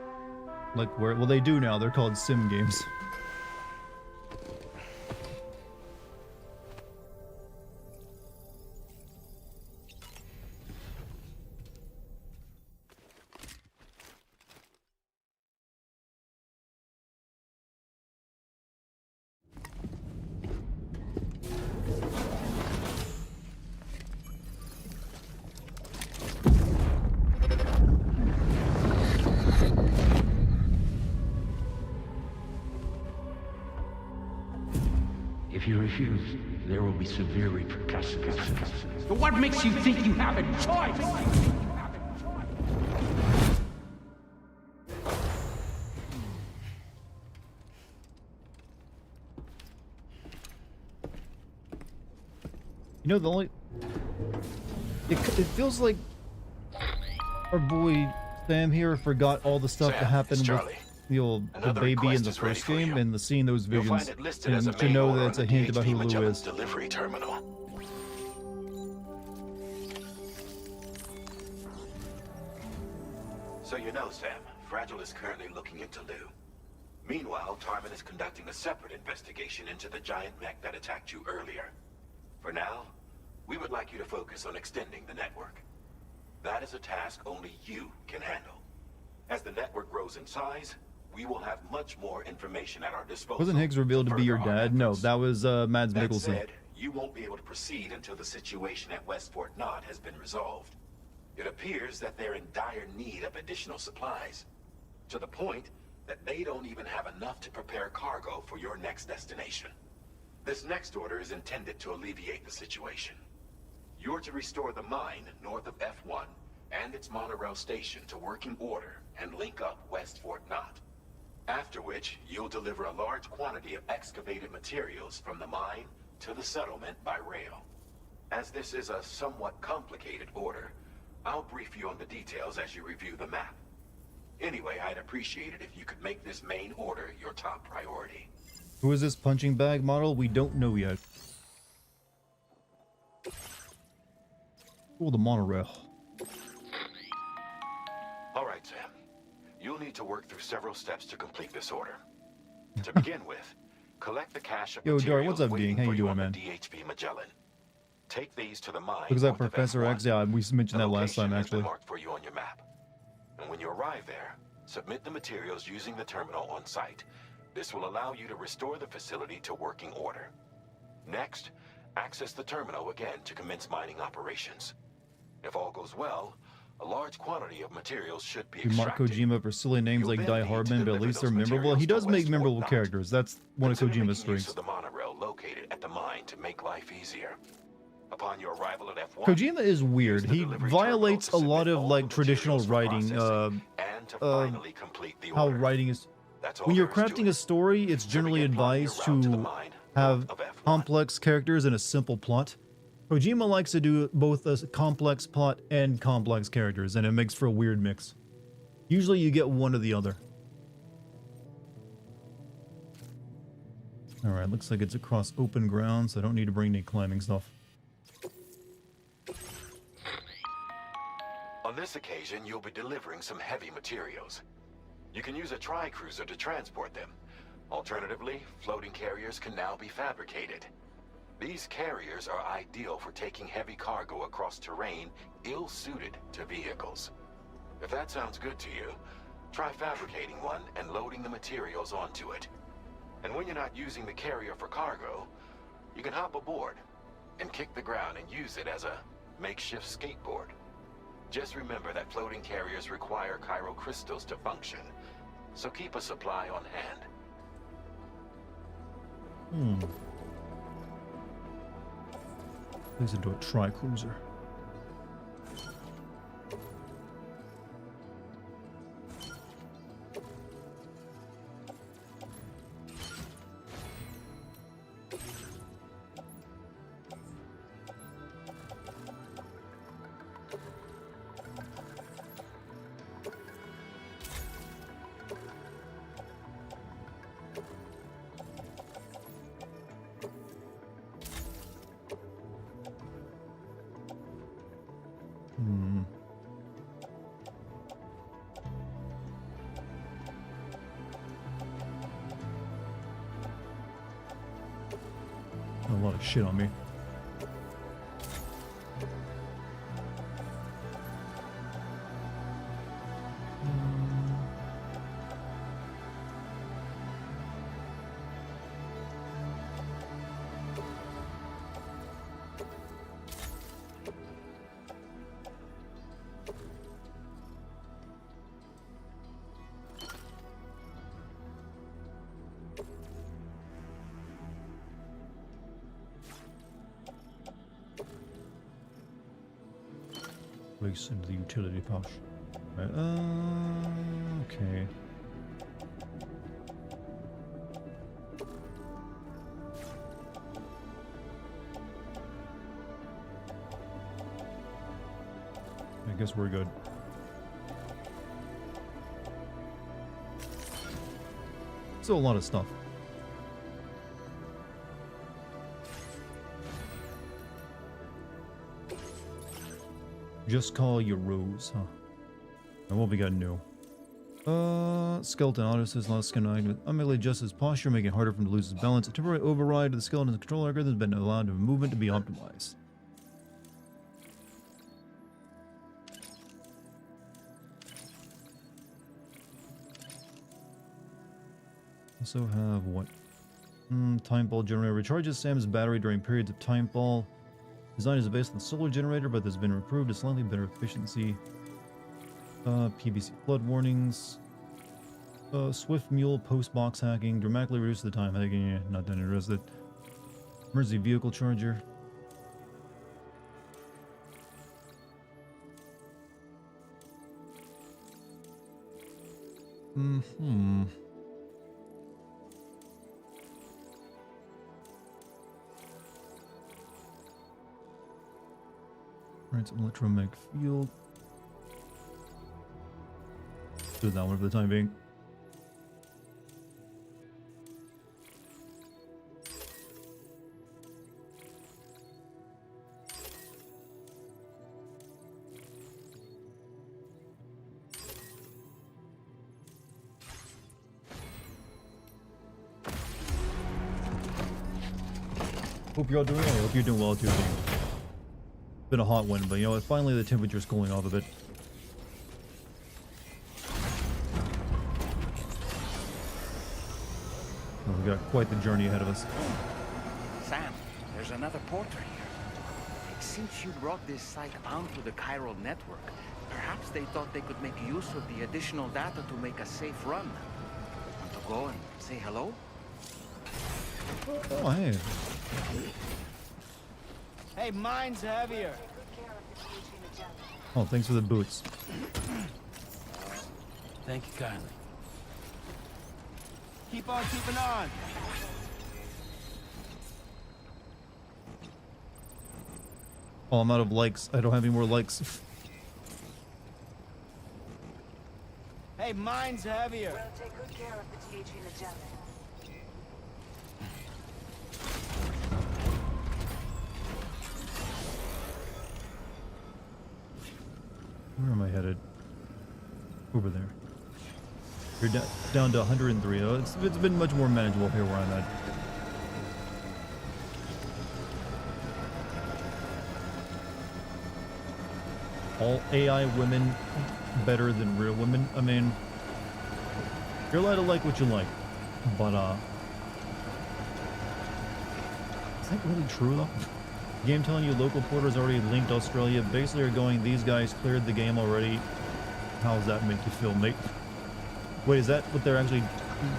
A: like where, well, they do now. They're called sim games.
M: If you refuse, there will be severe repercussions.
N: But what makes you think you have a choice?
A: You know, the only... It feels like our boy Sam here forgot all the stuff that happened with the baby in the first game, and seeing those visions, and to know that it's a hint about who Lou is.
G: Delivery terminal. So you know, Sam, Fragile is currently looking into Lou. Meanwhile, Tarman is conducting a separate investigation into the giant mech that attacked you earlier. For now, we would like you to focus on extending the network. That is a task only you can handle. As the network grows in size, we will have much more information at our disposal.
A: Wasn't Higgs revealed to be your dad? No, that was Mads
G: That
A: Mikkelsen.
G: said, you won't be able to proceed until the situation at West Fort Knott has been resolved. It appears that they're in dire need of additional supplies, to the point that they don't even have enough to prepare cargo for your next destination. This next order is intended to alleviate the situation. You're to restore the mine north of F1 and its monorail station to working order and link up West Fort Knott. After which, you'll deliver a large quantity of excavated materials from the mine to the settlement by rail. As this is a somewhat complicated order, I'll brief you on the details as you review the map. Anyway, I'd appreciate it if you could make this main order your top priority.
A: Who is this punching bag model? We don't know yet. Oh, the monorail.
G: All right, Sam. You'll need to work through several steps to complete this order. To begin with, collect the cache of
A: Yo, Dar,
G: materials
A: what's up,
G: waiting
A: Dean? How
G: for
A: you doing,
G: on the
A: man?
G: DHP Magellan. Take these to the mine.
A: Looks like
G: north of
A: Professor
G: F1.
A: X. Yeah, we mentioned
G: The
A: that last
G: location
A: time,
G: has been
A: actually.
G: marked for you on your map. And when you arrive there, submit the materials using the terminal on site. This will allow you to restore the facility to working order. Next, access the terminal again to commence mining operations. If all goes well, a large quantity of materials should be
A: We mark
G: extracted.
A: Kojima for silly names like
G: You'll
A: Die
G: then need
A: Hardman,
G: to
A: but at
G: deliver
A: least they're
G: those
A: memorable. He
G: materials to
A: does make
G: West
A: memorable
G: Fort Knott.
A: characters. That's one of
G: Consider
A: Kojima's
G: making use
A: strengths.
G: of the monorail located at the mine to make life easier. Upon your arrival at F1,
A: Kojima is weird. He violates a lot of like traditional writing.
G: and to finally complete the
A: How
G: order.
A: writing is.
G: That's all
A: When you're
G: there is to
A: crafting a story, it's generally advised to have complex characters and a simple plot. Kojima likes to do both a complex plot and complex characters, and it makes for a weird mix. Usually you get one or the other. Alright, looks like it's across open ground, so I don't need to bring any climbing stuff.
G: On this occasion, you'll be delivering some heavy materials. You can use a tri-cruiser to transport them. Alternatively, floating carriers can now be fabricated. These carriers are ideal for taking heavy cargo across terrain ill-suited to vehicles. If that sounds good to you, try fabricating one and loading the materials onto it. And when you're not using the carrier for cargo, you can hop aboard and kick the ground and use it as a makeshift skateboard. Just remember that floating carriers require chiral crystals to function, so keep a supply on hand.
A: Please do a tri-cruiser. A lot of shit on me. Place into the utility pouch. Right, okay. I guess we're good. So a lot of stuff. Just call you Rose, huh? And what we got new? Skeleton auto says lost skin item. Unmerely adjusts his posture, making it harder for him to lose his balance. A temporary override of the skeleton's control algorithm has been allowed for movement to be optimized. Also have what? Time ball generator recharges Sam's battery during periods of time ball. Design is based on the solar generator, but has been improved to slightly better efficiency. PBC flood warnings. Swift mule post box hacking. Dramatically reduce the time hacking. Yeah, not that interested. Emergency vehicle charger. Right, so electromagnetic field. Do that one for the time being. Hope you're all doing well. I hope you're doing well too. Been a hot one, but you know what? Finally the temperature's cooling off a bit. Well, we got quite the journey ahead of us.
B: Sam, there's another porter here. Since you brought this site onto the chiral network, perhaps they thought they could make use of the additional data to make a safe run. Want to go and say hello?
A: Oh, hey.
O: Hey, mine's heavier.
A: Oh, thanks for the boots.
H: Thank you kindly.
O: Keep on keeping on.
A: Oh, I'm out of likes. I don't have any more likes.
O: Hey, mine's heavier.
P: We'll take good care of the THV Magellan.
A: Where am I headed? Over there. You're down to 103. Oh, it's been much more manageable here where I'm at. All AI women better than real women. I mean, you're allowed to like what you like, but is that really true though? Game telling you local porters already linked Australia. Basically are going, these guys cleared the game already. How does that make you feel, mate? Wait, is that what they're actually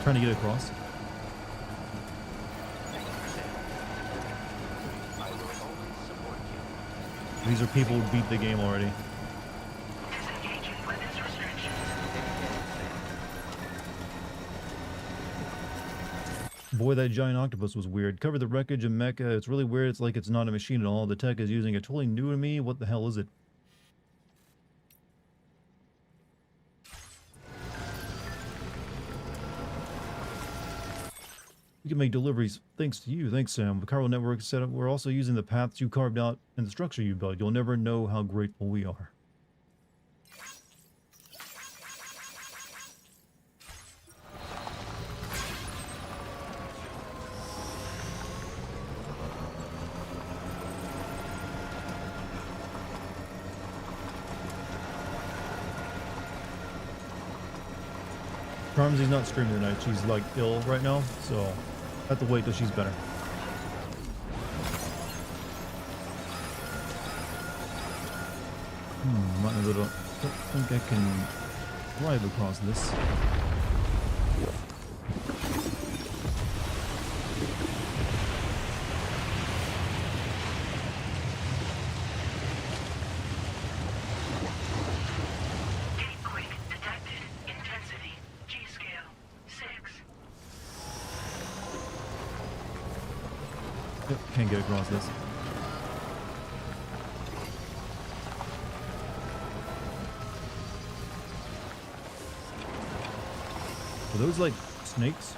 A: trying to get across? These are people who beat the game already. Boy, that giant octopus was weird. Cover the wreckage of Mecha. It's really weird. It's like it's not a machine at all. The tech is using it totally new to me. What the hell is it? You can make deliveries thanks to you. Thanks, Sam. The Carl Network setup. We're also using the paths you carved out and the structure you built. You'll never know how grateful we are. Charmsy's not streaming tonight. She's like ill right now, so I have to wait till she's better. Might be able to, I don't think I can drive across this. Yep, can't get across this. Are those like snakes?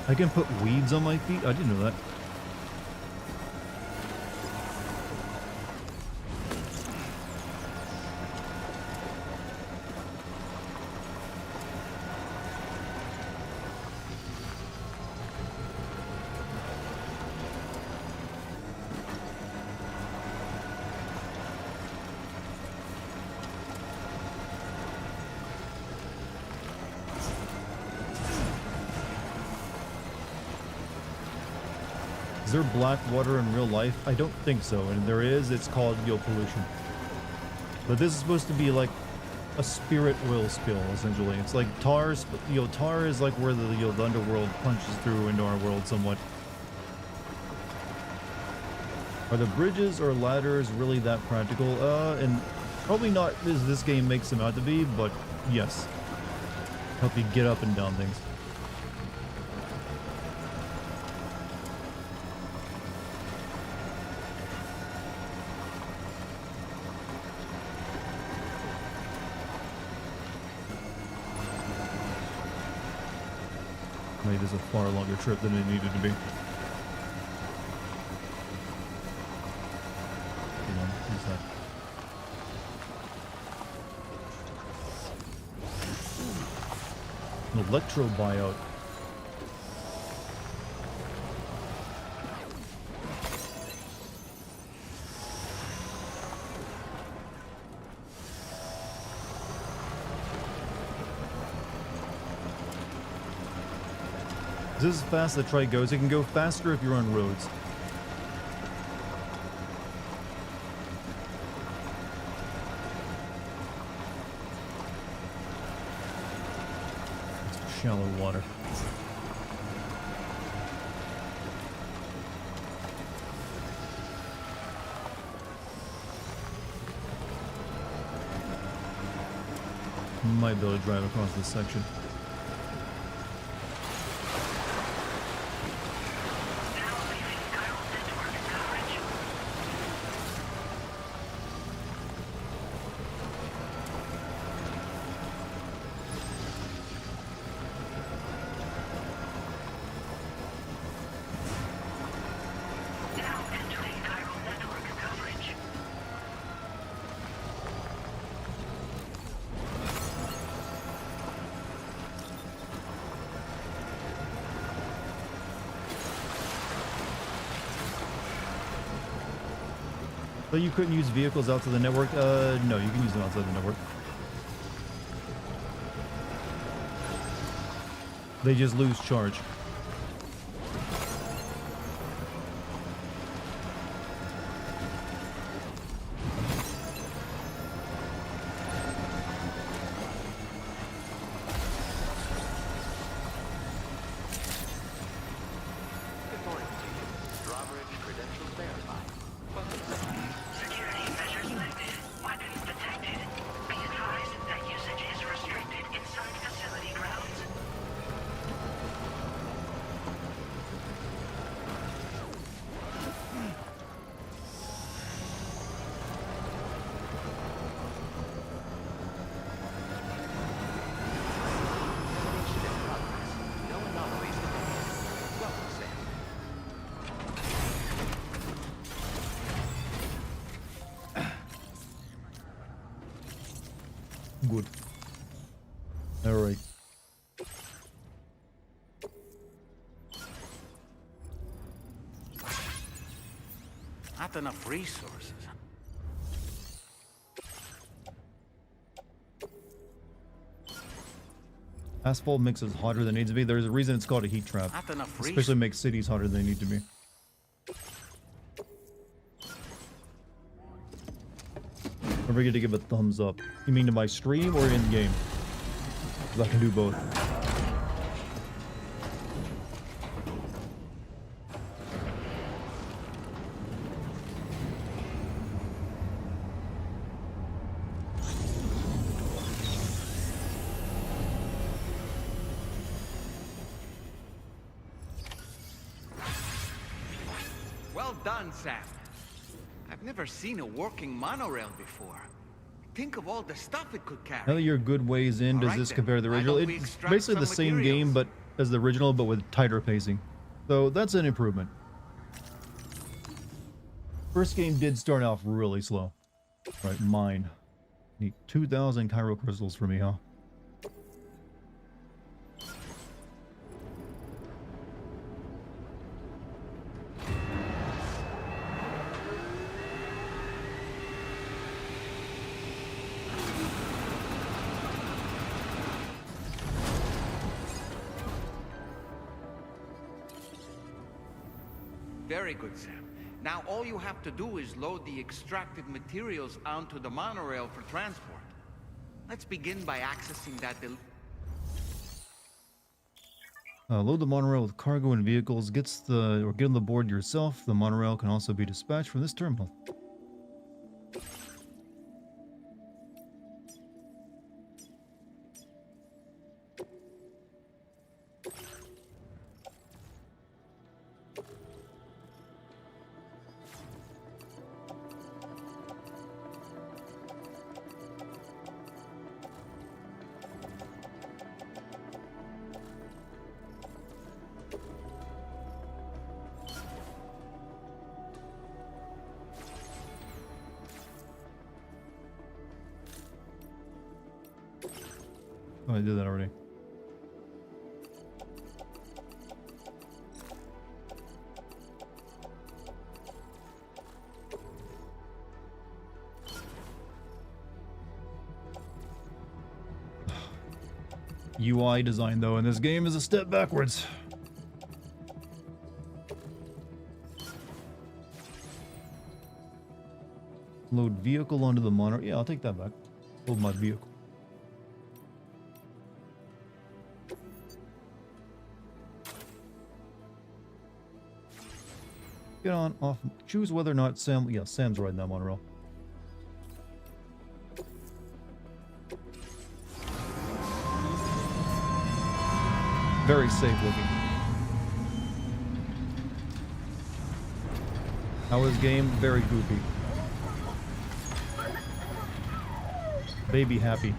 A: I can put weeds on my feet? I didn't know that. Is there black water in real life? I don't think so, and if there is, it's called pollution. But this is supposed to be like a spirit oil spill, essentially. It's like tar, tar is like where the underworld punches through into our world somewhat. Are the bridges or ladders really that practical? And probably not as this game makes them out to be, but yes. Help you get up and down things. It is a far longer trip than it needed to be. Hold on, who's that? An electro buyout. This is fast the trike goes. It can go faster if you're on roads. It's shallow water. Might be able to drive across this section. So you couldn't use vehicles outside the network? No, you can use them outside the network. They just lose charge. Good. All right.
B: Not enough resources.
A: Asphalt makes us hotter than it needs to be. There's a reason it's called a heat trap.
B: Not enough
A: Especially
B: resources.
A: makes cities hotter than they need to be. Don't forget to give a thumbs up. You mean to my stream or in game? 'Cause I can do both.
B: Well done, Sam. I've never seen a working monorail before. Think of all the stuff it could carry.
A: Now that you're a good ways in, does
B: Alright
A: this
B: then.
A: compare to the
B: Why
A: original?
B: don't we
A: It's
B: extract
A: basically
B: some
A: the same
B: materials?
A: game, but as the original, but with tighter pacing. So that's an improvement. First game did start off really slow. Right, mine. Need 2,000 Cairo crystals for me, huh?
B: Very good, Sam. Now all you have to do is load the extracted materials onto the monorail for transport. Let's begin by accessing that
A: Load the monorail with cargo and vehicles. Get on the board yourself. The monorail can also be dispatched from this terminal. Oh, I did that already. UI design, though, in this game is a step backwards. Load vehicle onto the monorail. Yeah, I'll take that back. Load my vehicle. Get on, off. Choose whether or not Sam. Yeah, Sam's riding that monorail. Very safe looking. How was game? Very goofy. Baby happy.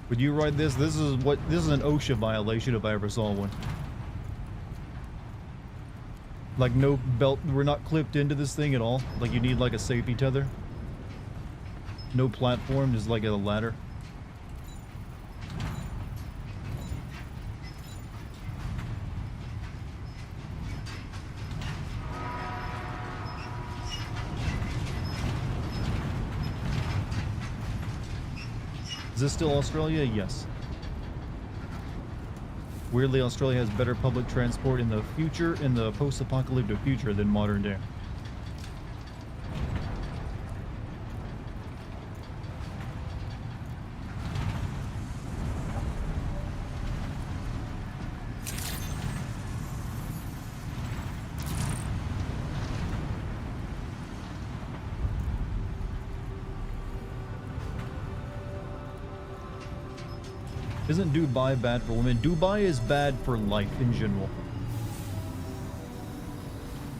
A: Would you ride this? This is an OSHA violation if I ever saw one. Like no belt, we're not clipped into this thing at all. Like you need like a safety tether. No platform, just like a ladder. Is this still Australia? Yes. Weirdly, Australia has better public transport in the future, in the post-apocalyptic future, than modern day. Isn't Dubai bad for women? Dubai is bad for life in general.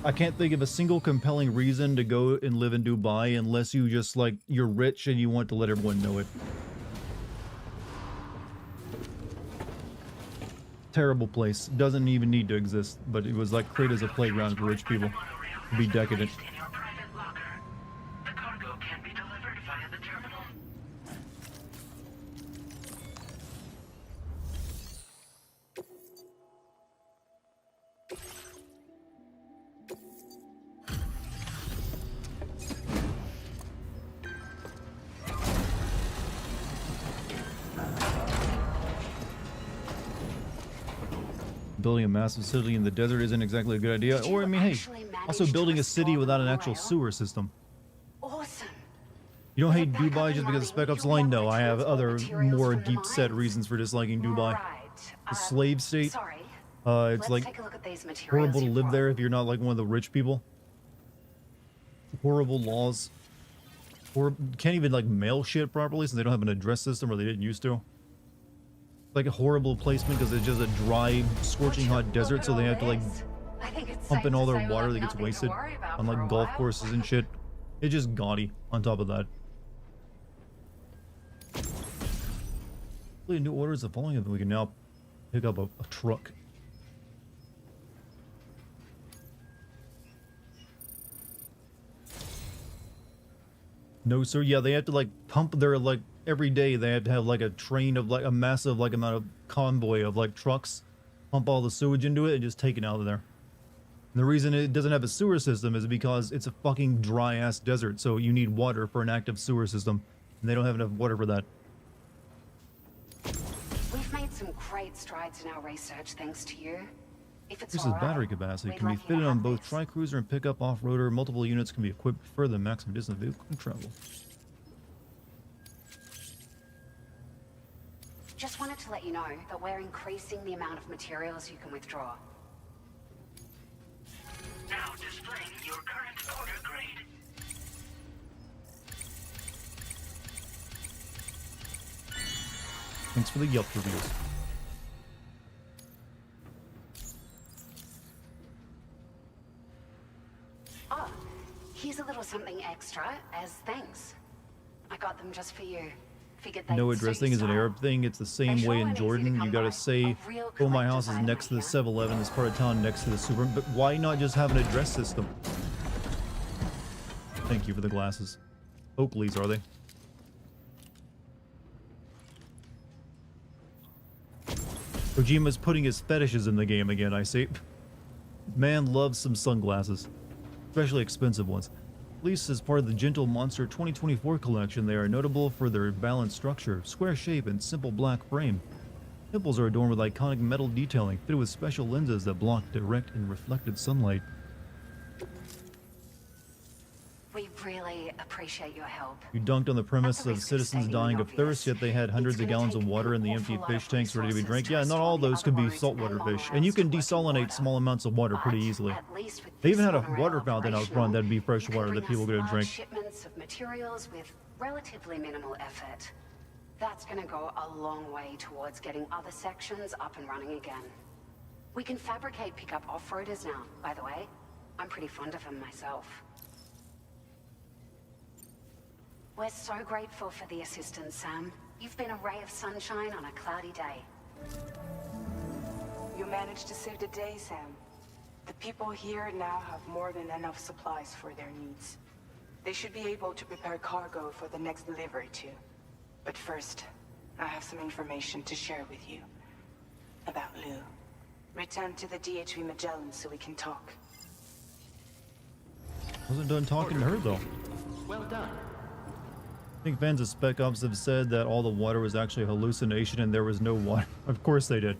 A: I can't think of a single compelling reason to go and live in Dubai unless you just like, you're rich and you want to let everyone know it. Terrible place. Doesn't even need to exist, but it was like created as a playground for rich people. To be decadent. building a massive city in the desert isn't exactly a good idea. Or, I mean, hey, also building a city without an actual sewer system.
C: Awesome.
A: You don't hate Dubai just because of Spec Ops Line? No, I have other, more deep-set reasons for disliking Dubai. The slave state.
C: Sorry.
A: It's like horrible to live there if you're not like one of the rich people. Horrible laws. Or can't even like mail shit properly since they don't have an address system or they didn't used to. Like a horrible placement because it's just a dry, scorching hot desert, so they have to like pump in all their water that gets wasted on like golf courses and shit. It's just gaudy on top of that. A new orders the following, and we can now pick up a truck. No, sir. Yeah, they have to like pump their like every day. They have to have like a train of like a massive like amount of convoy of like trucks, pump all the sewage into it and just take it out of there. And the reason it doesn't have a sewer system is because it's a fucking dry ass desert. So you need water for an active sewer system, and they don't have enough water for that.
C: We've made some great strides in our research thanks to you. If it's
A: This is battery capacity. It can be fitted on both tri-cruiser and pickup off-roader. Multiple units can be equipped for the maximum distance vehicle can travel.
C: Just wanted to let you know that we're increasing the amount of materials you can withdraw.
Q: Now displaying your current order grade.
A: Thanks for the Yelp reviews.
C: Oh, here's a little something extra as thanks. I got them just for you. Figured they'd
A: No
C: suit
A: addressing
C: your
A: is an
C: style.
A: Arab thing. It's the same way in Jordan. You gotta say, oh, my house is next to the 7-Eleven, this part of town next to the super. But why not just have an address system? Thank you for the glasses. Oakley's, are they? Kojima's putting his fetishes in the game again, I see. Man loves some sunglasses. Especially expensive ones. Released as part of the Gentle Monster 2024 collection, they are notable for their balanced structure, square shape, and simple black frame. Nipples are adorned with iconic metal detailing, fitted with special lenses that block direct and reflected sunlight.
C: We really appreciate your help.
A: You dunked on the premise of citizens dying of thirst, yet they had hundreds of gallons of water in the empty fish tanks ready to be drank. Yeah, not all those could be saltwater fish, and you can desalinate small amounts of water pretty easily. They even had a water fountain out front that'd be fresh water that people could drink.
C: Shipments of materials with relatively minimal effort. That's gonna go a long way towards getting other sections up and running again. We can fabricate pickup off-roaders now, by the way. I'm pretty fond of them myself. We're so grateful for the assistance, Sam. You've been a ray of sunshine on a cloudy day.
P: You managed to save the day, Sam. The people here now have more than enough supplies for their needs. They should be able to prepare cargo for the next delivery too. But first, I have some information to share with you. About Lou. Return to the DHV Magellan so we can talk.
A: Wasn't done talking to her though.
J: Well done.
A: I think fans of Spec Ops have said that all the water was actually a hallucination and there was no water. Of course they did.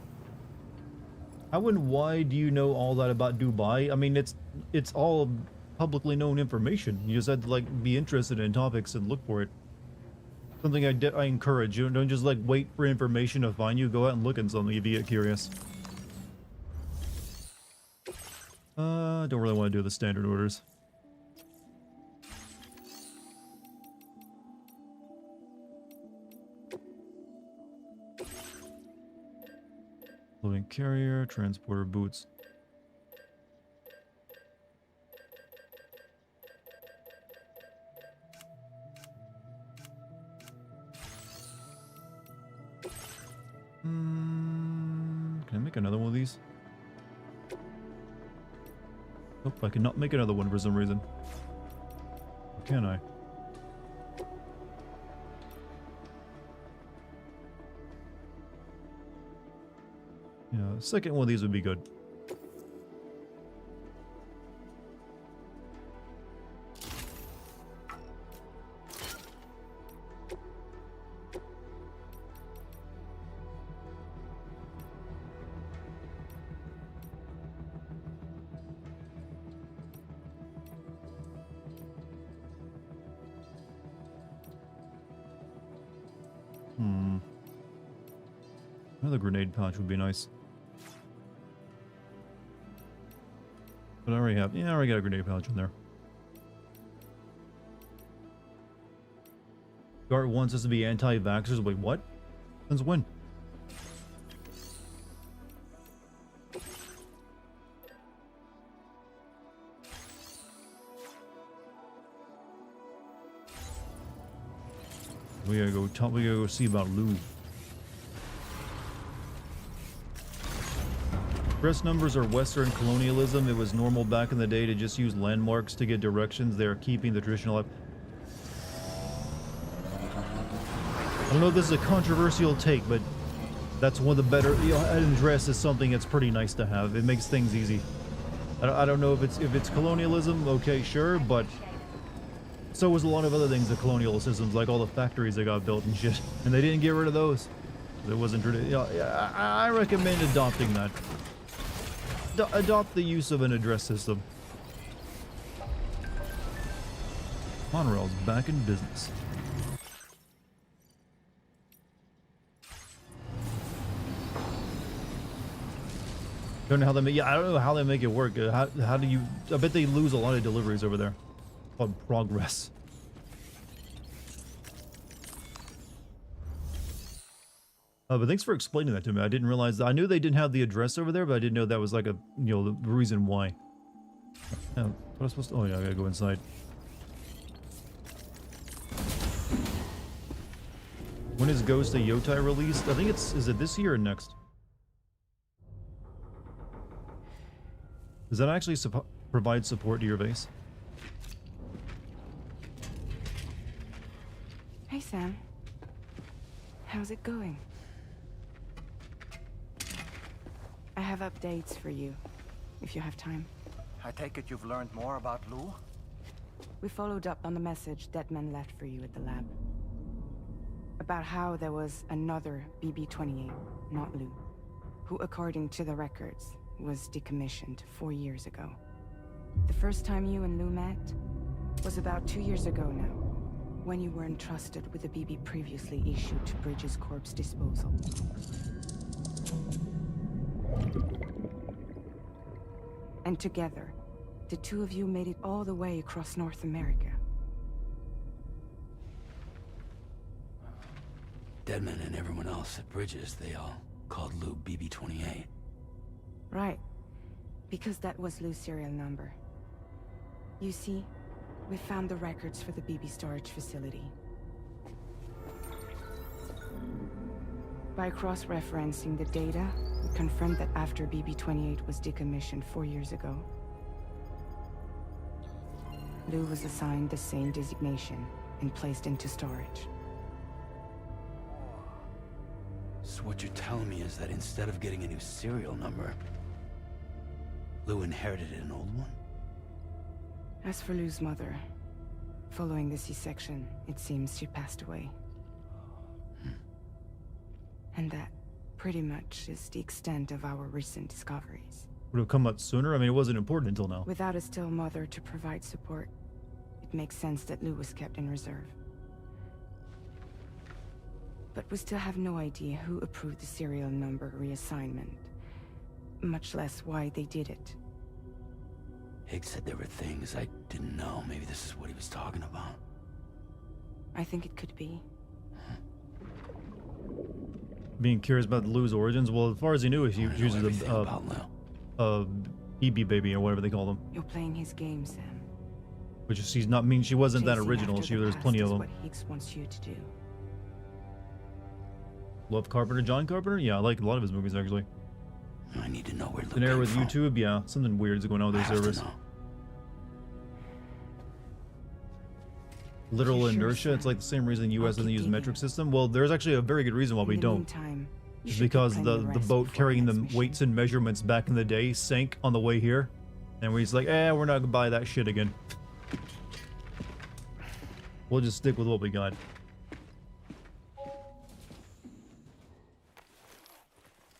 A: How and why do you know all that about Dubai? I mean, it's all publicly known information. You just had to like be interested in topics and look for it. Something I encourage you. Don't just like wait for information to find you. Go out and look at something if you get curious. Don't really want to do the standard orders. Loading carrier, transporter boots. Can I make another one of these? Nope, I cannot make another one for some reason. Or can I? Yeah, the second one of these would be good. Another grenade pouch would be nice. But I already have, yeah, I already got a grenade pouch in there. Dart wants us to be anti-vaxxers. Wait, what? Since when? We gotta go see about Lou. Press numbers are Western colonialism. It was normal back in the day to just use landmarks to get directions. They are keeping the traditional up. I don't know if this is a controversial take, but that's one of the better, you know, an address is something that's pretty nice to have. It makes things easy. I don't know if it's colonialism, okay, sure, but so was a lot of other things, the colonial systems, like all the factories that got built and shit, and they didn't get rid of those. It wasn't, you know, I recommend adopting that. Adopt the use of an address system. Monorail's back in business. Don't know how they make. Yeah, I don't know how they make it work. How do you? I bet they lose a lot of deliveries over there. Called progress. But thanks for explaining that to me. I didn't realize that. I knew they didn't have the address over there, but I didn't know that was like a, you know, the reason why. What am I supposed to? Oh yeah, I gotta go inside. When is Ghost of Yotai released? I think is it this year or next? Does that actually provide support to your base?
K: Hey, Sam. How's it going? I have updates for you, if you have time.
B: I take it you've learned more about Lou?
K: We followed up on the message Deadman left for you at the lab. About how there was another BB-28, not Lou, who, according to the records, was decommissioned 4 years ago. The first time you and Lou met was about 2 years ago now, when you were entrusted with the BB previously issued to Bridges Corp's disposal. And together, the two of you made it all the way across North America.
H: Deadman and everyone else at Bridges, they all called Lou BB-28.
K: Right, because that was Lou's serial number. You see, we found the records for the BB storage facility. By cross-referencing the data, we confirmed that after BB-28 was decommissioned 4 years ago, Lou was assigned the same designation and placed into storage.
H: So what you're telling me is that instead of getting a new serial number, Lou inherited an old one?
K: As for Lou's mother, following the C-section, it seems she passed away. And that, pretty much, is the extent of our recent discoveries.
A: Would have come out sooner? I mean, it wasn't important until now.
K: Without a still mother to provide support, it makes sense that Lou was kept in reserve. But we still have no idea who approved the serial number reassignment, much less why they did it.
H: Higgs said there were things I didn't know. Maybe this is what he was talking about.
K: I think it could be.
A: Being curious about Lou's origins. Well, as far as he knew, he uses a BB baby or whatever they call them.
K: You're playing his game, Sam.
A: Which she's not. I mean, she wasn't that
K: Chasing
A: original.
K: after
A: She
K: the
A: there's
K: past
A: plenty of
K: is
A: them.
K: what Higgs wants you to do.
A: Love Carpenter, John Carpenter. Yeah, I like a lot of his movies actually.
H: I need to know where Lou
A: An error
H: came
A: with
H: from.
A: YouTube. Yeah, something weird is going on with their service. Literal inertia. It's like the same reason the U.S. doesn't use metric system. Well, there's actually a very good reason why we don't.
K: Meantime,
A: It's because the boat carrying the weights and measurements back in the day sank on the way here, and we're just like, we're not gonna buy that shit again. We'll just stick with what we got.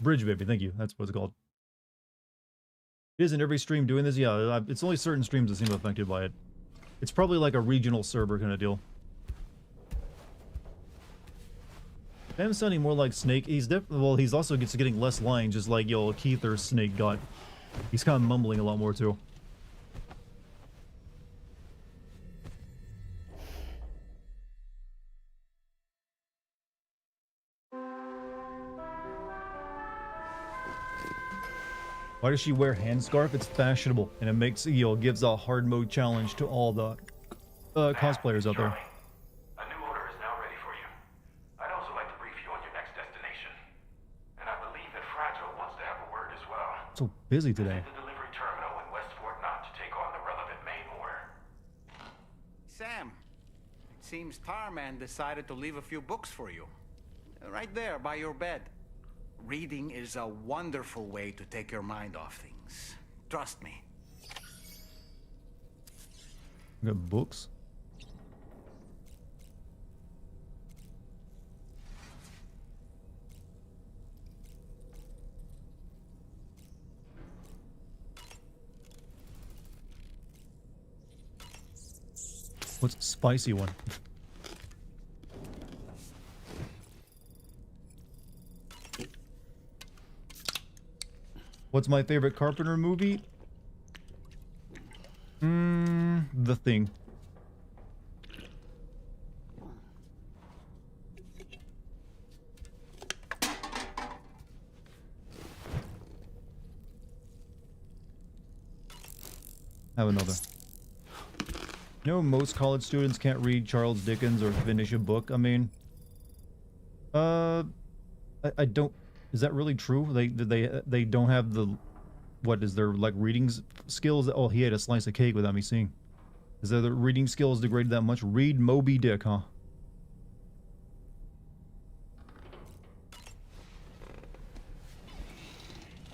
A: Bridge baby, thank you. That's what it's called. Isn't every stream doing this? Yeah, it's only certain streams that seem affected by it. It's probably like a regional server kind of deal. Sam's sounding more like Snake. He's well, he's also getting less lines, just like yo Keith or Snake got. He's kind of mumbling a lot more too. Why does she wear handscarf? It's fashionable, and it makes, you know, gives a hard mode challenge to all the cosplayers out there.
F: A new order is now ready for you. I'd also like to brief you on your next destination. And I believe that Fragile wants to have a word as well.
A: So busy today.
F: Visit the delivery terminal in Westport Knot to take on the relevant main order.
B: Sam, it seems Tarman decided to leave a few books for you. Right there by your bed. Reading is a wonderful way to take your mind off things. Trust me.
A: We got books. What's a spicy one? What's my favorite Carpenter movie? The Thing. Have another. You know, most college students can't read Charles Dickens or finish a book. I mean, I don't. Is that really true? They don't have the, what is their like reading skills? Oh, he ate a slice of cake without me seeing. Is there the reading skills degraded that much? Read Moby Dick, huh?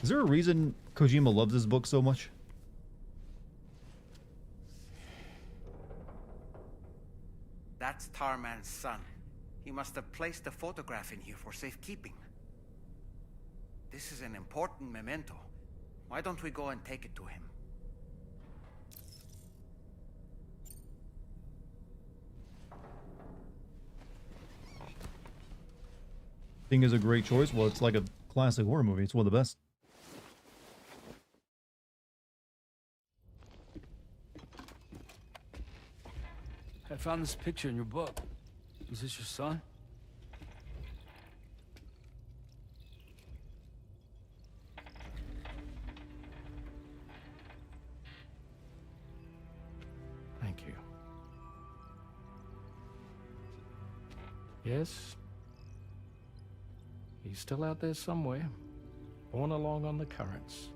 A: Is there a reason Kojima loves this book so much?
B: That's Tarman's son. He must have placed a photograph in here for safekeeping. This is an important memento. Why don't we go and take it to him?
A: Thing is a great choice. Well, it's like a classic horror movie. It's one of the best.
R: I found this picture in your book. Is this your son?
M: Thank you. Yes. He's still out there somewhere, borne along on the currents,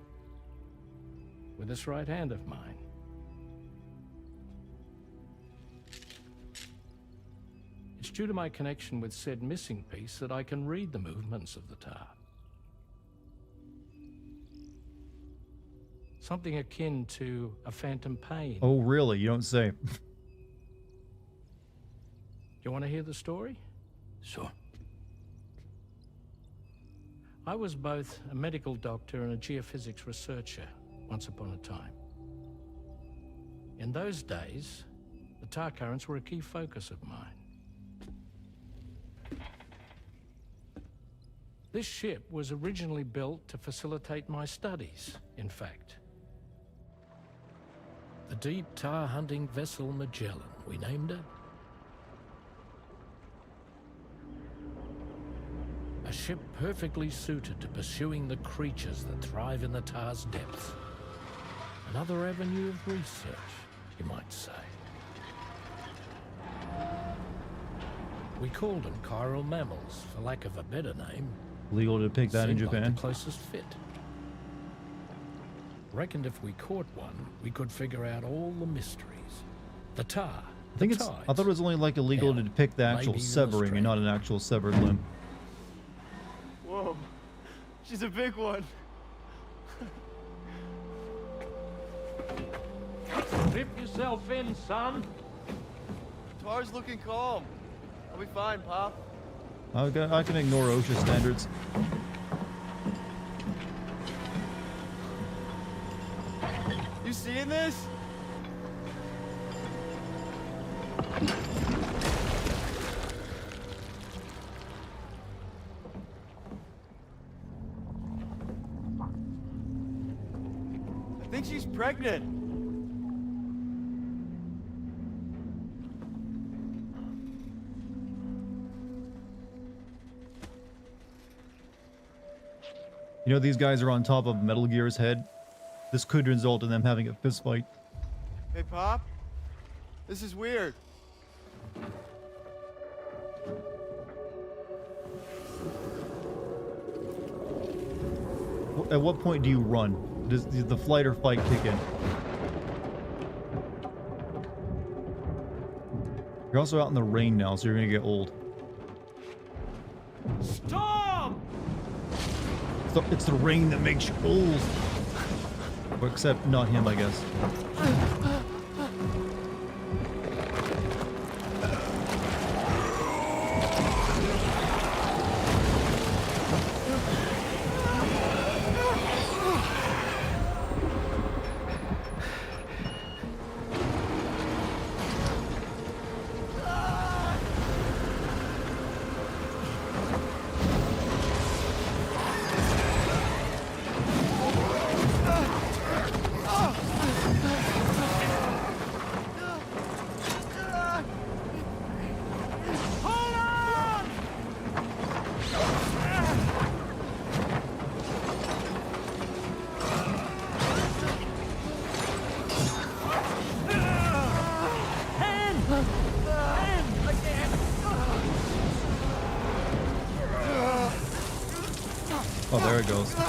M: with this right hand of mine. It's due to my connection with said missing piece that I can read the movements of the tar. Something akin to a phantom pain.
A: Oh, really? You don't say.
M: You want to hear the story?
R: Sure.
M: I was both a medical doctor and a geophysics researcher once upon a time. In those days, the tar currents were a key focus of mine. This ship was originally built to facilitate my studies, in fact. The deep tar hunting vessel Magellan, we named it. A ship perfectly suited to pursuing the creatures that thrive in the tar's depths. Another avenue of research, you might say. We called them chiral mammals, for lack of a better name.
A: Legal to pick that in
M: Seemed
A: Japan.
M: like the closest fit. Reckoned if we caught one, we could figure out all the mysteries. The tar.
A: I think it's. I thought it was only like illegal to depict the actual
M: maybe
A: severing and not an actual severed limb.
O: Whoa, she's a big one.
M: Rip yourself in, son.
O: Tar's looking calm. I'll be fine, Pop.
A: I can ignore OSHA standards.
O: You seeing this? think she's pregnant.
A: You know, these guys are on top of Metal Gear's head. This could result in them having a fist fight.
O: Hey, Pop. This is weird.
A: At what point do you run? Does the flight or fight kick in? You're also out in the rain now, so you're gonna get old.
N: Storm!
A: It's the rain that makes you old. Well, except not him, I guess. Oh, there it goes.
N: I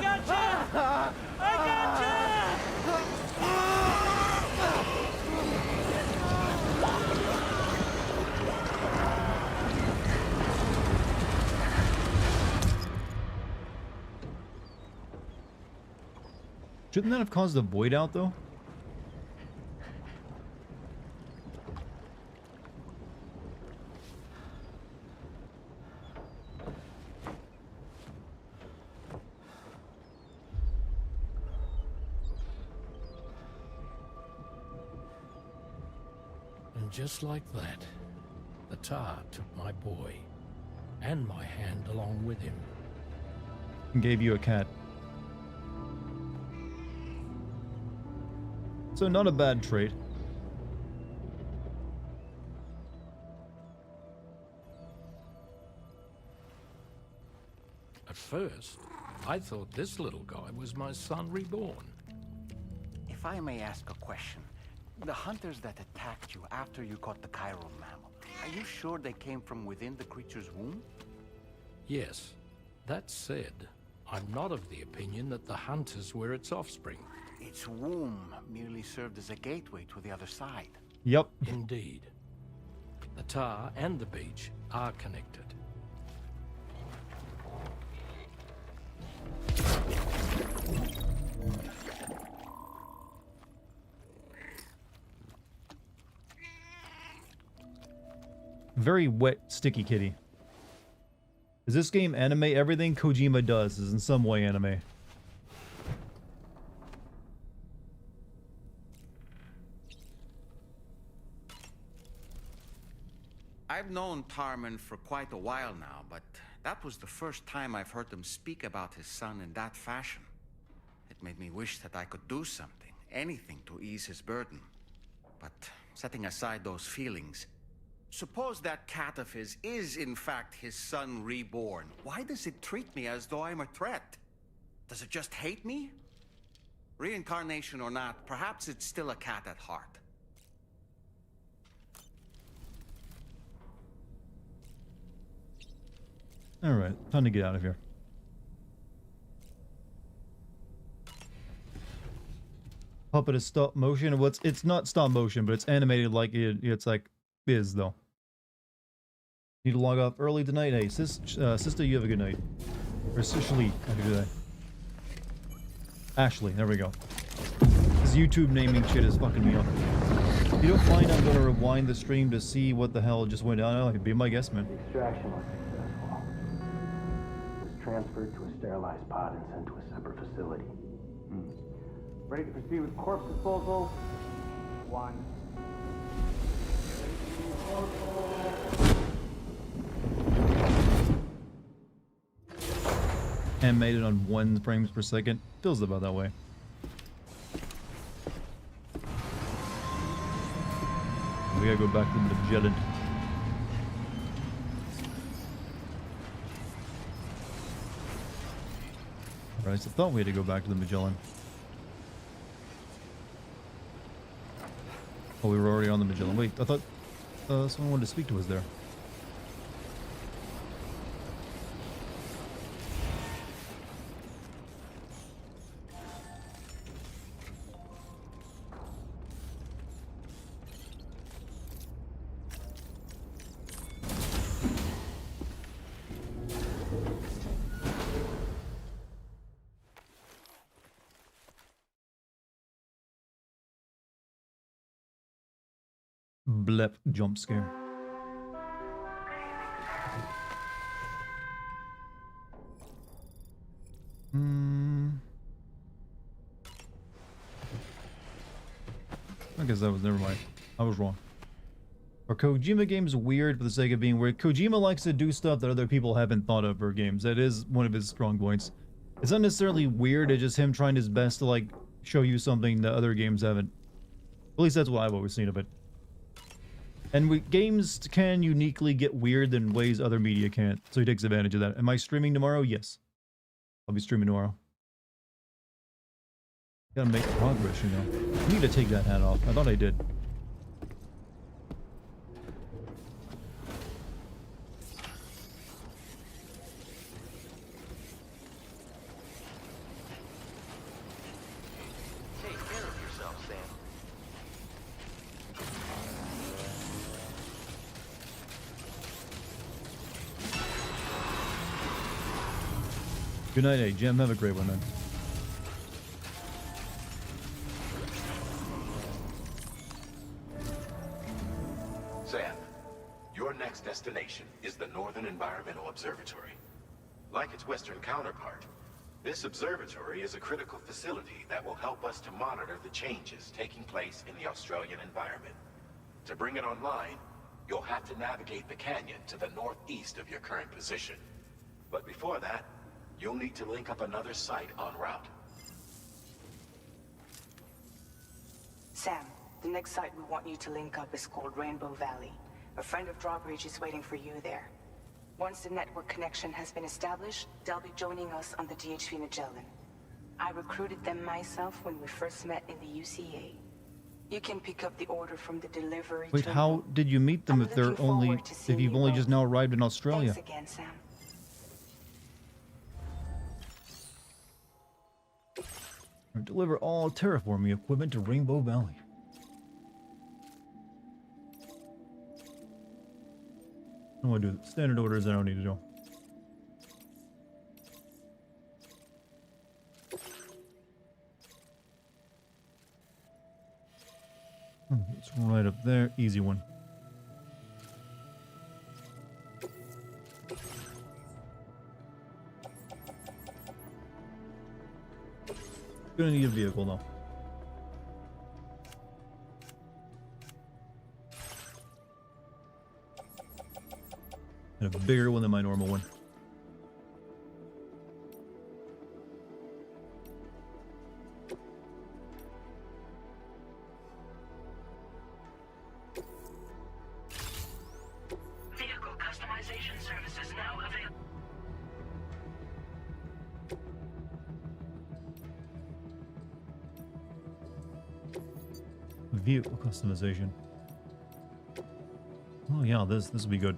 N: gotcha! I gotcha!
A: Shouldn't that have caused the void out, though?
M: And just like that, the tar took my boy, and my hand along with him.
A: And gave you a cat. So not a bad trade.
M: At first, I thought this little guy was my son reborn.
B: If I may ask a question, the hunters that attacked you after you caught the chiron mammal, are you sure they came from within the creature's womb?
M: Yes. That said, I'm not of the opinion that the hunters were its offspring.
B: Its womb merely served as a gateway to the other side.
A: Yep.
M: Indeed. The tar and the beach are connected.
A: Very wet, sticky kitty. Does this game anime everything Kojima does is in some way anime?
B: I've known Tarman for quite a while now, but that was the first time I've heard him speak about his son in that fashion. It made me wish that I could do something, anything to ease his burden. But setting aside those feelings, suppose that cat of his is in fact his son reborn. Why does it treat me as though I'm a threat? Does it just hate me? Reincarnation or not, perhaps it's still a cat at heart.
A: Alright, time to get out of here. Puppet is stop motion. Well, it's not stop motion, but it's animated like it's like is though. Need to log off early tonight. Hey, sister, you have a good night. Or Ashley, have a good night. Ashley, there we go. This YouTube naming shit is fucking me up. If you don't mind, I'm gonna rewind the stream to see what the hell just went down. Oh, be my guest, man.
F: The extraction was successful. It was transferred to a sterilized pod and sent to a separate facility.
S: Ready to proceed with corpse disposal. 1.
A: Animated on 1 frames per second. Feels about that way. We gotta go back to Magellan. Alright, so I thought we had to go back to the Magellan. Oh, we were already on the Magellan. Wait, I thought someone wanted to speak to us there. Blep jump scare. I guess that was, never mind. I was wrong. Are Kojima games weird for the sake of being weird? Kojima likes to do stuff that other people haven't thought of for games. That is one of his strong points. It's not necessarily weird, it's just him trying his best to, like, show you something that other games haven't. At least that's what I've always seen of it. And games can uniquely get weird in ways other media can't, so he takes advantage of that. Am I streaming tomorrow? Yes. I'll be streaming tomorrow. Gotta make progress, you know. I need to take that hat off. I thought I did.
J: Take care of yourself, Sam.
A: Good night, hey, Jim. Have a great one, man.
G: Sam, your next destination is the Northern Environmental Observatory. Like its Western counterpart, this observatory is a critical facility that will help us to monitor the changes taking place in the Australian environment. To bring it online, you'll have to navigate the canyon to the northeast of your current position. But before that, you'll need to link up another site en route.
P: Sam, the next site we want you to link up is called Rainbow Valley. A friend of Drawbridge is waiting for you there. Once the network connection has been established, they'll be joining us on the DHV Magellan. I recruited them myself when we first met in the UCA. You can pick up the order from the delivery.
A: Wait, how did you meet them if they're only, if you've only just now arrived in Australia?
P: Thanks again, Sam.
A: Deliver all terraforming equipment to Rainbow Valley. I don't want to do standard orders. I don't need to do. It's right up there. Easy one. Gonna need a vehicle though. And a bigger one than my normal one.
Q: Vehicle customization services now available.
A: Vehicle customization. Oh yeah, this will be good.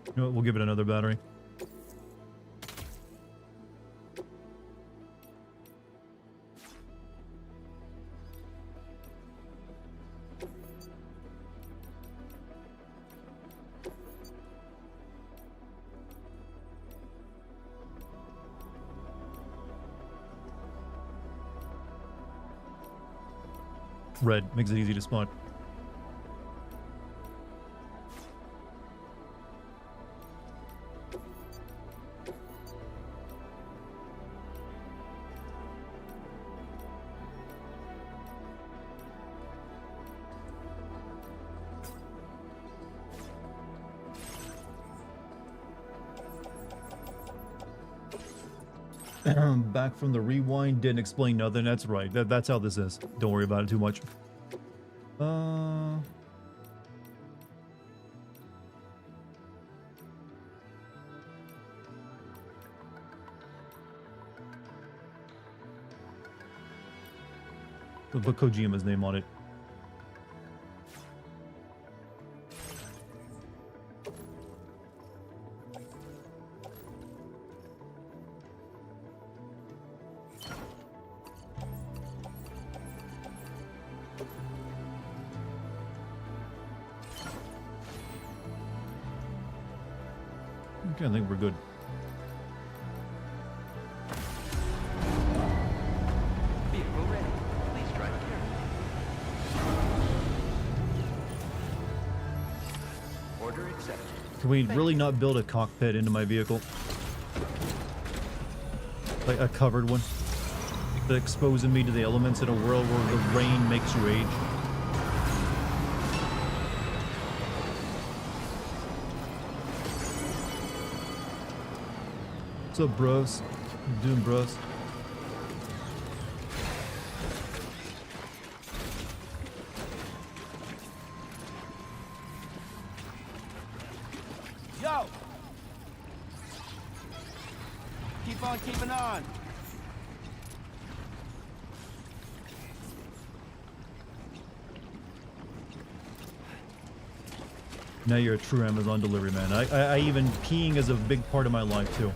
A: You know what, we'll give it another battery. Red makes it easy to spot. Back from the rewind, didn't explain nothing. That's right. That's how this is. Don't worry about it too much. Put Kojima's name on it. Okay, I think we're good.
J: Vehicle ready. Please drive carefully. Order accepted.
A: Can we really not build a cockpit into my vehicle? Like a covered one? That exposing me to the elements in a world where the rain makes you age? What's up, bros? What you doing, bros?
O: Yo! Keep on keeping on.
A: Now you're a true Amazon delivery man. I even peeing is a big part of my life too.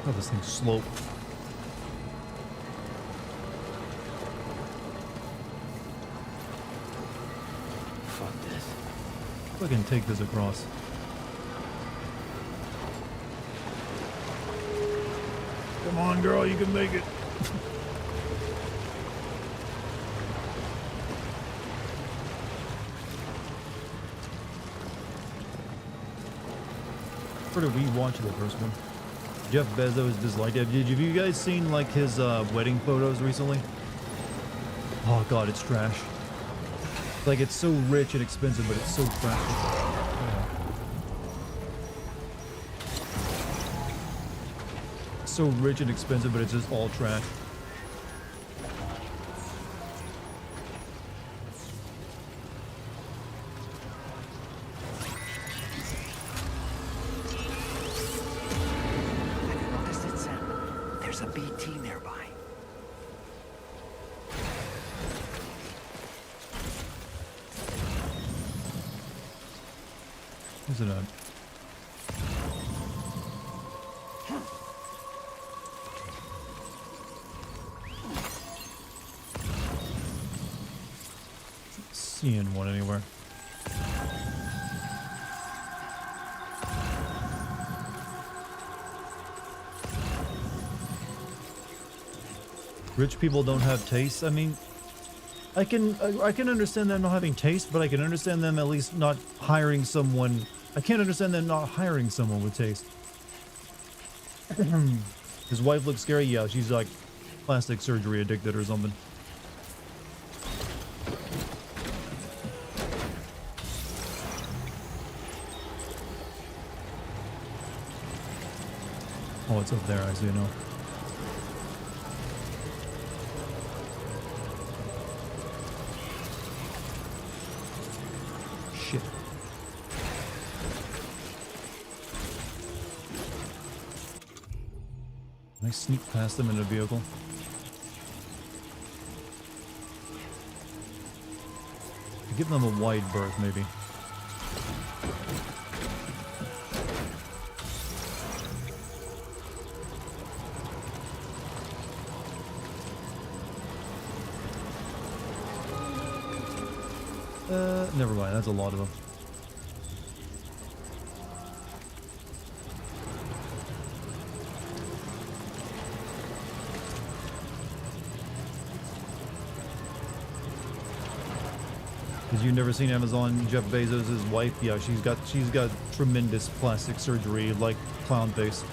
A: Oh, this thing's slow.
H: Fuck this.
A: I can take this across. Come on, girl, you can make it. Sort of rewatch the first one. Jeff Bezos disliked it. Have you guys seen like his wedding photos recently? Oh god, it's trash. Like it's so rich and expensive, but it's so trash. Yeah. So rich and expensive, but it's just all trash.
B: There's a BT nearby.
A: What's it at? Not seeing one anywhere. Rich people don't have taste. I mean, I can understand them not having taste, but I can understand them at least not hiring someone. I can't understand them not hiring someone with taste. His wife looks scary. Yeah, she's like plastic surgery addicted or something. Oh, it's up there. I see it now. Shit. Can I sneak past them in a vehicle? Give them a wide berth, maybe. Never mind, that's a lot of them. Because you've never seen Amazon Jeff Bezos' wife? Yeah, she's got tremendous plastic surgery, like clown face.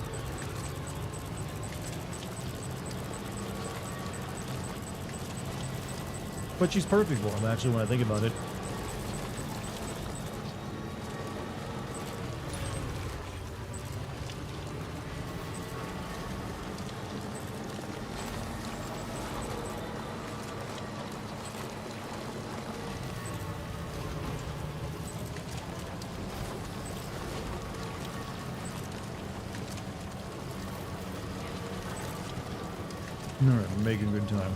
A: But she's perfect for him, actually, when I think about it. Alright, we're making good time.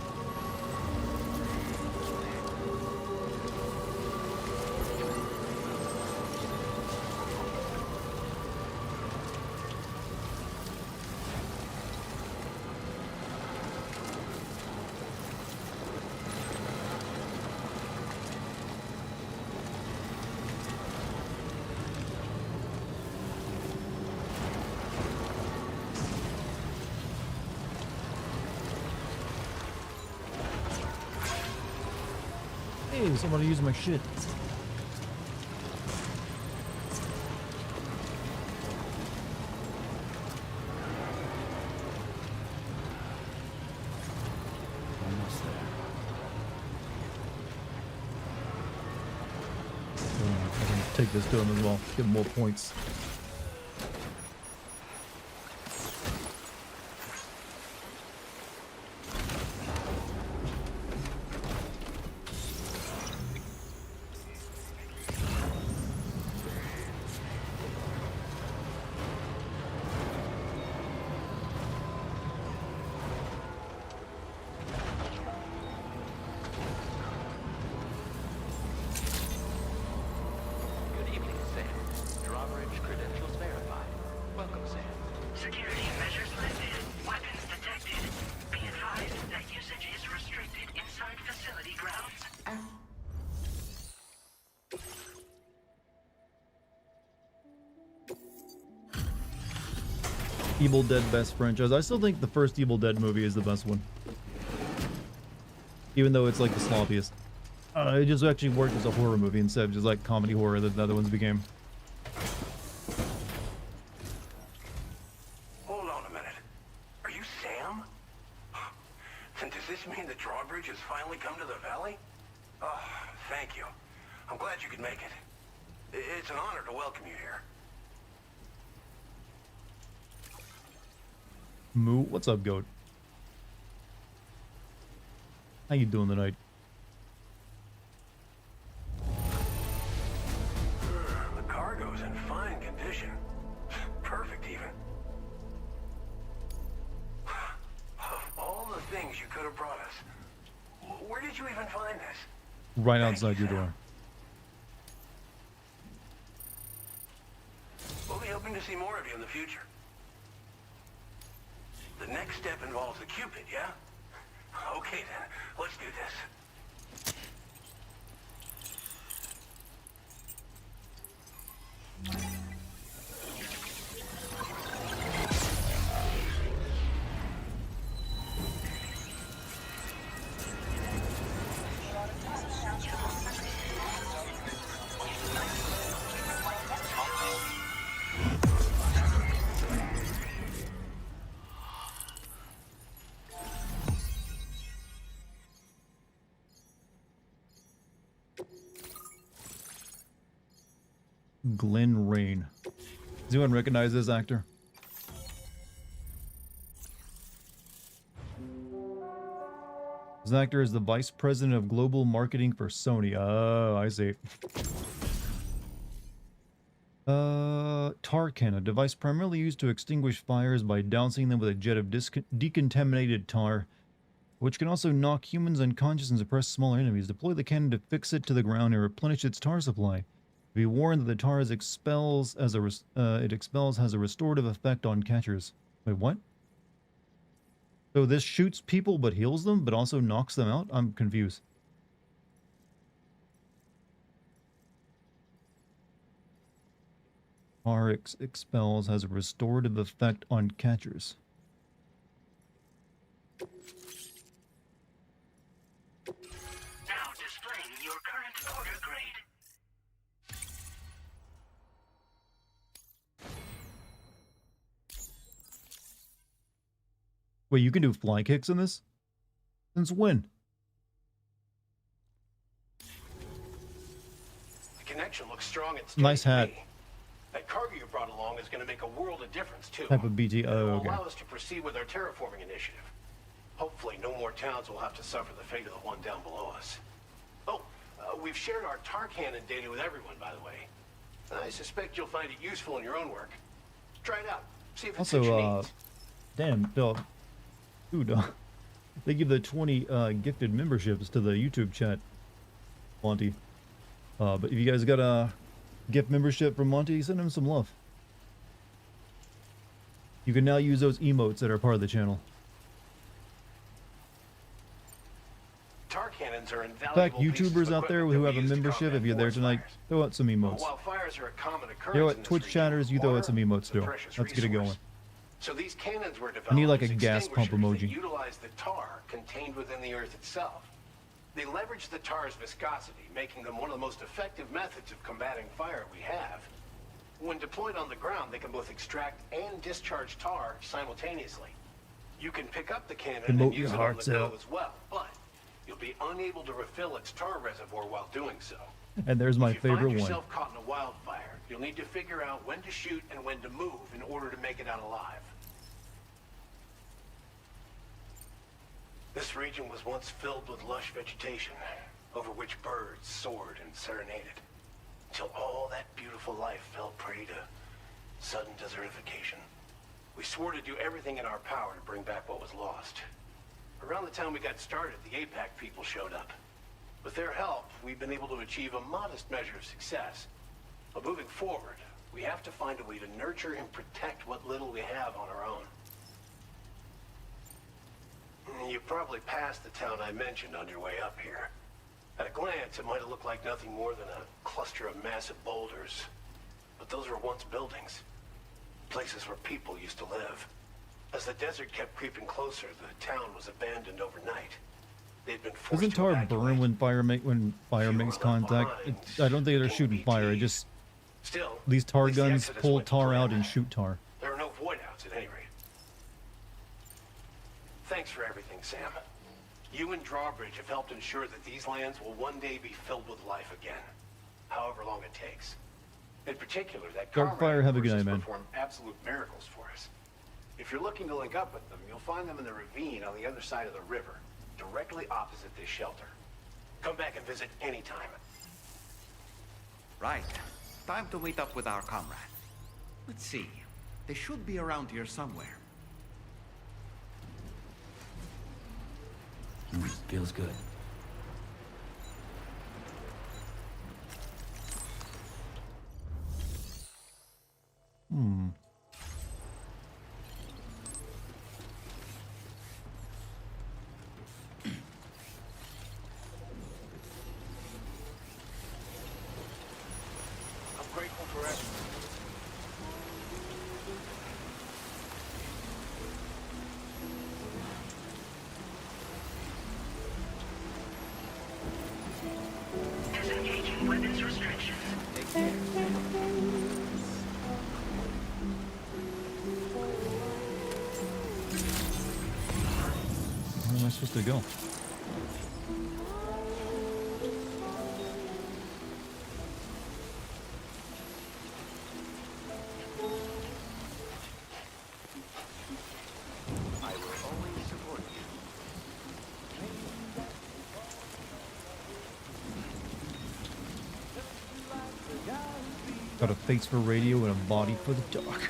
A: Hey, somebody using my shit.
H: Almost there.
A: I can take this to him as well. Give him more points. Evil Dead best franchise. I still think the first Evil Dead movie is the best one. Even though it's like the sloppiest. It just actually worked as a horror movie instead of just like comedy horror that the other ones became.
F: Hold on a minute. Are you Sam? And does this mean the drawbridge has finally come to the valley? Oh, thank you. I'm glad you could make it. It's an honor to welcome you here.
A: Moo, what's up, goat? How you doing tonight?
F: The cargo's in fine condition. Perfect, even. Of all the things you could have brought us, where did you even find this?
A: Right outside your door.
F: We'll be hoping to see more of you in the future. The next step involves the Cupid, yeah? Okay then, let's do this.
A: Glenn Rain. Does anyone recognize this actor? This actor is the vice president of global marketing for Sony. Oh, I see. Tar can, a device primarily used to extinguish fires by dousing them with a jet of decontaminated tar, which can also knock humans unconscious and suppress smaller enemies. Deploy the cannon to fix it to the ground and replenish its tar supply. Be warned that the tar has a restorative effect on catchers. Wait, what? So this shoots people but heals them, but also knocks them out? I'm confused. Tar expels has a restorative effect on catchers.
Q: Now displaying your current order grade.
A: Wait, you can do fly kicks in this? Since when?
T: The connection looks strong and
A: Nice hat.
T: That cargo you brought along is going to make a world of difference, too.
A: Type of BT.
T: It
A: Oh,
T: will
A: okay.
T: allow us to proceed with our terraforming initiative. Hopefully, no more towns will have to suffer the fate of the one down below us. Oh, we've shared our tar cannon data with everyone, by the way. I suspect you'll find it useful in your own work. Try it out. See if it fits your
A: Also,
T: needs.
A: damn, Bill. Dude, they give the 20 gifted memberships to the YouTube chat, Monty. But if you guys got a gift membership from Monty, send him some love. You can now use those emotes that are part of the channel.
T: Tar cannons are
A: In
T: invaluable
A: fact,
T: pieces of
A: YouTubers out there
T: equipment
A: who
T: that
A: have a
T: we use to
A: membership,
T: combat
A: if you're there
T: forest
A: tonight,
T: fires.
A: throw out some emotes.
T: While fires are a common occurrence
A: You know what,
T: in this
A: Twitch
T: region,
A: chatters, you throw out
T: water
A: some emotes
T: is a
A: too.
T: precious
A: Let's get it
T: resource.
A: going.
T: So these cannons were developed
A: I need like a
T: as
A: gas pump
T: extinguishers that
A: emoji.
T: utilize the tar contained within the earth itself. They leverage the tar's viscosity, making them one of the most effective methods of combating fire we have. When deployed on the ground, they can both extract and discharge tar simultaneously. You can pick up the cannon
A: Emote
T: and
A: your
T: use it on
A: hearts
T: the go
A: out.
T: as well, but you'll be unable to refill its tar reservoir while doing so.
A: And there's my
T: If you
A: favorite
T: find
A: one.
T: yourself caught in a wildfire, you'll need to figure out when to shoot and when to move in order to make it out alive. This region was once filled with lush vegetation, over which birds soared and serenaded, until all that beautiful life fell prey to sudden desertification. We swore to do everything in our power to bring back what was lost. Around the time we got started, the APAC people showed up. With their help, we've been able to achieve a modest measure of success. But moving forward, we have to find a way to nurture and protect what little we have on our own. You probably passed the town I mentioned on your way up here. At a glance, it might have looked like nothing more than a cluster of massive boulders. But those were once buildings. Places where people used to live. As the desert kept creeping closer, the town was abandoned overnight. They'd been forced
A: Doesn't
T: to
A: tar
T: evacuate.
A: burn when fire makes contact? I don't think they're shooting fire. It just
T: Still,
A: these tar
T: at least the
A: guns
T: exodus
A: pull
T: went to
A: tar
T: plan.
A: out and shoot tar.
T: There are no void outs at any rate. Thanks for everything, Sam. You and Drawbridge have helped ensure that these lands will one day be filled with life again, however long it takes. In particular, that
A: Darkfire, have a good night,
T: courses
A: man.
T: perform absolute miracles for us. If you're looking to link up with them, you'll find them in the ravine on the other side of the river, directly opposite this shelter. Come back and visit anytime.
B: Right. Time to meet up with our comrade. Let's see. They should be around here somewhere.
H: Feels good.
A: Hmm.
T: I'm grateful for everything.
Q: Disengaging weapons restrictions.
B: Take care.
A: Where am I supposed to go?
B: I will always support you.
A: Got a face for radio and a body for the dog.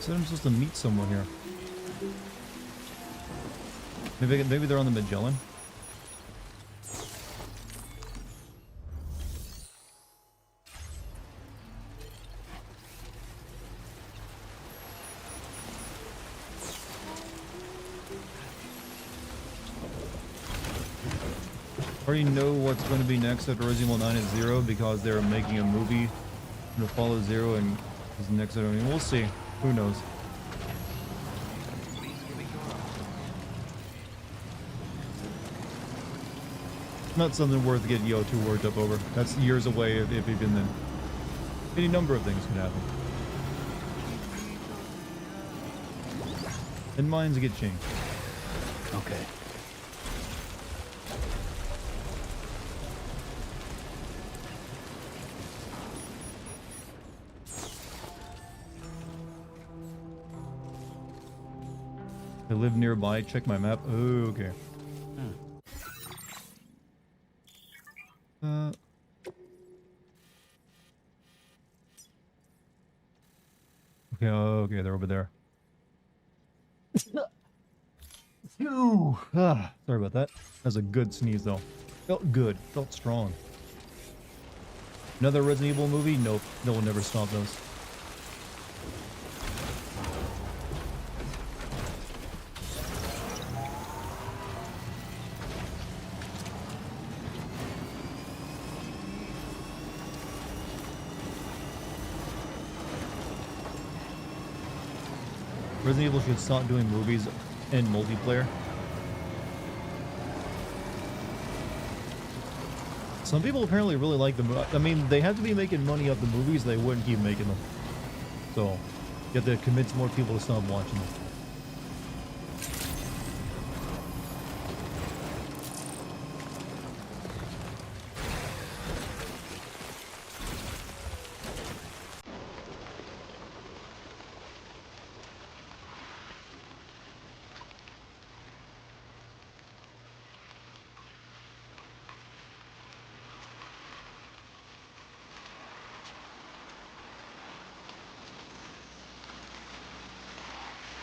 A: Said I'm supposed to meet someone here. Maybe they're on the Magellan. Already know what's going to be next after Resident Evil 9 and 0 because they're making a movie to follow 0 and is next. I mean, we'll see. Who knows? Not something worth getting too worked up over. That's years away if even then. Any number of things can happen. And minds get changed.
H: Okay.
A: I live nearby. Check my map. Oh, okay. Okay, okay, they're over there. Ooh, sorry about that. That was a good sneeze, though. Felt good. Felt strong. Another Resident Evil movie? Nope. They will never stop those. Resident Evil should stop doing movies and multiplayer. Some people apparently really like them. I mean, they have to be making money off the movies, they wouldn't keep making them. So, you have to convince more people to stop watching them.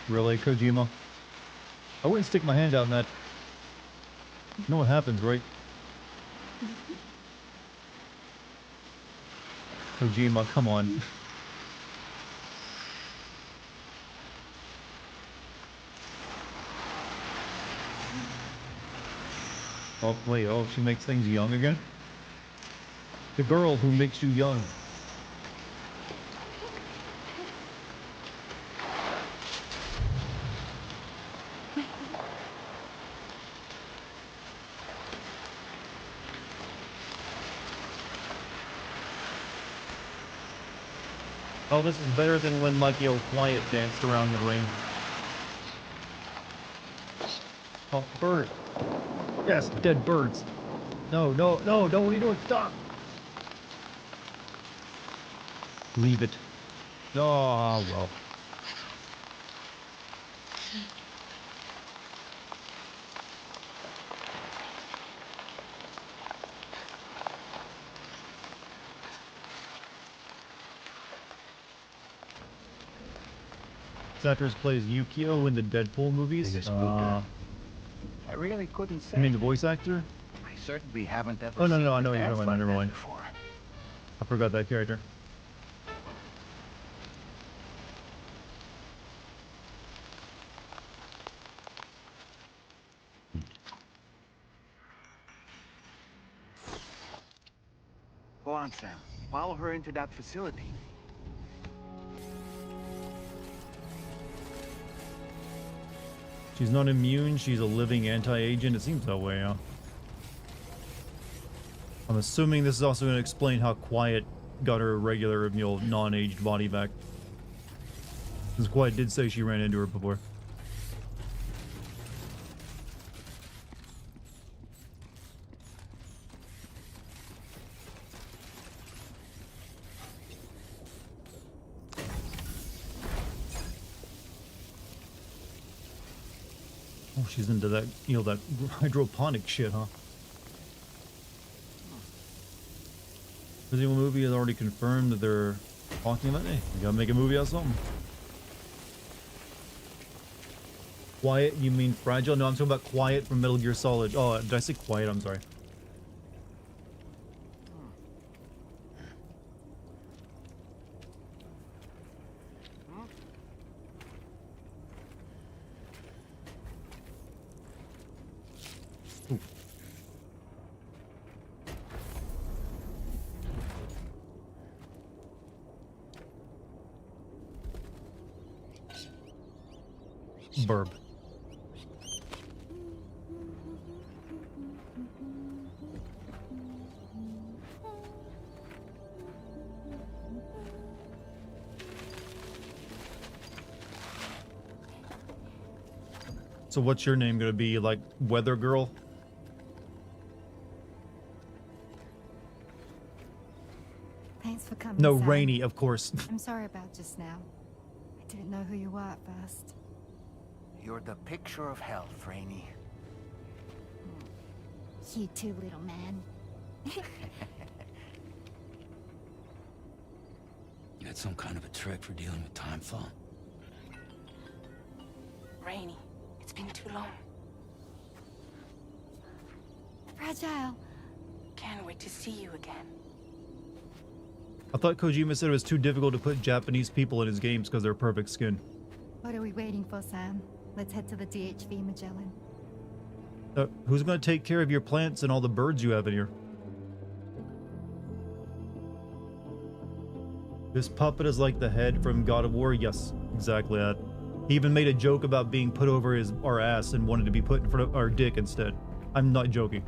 A: Really, Kojima? I wouldn't stick my hand out in that. You know what happens, right? Kojima, come on. Oh, wait, oh, she makes things young again? The girl who makes you young. Oh, this is better than when Lucky Quiet danced around the ring. Oh, bird. Yes, dead birds. No, no, no, no, what are you doing? Stop! Leave it. Oh, well. This actress plays Yukio in the Deadpool movies.
B: I really couldn't say.
A: You mean the voice actor?
B: I certainly haven't ever.
A: Oh, no,
B: seen
A: no, I know
B: an
A: you're
B: ad
A: talking about.
B: like
A: Never
B: that
A: mind.
B: before.
A: I forgot that character.
B: Go on, Sam. Follow her into that facility.
A: She's not immune, she's a living anti-agent. It seems that way, huh? I'm assuming this is also going to explain how Quiet got her regular, you know, non-aged body back. Since Quiet did say she ran into her before. Oh, she's into that, you know, that hydroponic shit, huh? Resident Evil movie has already confirmed that they're talking about it. Hey, we gotta make a movie out of something. Quiet, you mean Fragile? No, I'm talking about Quiet from Metal Gear Solid. Oh, did I say Quiet? I'm sorry. Burb. So what's your name gonna be? Like Weather Girl?
U: Thanks for coming,
A: No,
U: Sam.
A: Rainy, of course.
U: I'm sorry about just now. I didn't know who you were at first.
B: You're the picture of health, Rainy.
U: You too, little man.
H: You had some kind of a trick for dealing with time fall?
P: Rainy, it's been too long.
U: Fragile.
P: Can't wait to see you again.
A: I thought Kojima said it was too difficult to put Japanese people in his games because they're perfect skin.
U: What are we waiting for, Sam? Let's head to the DHV Magellan.
A: Who's going to take care of your plants and all the birds you have in here? This puppet is like the head from God of War. Yes, exactly that. He even made a joke about being put over our ass and wanted to be put in front of our dick instead. I'm not joking.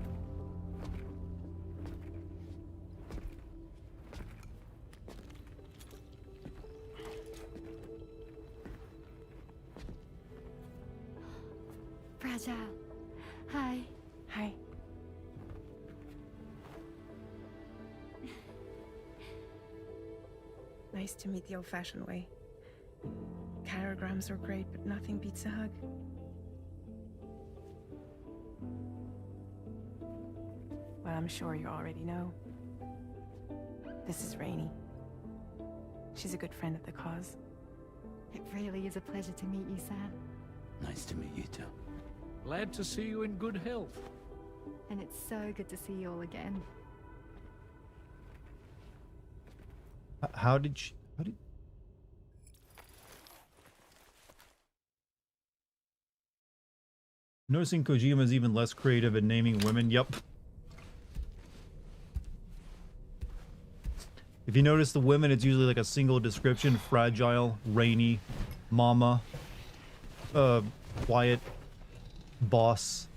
U: Fragile. Hi.
P: Hi.
V: Nice to meet the old-fashioned way. Carograms are great, but nothing beats a hug.
K: Well, I'm sure you already know. This is Rainy. She's a good friend of the cause.
U: It really is a pleasure to meet you, Sam.
H: Nice to meet you too.
M: Glad to see you in good health.
U: And it's so good to see you all again.
A: How did she... Noticing Kojima is even less creative in naming women. Yep. If you notice the women, it's usually like a single description. Fragile, Rainy, Mama, Quiet, Boss.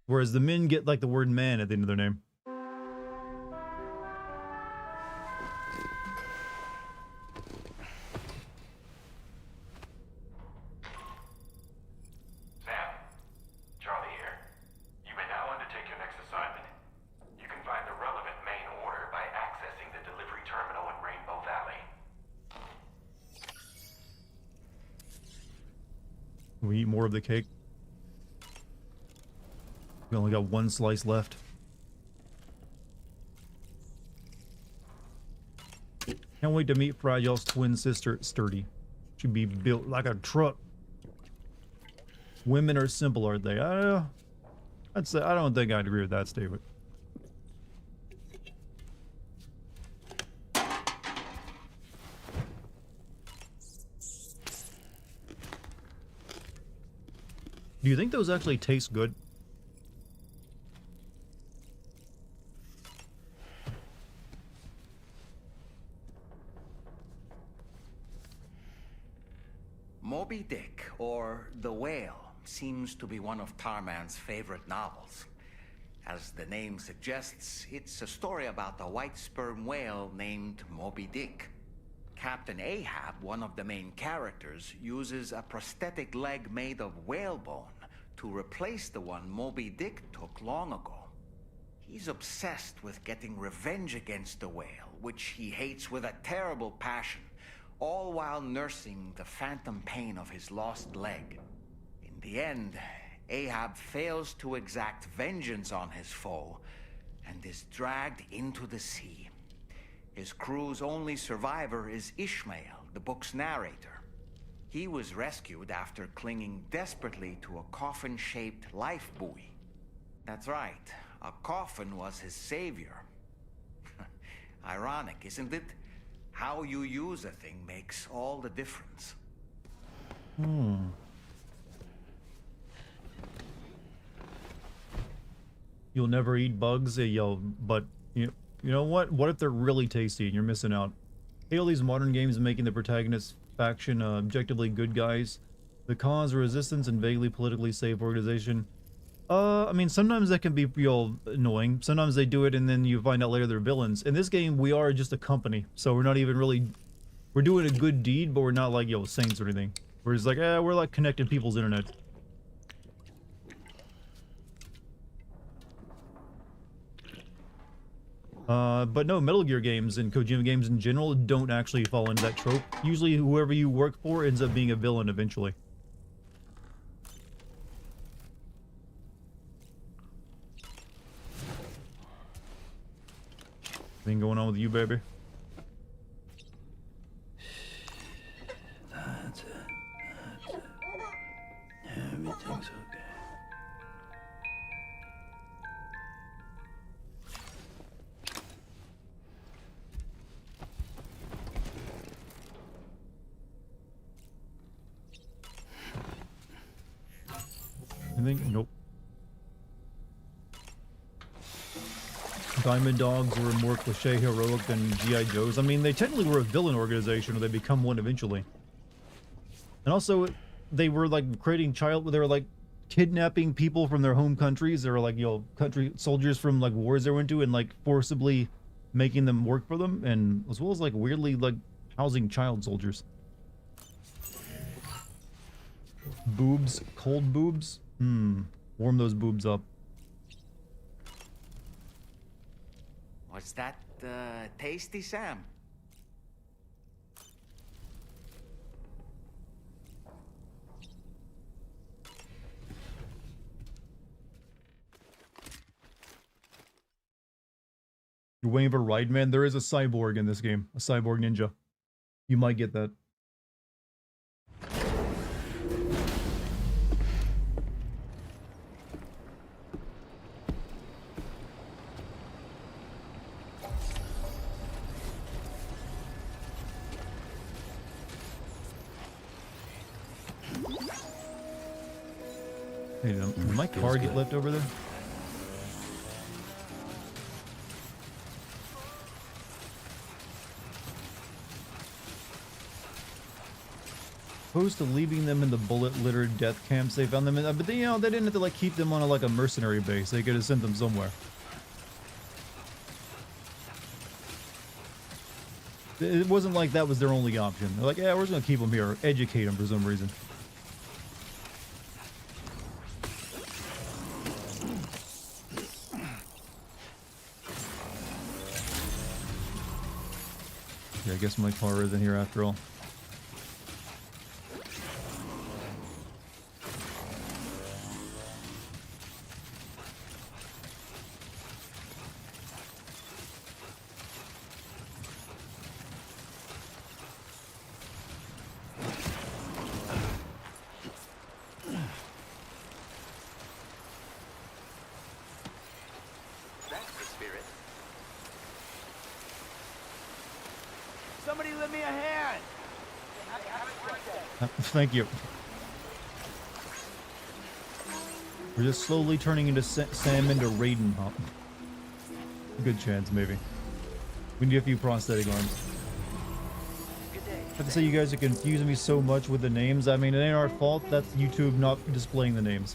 A: Whereas the men get like the word man at the end of their name.
F: Sam, Charlie here. You may now undertake your next assignment. You can find the relevant main order by accessing the delivery terminal in Rainbow Valley.
A: Can we eat more of the cake? We only got one slice left. Can't wait to meet Fragile's twin sister, Sturdy. She'd be built like a truck. Women are simple, aren't they? I don't know. I don't think I'd agree with that statement. Do you think those actually taste good?
B: Moby Dick, or The Whale, seems to be one of Tarman's favorite novels. As the name suggests, it's a story about a white sperm whale named Moby Dick. Captain Ahab, one of the main characters, uses a prosthetic leg made of whalebone to replace the one Moby Dick took long ago. He's obsessed with getting revenge against the whale, which he hates with a terrible passion, all while nursing the phantom pain of his lost leg. In the end, Ahab fails to exact vengeance on his foe and is dragged into the sea. His crew's only survivor is Ishmael, the book's narrator. He was rescued after clinging desperately to a coffin-shaped life buoy. That's right, a coffin was his savior. Ironic, isn't it? How you use a thing makes all the difference.
A: You'll never eat bugs, but you know what? What if they're really tasty and you're missing out? Hey, all these modern games making the protagonist faction objectively good guys. The cause, resistance, and vaguely politically safe organization. I mean, sometimes that can be real annoying. Sometimes they do it and then you find out later they're villains. In this game, we are just a company, so we're not even really... We're doing a good deed, but we're not like, saints or anything. Where it's like, we're like connecting people's internet. But no, Metal Gear games and Kojima games in general don't actually fall into that trope. Usually whoever you work for ends up being a villain eventually. Anything going on with you, baby?
H: That's it. That's it. Everything's okay.
A: Anything? Nope. Diamond Dogs were more cliche heroic than G.I. Joes. I mean, they technically were a villain organization, or they become one eventually. And also, they were like creating they were like kidnapping people from their home countries. They were like, country soldiers from like wars they went to, and like forcibly making them work for them, and as well as like weirdly like housing child soldiers. Boobs, cold boobs. Warm those boobs up.
B: Was that tasty, Sam?
A: You're waiting for Ride Man? There is a cyborg in this game. A cyborg ninja. You might get that. Hey, did my car get left over there? Opposed to leaving them in the bullet-littered death camps they found them in, but they, they didn't have to like keep them on a mercenary base. They could have sent them somewhere. It wasn't like that was their only option. They're like, yeah, we're just gonna keep them here, educate them for some reason. Yeah, I guess my car isn't here after all.
N: Somebody lend me a hand.
A: Thank you. We're just slowly turning into Sam into Raiden, huh? Good chance, maybe. We need a few prosthetic arms. I have to say, you guys are confusing me so much with the names. I mean, it ain't our fault. That's YouTube not displaying the names.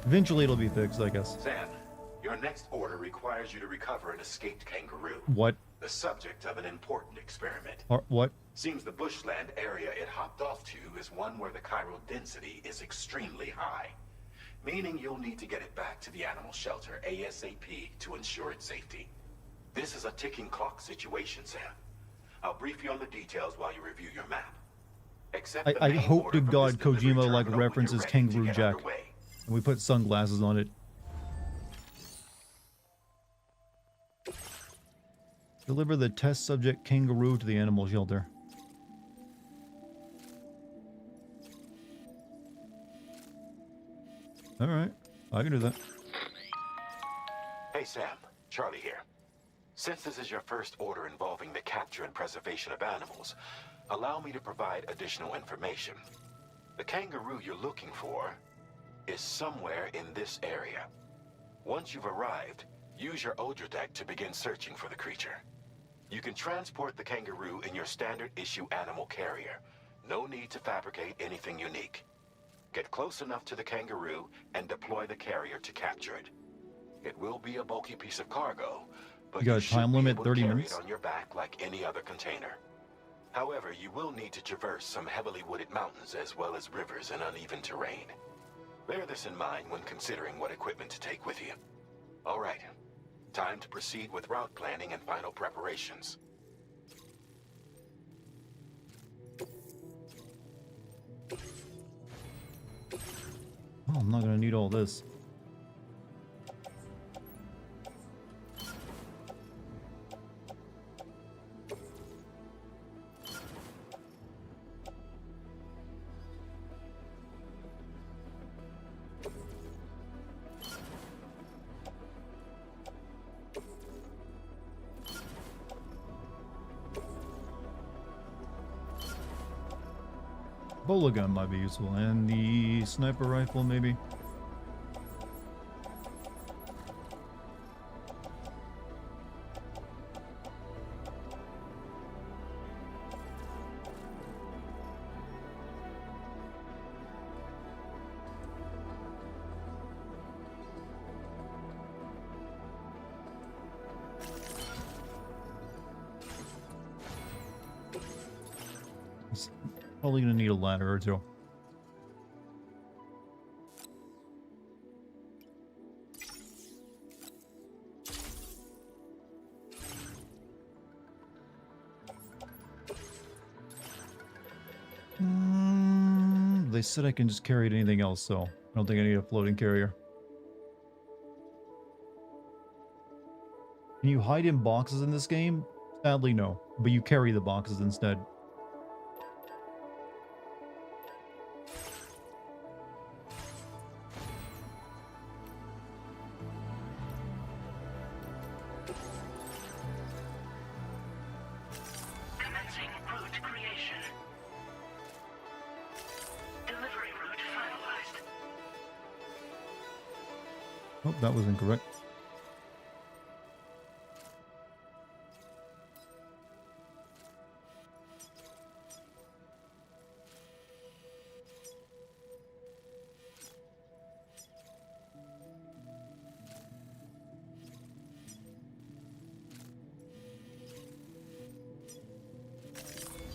A: Eventually it'll be fixed, I guess.
G: Sam, your next order requires you to recover an escaped kangaroo.
A: What?
G: The subject of an important experiment.
A: What?
G: Seems the bushland area it hopped off to is one where the chiral density is extremely high. Meaning you'll need to get it back to the animal shelter ASAP to ensure its safety. This is a ticking clock situation, Sam. I'll brief you on the details while you review your map.
A: I hope to God Kojima like references Kangaroo Jack. And we put sunglasses on it. Deliver the test subject kangaroo to the animal shelter. Alright, I can do that.
G: Hey Sam, Charlie here. Since this is your first order involving the capture and preservation of animals, allow me to provide additional information. The kangaroo you're looking for is somewhere in this area. Once you've arrived, use your Odradek to begin searching for the creature. You can transport the kangaroo in your standard issue animal carrier. No need to fabricate anything unique. Get close enough to the kangaroo and deploy the carrier to capture it. It will be a bulky piece of cargo, but
A: you got a time limit, 30 minutes?
G: It on your back like any other container. However, you will need to traverse some heavily wooded mountains as well as rivers and uneven terrain. Bear this in mind when considering what equipment to take with you. All right, time to proceed with route planning and final preparations.
A: Oh, I'm not gonna need all this. Bowler gun might be useful, and the sniper rifle maybe. Probably gonna need a ladder or two. They said I can just carry anything else, so I don't think I need a floating carrier. Can you hide in boxes in this game? Sadly, no. But you carry the boxes instead.
Q: Commencing route creation. Delivery route finalized.
A: Oh, that was incorrect.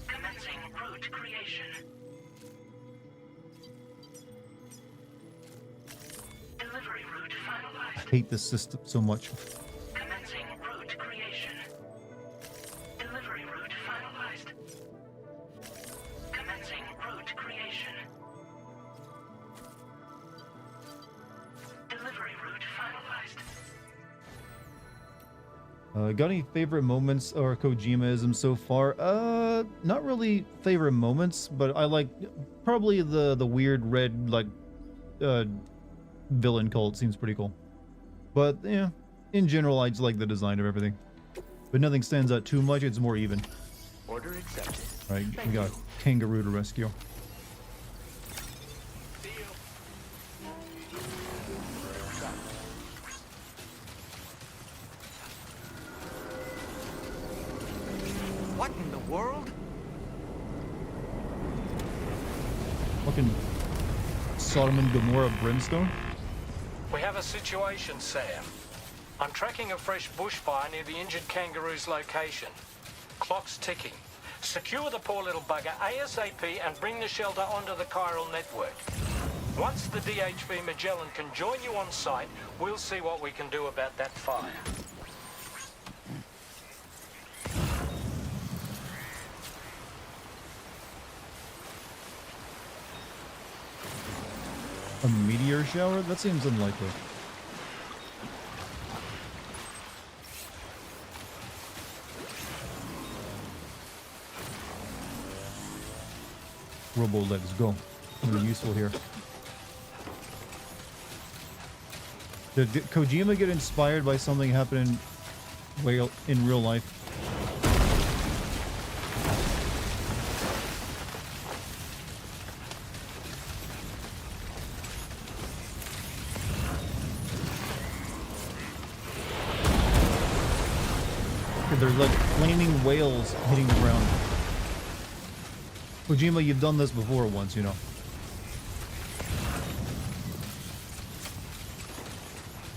Q: Commencing route creation. Delivery route finalized.
A: I hate this system so much.
Q: Commencing route creation. Delivery route finalized. Commencing route creation. Delivery route finalized.
A: Got any favorite moments or Kojimaism so far? Not really favorite moments, but I like probably the weird red like villain cult seems pretty cool. But yeah, in general, I just like the design of everything. But nothing stands out too much. It's more even.
J: Order accepted.
A: All right, we got a kangaroo to rescue.
B: What in the world?
A: Fucking Sodom and Gomorrah brimstone.
M: We have a situation, Sam. I'm tracking a fresh bushfire near the injured kangaroo's location. Clock's ticking. Secure the poor little bugger ASAP and bring the shelter onto the chiral network. Once the DHV Magellan can join you on site, we'll see what we can do about that fire.
A: A meteor shower? That seems unlikely. Robo legs, go. Something useful here. Did Kojima get inspired by something happening in real life? There's like flaming whales hitting the ground. Kojima, you've done this before once, you know.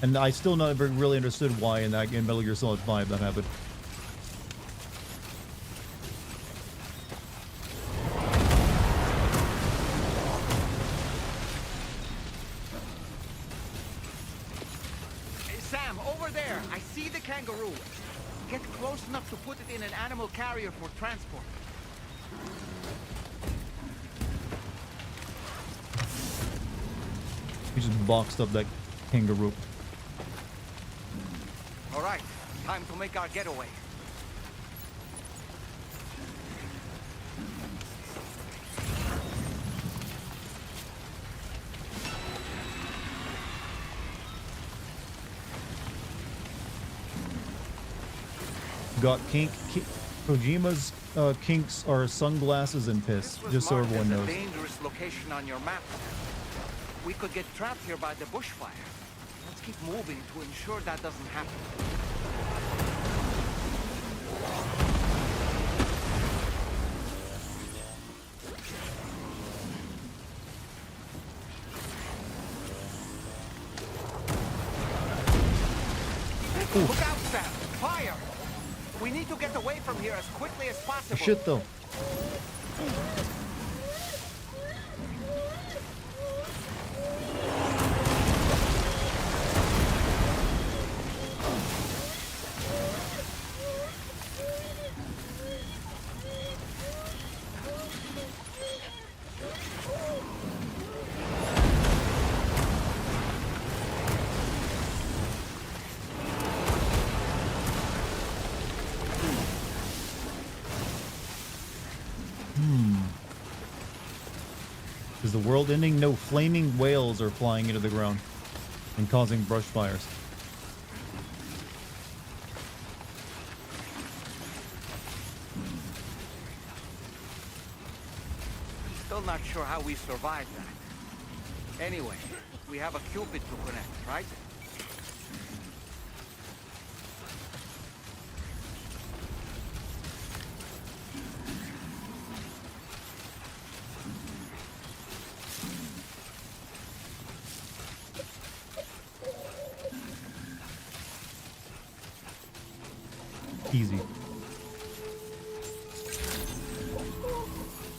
A: And I still never really understood why in that game, Metal Gear Solid 5, that happened.
B: there! I see the kangaroo! Get close enough to put it in an animal carrier for transport.
A: We just boxed up that kangaroo.
B: Alright, time to make our getaway.
A: Got Kojima's kinks are sunglasses and piss, just so everyone knows.
B: This was marked as a dangerous location on your map. We could get trapped here by the bushfire. Let's keep moving to ensure that doesn't happen. Look out, Sam! Fire! We need to get away from here as quickly as possible.
A: Shit, though. Is the world ending? No, flaming whales are flying into the ground and causing brush fires.
B: Still not sure how we survived that. Anyway, we have a Cupid to connect, right?
A: Easy.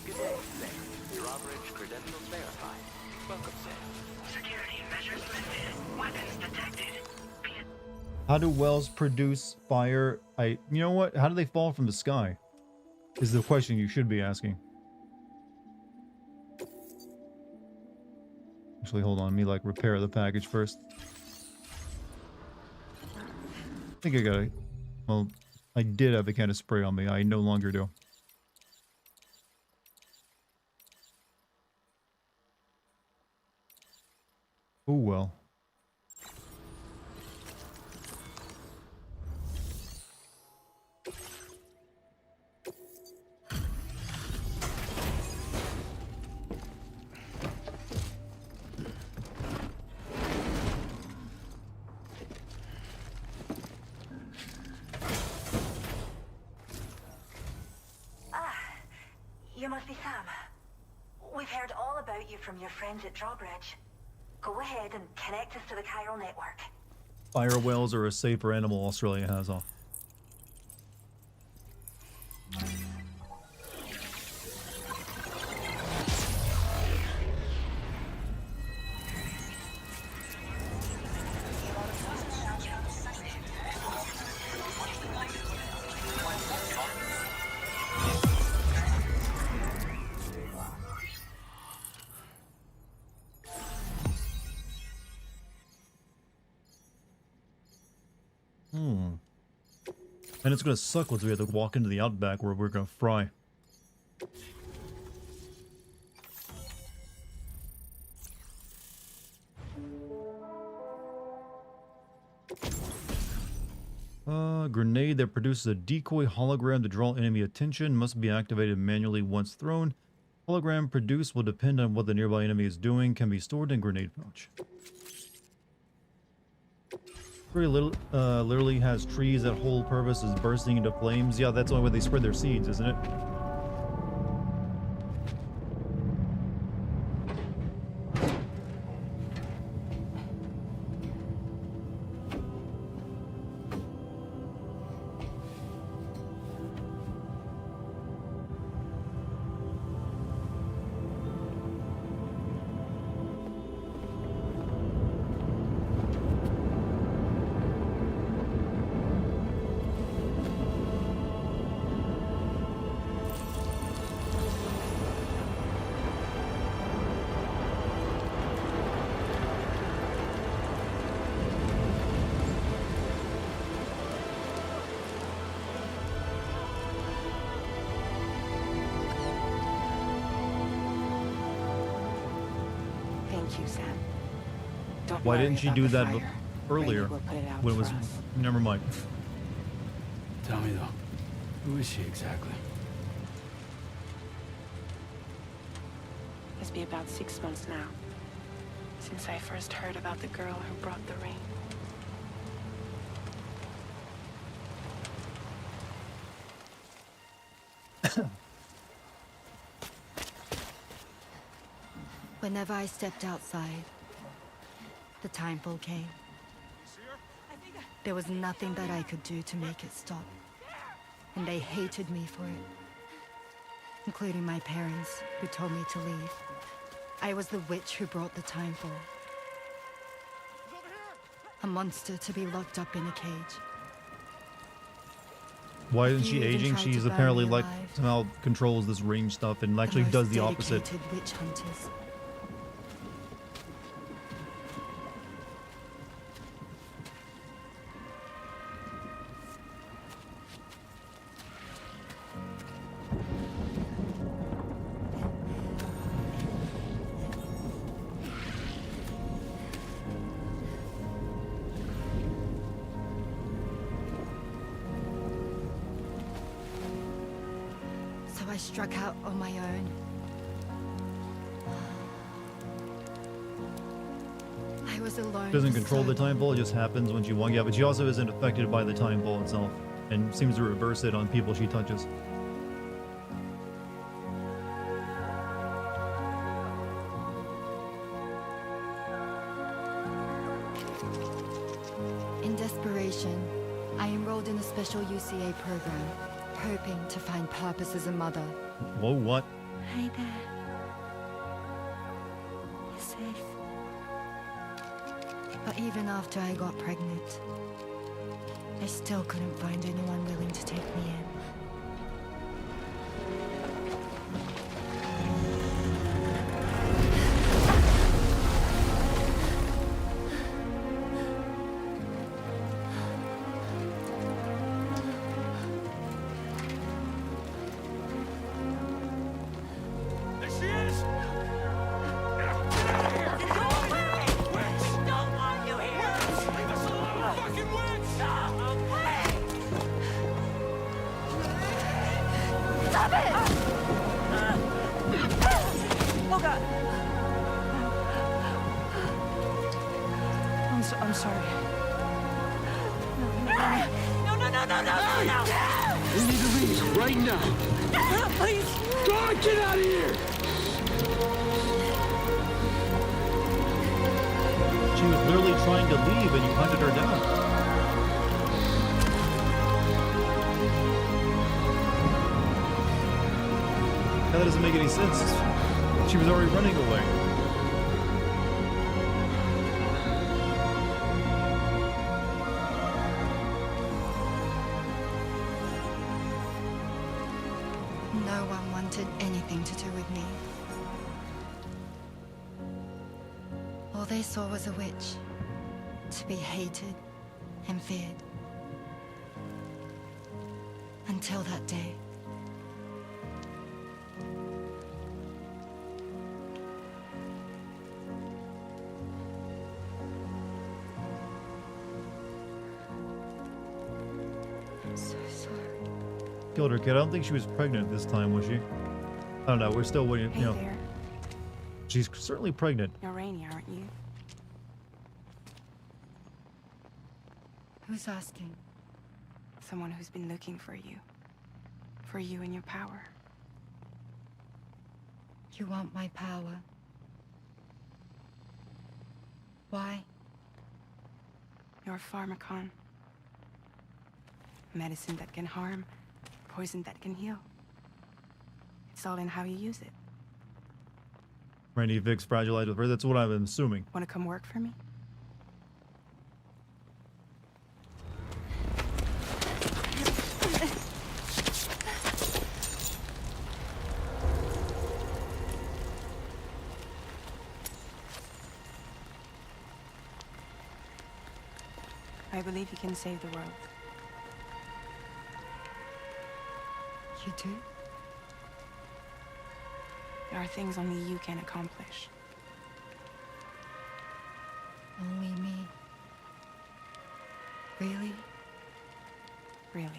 J: Good day, Sam. Drawbridge credentials verified. Welcome, Sam.
Q: Security measures lifted. Weapons detected.
A: How do wells produce fire? You know what? How do they fall from the sky? Is the question you should be asking. Actually, hold on. Let me like repair the package first. I think I got it. Well, I did have a can of spray on me. I no longer do. Oh well.
D: You must be Sam. We've heard all about you from your friends at Drawbridge. Go ahead and connect us to the chiral network.
A: Fire whales are a safer animal Australia has off. And it's gonna suck once we have to walk into the outback where we're gonna fry. Grenade that produces a decoy hologram to draw enemy attention must be activated manually once thrown. Hologram produced will depend on what the nearby enemy is doing, can be stored in grenade pouch. Very little, literally has trees that whole purpose is bursting into flames. Yeah, that's the only way they spread their seeds, isn't it?
K: Thank you, Sam. Don't
A: Why
K: worry
A: didn't she
K: about
A: do
K: the
A: that
K: fire.
A: earlier?
K: Rainey will put it out
A: When it
K: for
A: was.
K: us.
A: Never mind.
R: Tell me though, who is she exactly?
V: It's been about 6 months now, since I first heard about the girl who brought the rain.
E: Whenever I stepped outside, the timefall came. There was nothing that I could do to make it stop. And they hated me for it. Including my parents, who told me to leave. I was the witch who brought the timefall. A monster to be locked up in a cage.
A: Why isn't
E: If
A: she
E: you even
A: aging?
E: tried
A: She's
E: to burn
A: apparently
E: me
A: like
E: alive.
A: somehow controls this range stuff and actually
E: most
A: does the opposite.
E: dedicated witch hunters. So I struck out on my own. I was alone.
A: Doesn't
E: for
A: control
E: so
A: the time
E: long.
A: ball, it just happens when she wants. Yeah, but she also isn't affected by the time ball itself and seems to reverse it on people she touches.
E: In desperation, I enrolled in a special UCA program, hoping to find purpose as a mother.
A: Whoa, what?
E: Hi there. You're safe. But even after I got pregnant, I still couldn't find anyone willing to take me in.
M: There she is!
V: Stop it! Oh God! I'm sorry. No!
R: We need to leave right now.
V: Please!
R: God, get out of here!
A: She was literally trying to leave and you hunted her down. That doesn't make any sense. She was already running away.
E: No one wanted anything to do with me. All they saw was a witch, to be hated and feared. Until that day. I'm so sorry.
A: Killed her kid. I don't think she was pregnant this time, was she? I don't know. We're still waiting.
V: Hey
A: You know,
V: there.
A: she's certainly pregnant.
V: You're Rainy, aren't you?
E: Who's asking?
V: Someone who's been looking for you. For you and your power.
E: You want my power? Why?
V: You're a pharmacon. Medicine that can harm, poison that can heal. It's all in how you use it.
A: Randy Vic's fragilized with her. That's what I'm assuming.
V: Want to come work for me? I believe you can save the world.
E: You do?
V: There are things only you can accomplish.
E: Only me. Really?
K: Really.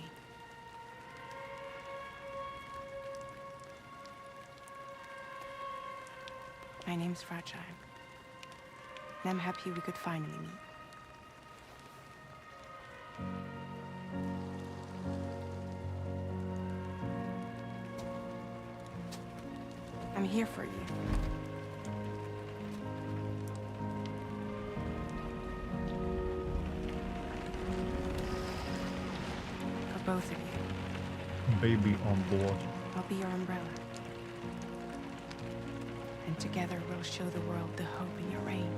K: My name's Fragile. And I'm happy we could finally meet. I'm here for you. For both of you.
A: Baby on board.
K: I'll be your umbrella. And together we'll show the world the hope in your reign.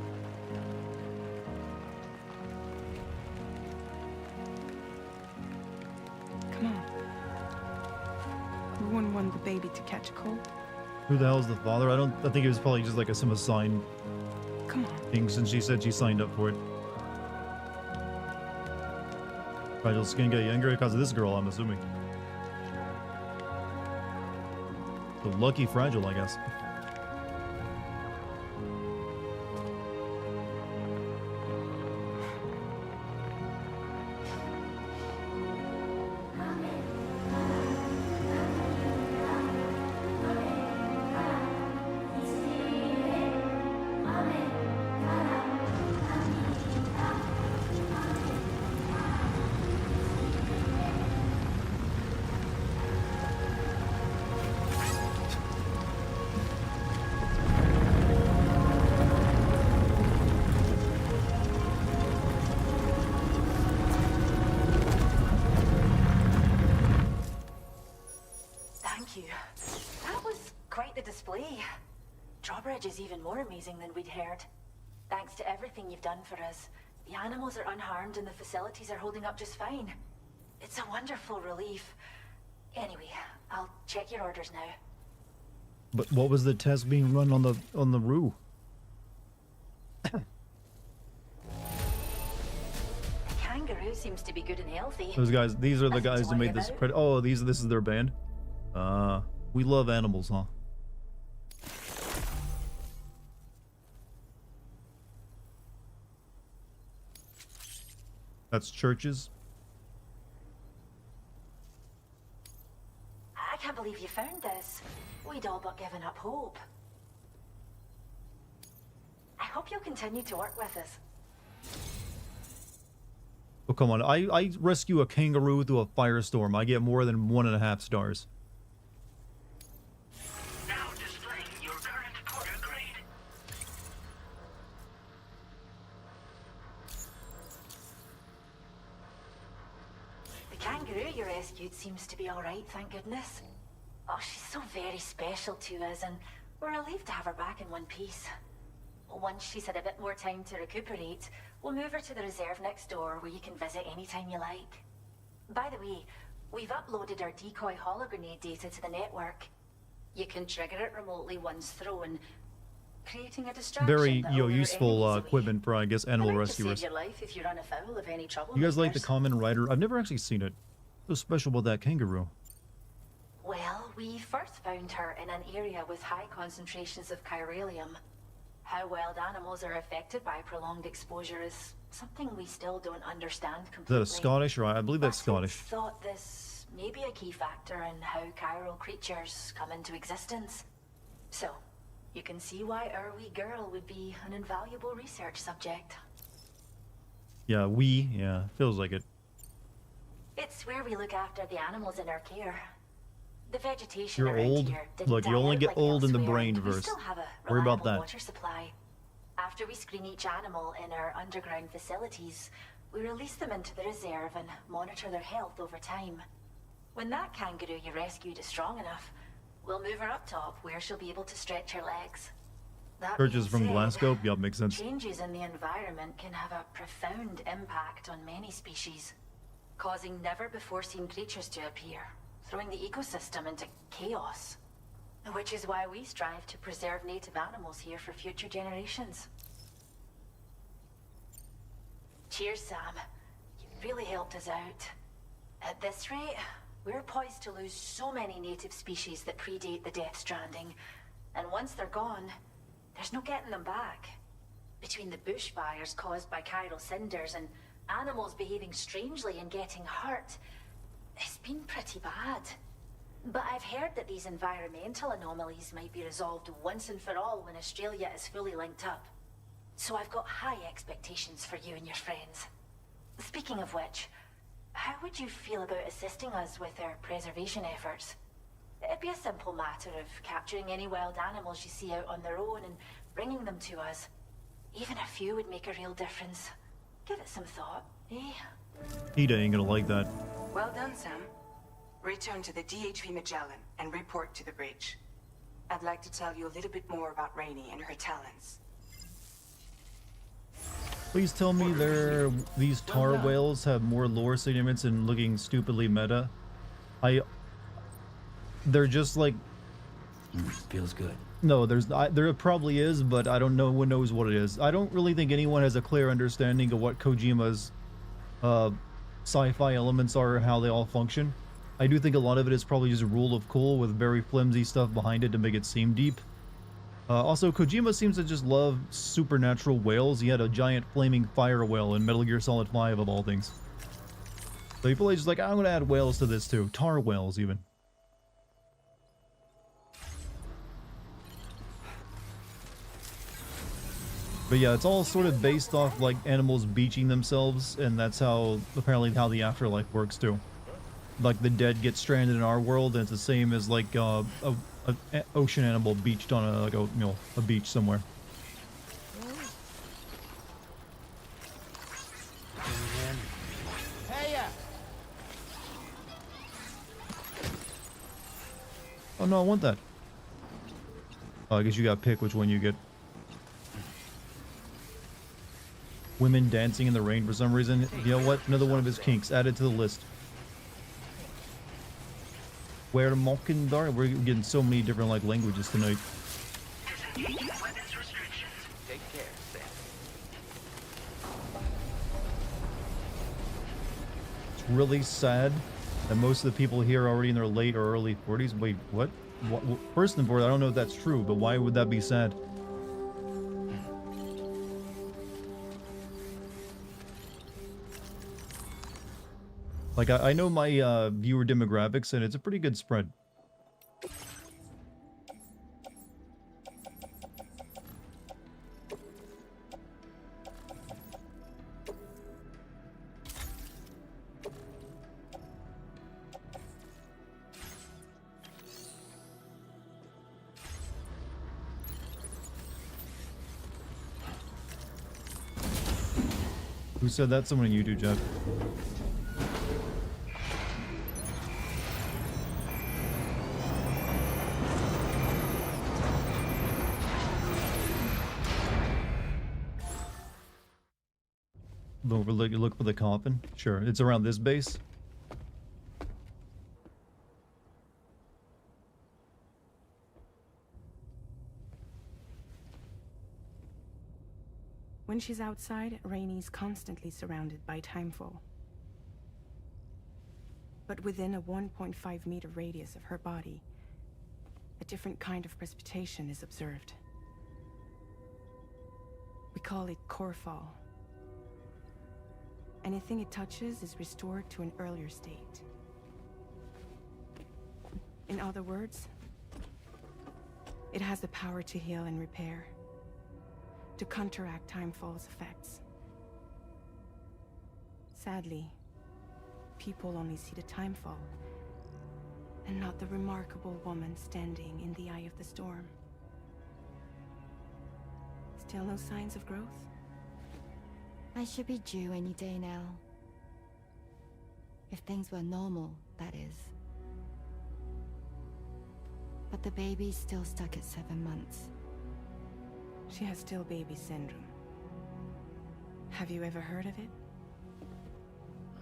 K: Come on. We wouldn't want the baby to catch a cold.
A: Who the hell is the father? I think it was probably just like some assigned thing since she said she signed up for it. Fragile's skin get younger because of this girl, I'm assuming. The lucky Fragile, I guess.
D: Is even more amazing than we'd heard. Thanks to everything you've done for us, the animals are unharmed and the facilities are holding up just fine. It's a wonderful relief. Anyway, I'll check your orders now.
A: But what was the test being run on the Rue?
D: The kangaroo seems to be good and healthy.
A: Those guys, these are the
D: Nothing to
A: guys who
D: worry
A: made this.
D: about.
A: Oh, this is their band. We love animals, huh? That's churches.
D: I can't believe you found this. We'd all but given up hope. I hope you'll continue to work with us.
A: Oh, come on. I rescue a kangaroo through a firestorm. I get more than 1.5 stars.
Q: Now displaying your current quarter grade.
D: The kangaroo you rescued seems to be all right, thank goodness. Oh, she's so very special to us, and we're relieved to have her back in one piece. Once she's had a bit more time to recuperate, we'll move her to the reserve next door where you can visit anytime you like. By the way, we've uploaded our decoy hologrenade data to the network. You can trigger it remotely once thrown, creating a distraction.
A: Very,
D: that'll lure
A: useful
D: enemies away.
A: equipment for, I guess, animal
D: Might just
A: rescuers.
D: save your life if you run afoul of any trouble.
A: You guys like the Common Rider? I've never actually seen it. What's so special about that kangaroo?
D: Well, we first found her in an area with high concentrations of chiralium. How wild animals are affected by prolonged exposure is something we still don't understand
A: Is
D: completely.
A: that a Scottish? Or I believe that's Scottish.
D: Thought this may be a key factor in how chiral creatures come into existence. So, you can see why our wee girl would be an invaluable research subject.
A: Yeah, feels like it.
D: It's where we look after the animals in our care. The vegetation
A: You're
D: around
A: old.
D: here didn't
A: Look, you
D: die
A: only
D: out
A: get
D: like
A: old in the
D: elsewhere,
A: brain
D: and we
A: verse.
D: still have a
A: Worry about
D: reliable
A: that.
D: water supply. After we screen each animal in our underground facilities, we release them into the reserve and monitor their health over time. When that kangaroo you rescued is strong enough, we'll move her up top where she'll be able to stretch her legs. That
A: Churches
D: being
A: from
D: said,
A: Glasgow? Yup, makes sense.
D: changes in the environment can have a profound impact on many species, causing never-before-seen creatures to appear, throwing the ecosystem into chaos. Which is why we strive to preserve native animals here for future generations. Cheers, Sam. You've really helped us out. At this rate, we're poised to lose so many native species that predate the Death Stranding, and once they're gone, there's no getting them back. Between the bushfires caused by chiral cinders and animals behaving strangely and getting hurt, it's been pretty bad. But I've heard that these environmental anomalies might be resolved once and for all when Australia is fully linked up. So I've got high expectations for you and your friends. Speaking of which, how would you feel about assisting us with our preservation efforts? It'd be a simple matter of capturing any wild animals you see out on their own and bringing them to us. Even a few would make a real difference. Give it some thought, eh?
A: Ida ain't gonna like that.
P: Well done, Sam. Return to the DHV Magellan and report to the bridge. I'd like to tell you a little bit more about Rainey and her talents.
A: Please tell me these tar whales have more lore significance and looking stupidly meta. They're just like...
H: Feels good.
A: No, there probably is, but I don't know who knows what it is. I don't really think anyone has a clear understanding of what Kojima's sci-fi elements are, how they all function. I do think a lot of it is probably just a rule of cool with very flimsy stuff behind it to make it seem deep. Also, Kojima seems to just love supernatural whales. He had a giant flaming fire whale in Metal Gear Solid 5 of all things. So he probably just like, I'm gonna add whales to this too. Tar whales even. But yeah, it's all sort of based off like animals beaching themselves, and that's how apparently how the afterlife works too. Like the dead get stranded in our world, and it's the same as like a ocean animal beached on a beach somewhere.
N: Hey!
A: Oh no, I want that. Oh, I guess you gotta pick which one you get. Women dancing in the rain for some reason. You know what? Another one of his kinks. Add it to the list. Where Mockingbird? We're getting so many different like languages tonight.
J: Take care, Sam.
A: It's really sad that most of the people here are already in their late or early 40s. Wait, what? First and foremost, I don't know if that's true, but why would that be sad? Like, I know my viewer demographics, and it's a pretty good spread. Who said that? Someone on YouTube, Jeff. Look for the coffin. Sure, it's around this base.
K: When she's outside, Rainey's constantly surrounded by timefall. But within a 1.5 meter radius of her body, a different kind of precipitation is observed. We call it core fall. Anything it touches is restored to an earlier state. In other words, it has the power to heal and repair, to counteract timefall's effects. Sadly, people only see the timefall, and not the remarkable woman standing in the eye of the storm. Still no signs of growth?
U: I should be due any day now. If things were normal, that is. But the baby's still stuck at 7 months.
K: She has still baby syndrome. Have you ever heard of it?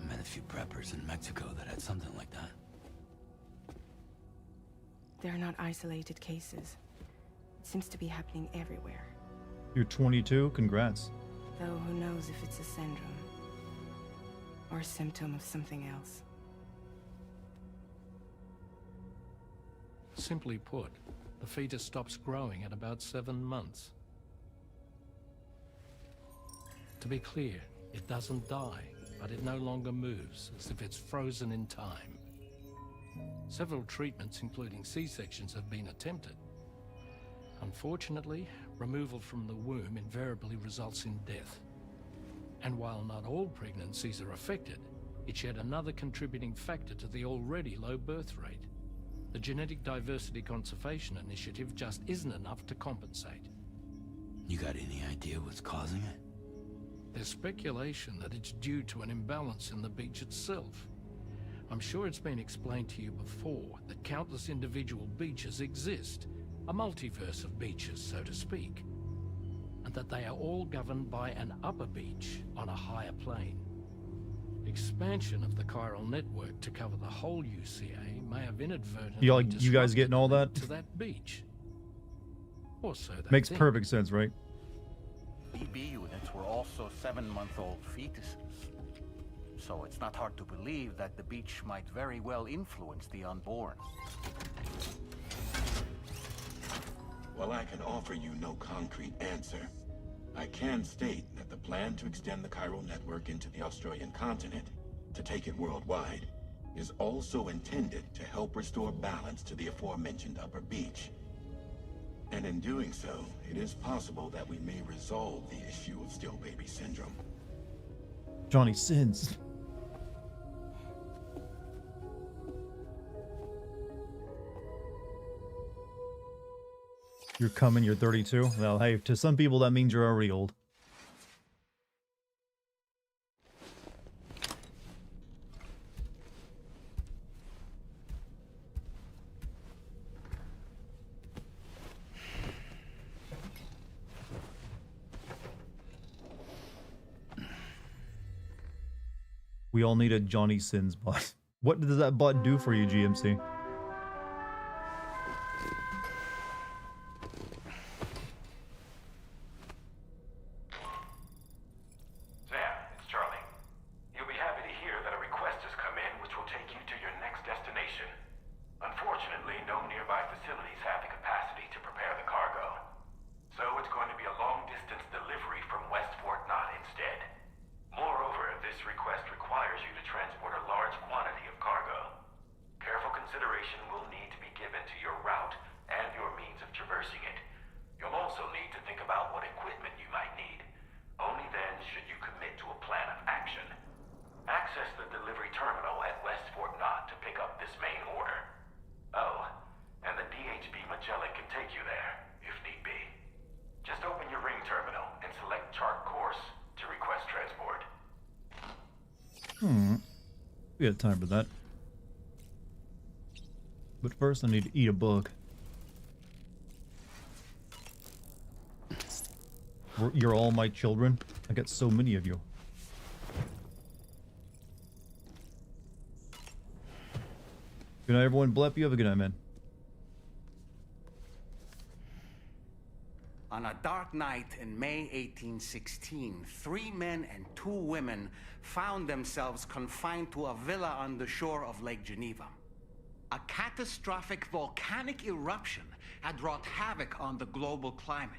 H: I met a few preppers in Mexico that had something like that.
K: They're not isolated cases. It seems to be happening everywhere.
A: You're 22? Congrats.
K: Though who knows if it's a syndrome or a symptom of something else.
M: Simply put, the fetus stops growing at about 7 months. To be clear, it doesn't die, but it no longer moves, as if it's frozen in time. Several treatments, including C-sections, have been attempted. Unfortunately, removal from the womb invariably results in death. And while not all pregnancies are affected, it's yet another contributing factor to the already low birth rate. The Genetic Diversity Conservation Initiative just isn't enough to compensate.
H: You got any idea what's causing it?
M: There's speculation that it's due to an imbalance in the beach itself. I'm sure it's been explained to you before that countless individual beaches exist, a multiverse of beaches, so to speak, and that they are all governed by an upper beach on a higher plane. Expansion of the chiral network to cover the whole UCA may have inadvertently
A: You guys getting all that?
M: to that beach. Or so they
A: Makes
M: think.
A: perfect sense, right?
B: BB units were also 7-month-old fetuses. So it's not hard to believe that the beach might very well influence the unborn.
G: While I can offer you no concrete answer, I can state that the plan to extend the chiral network into the Australian continent, to take it worldwide, is also intended to help restore balance to the aforementioned upper beach. And in doing so, it is possible that we may resolve the issue of still baby syndrome.
A: Johnny Sins. You're coming, you're 32? Well, hey, to some people that means you're already old. We all need a Johnny Sins bot. What does that bot do for you, GMC? We got time for that. But first I need to eat a bug. You're all my children. I got so many of you. Good night, everyone. Blep, you have a good night, man.
B: On a dark night in May 1816, 3 men and 2 women found themselves confined to a villa on the shore of Lake Geneva. A catastrophic volcanic eruption had wrought havoc on the global climate,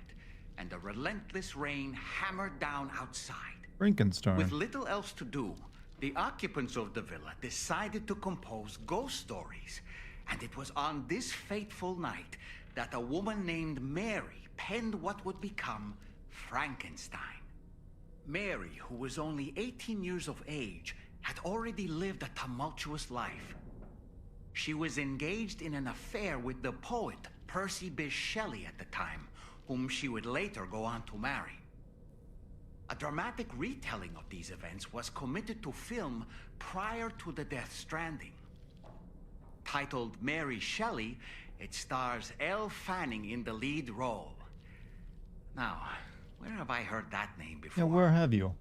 B: and a relentless rain hammered down outside.
A: Frankenstein.
B: With little else to do, the occupants of the villa decided to compose ghost stories, and it was on this fateful night that a woman named Mary penned what would become Frankenstein. Mary, who was only 18 years of age, had already lived a tumultuous life. She was engaged in an affair with the poet Percy Bysshe Shelley at the time, whom she would later go on to marry. A dramatic retelling of these events was committed to film prior to the Death Stranding. Titled Mary Shelley, it stars Elle Fanning in the lead role. Now, where have I heard that name before?
A: Yeah, where have you?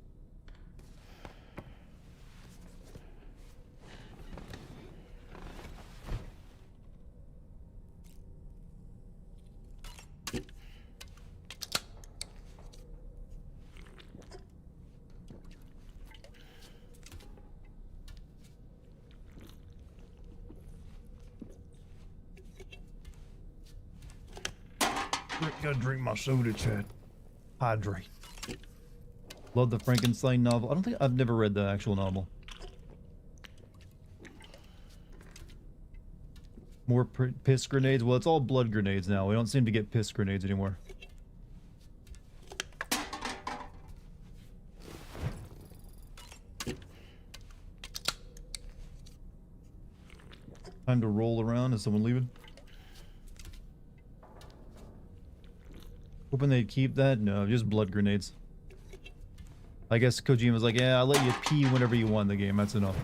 A: Gotta drink my soda, Chad. Hydrate. Love the Frankenstein novel. I don't think I've never read the actual novel. More piss grenades? Well, it's all blood grenades now. We don't seem to get piss grenades anymore. Time to roll around. Is someone leaving? Hoping they'd keep that? No, just blood grenades. I guess Kojima's like, yeah, I'll let you pee whenever you want in the game. That's enough.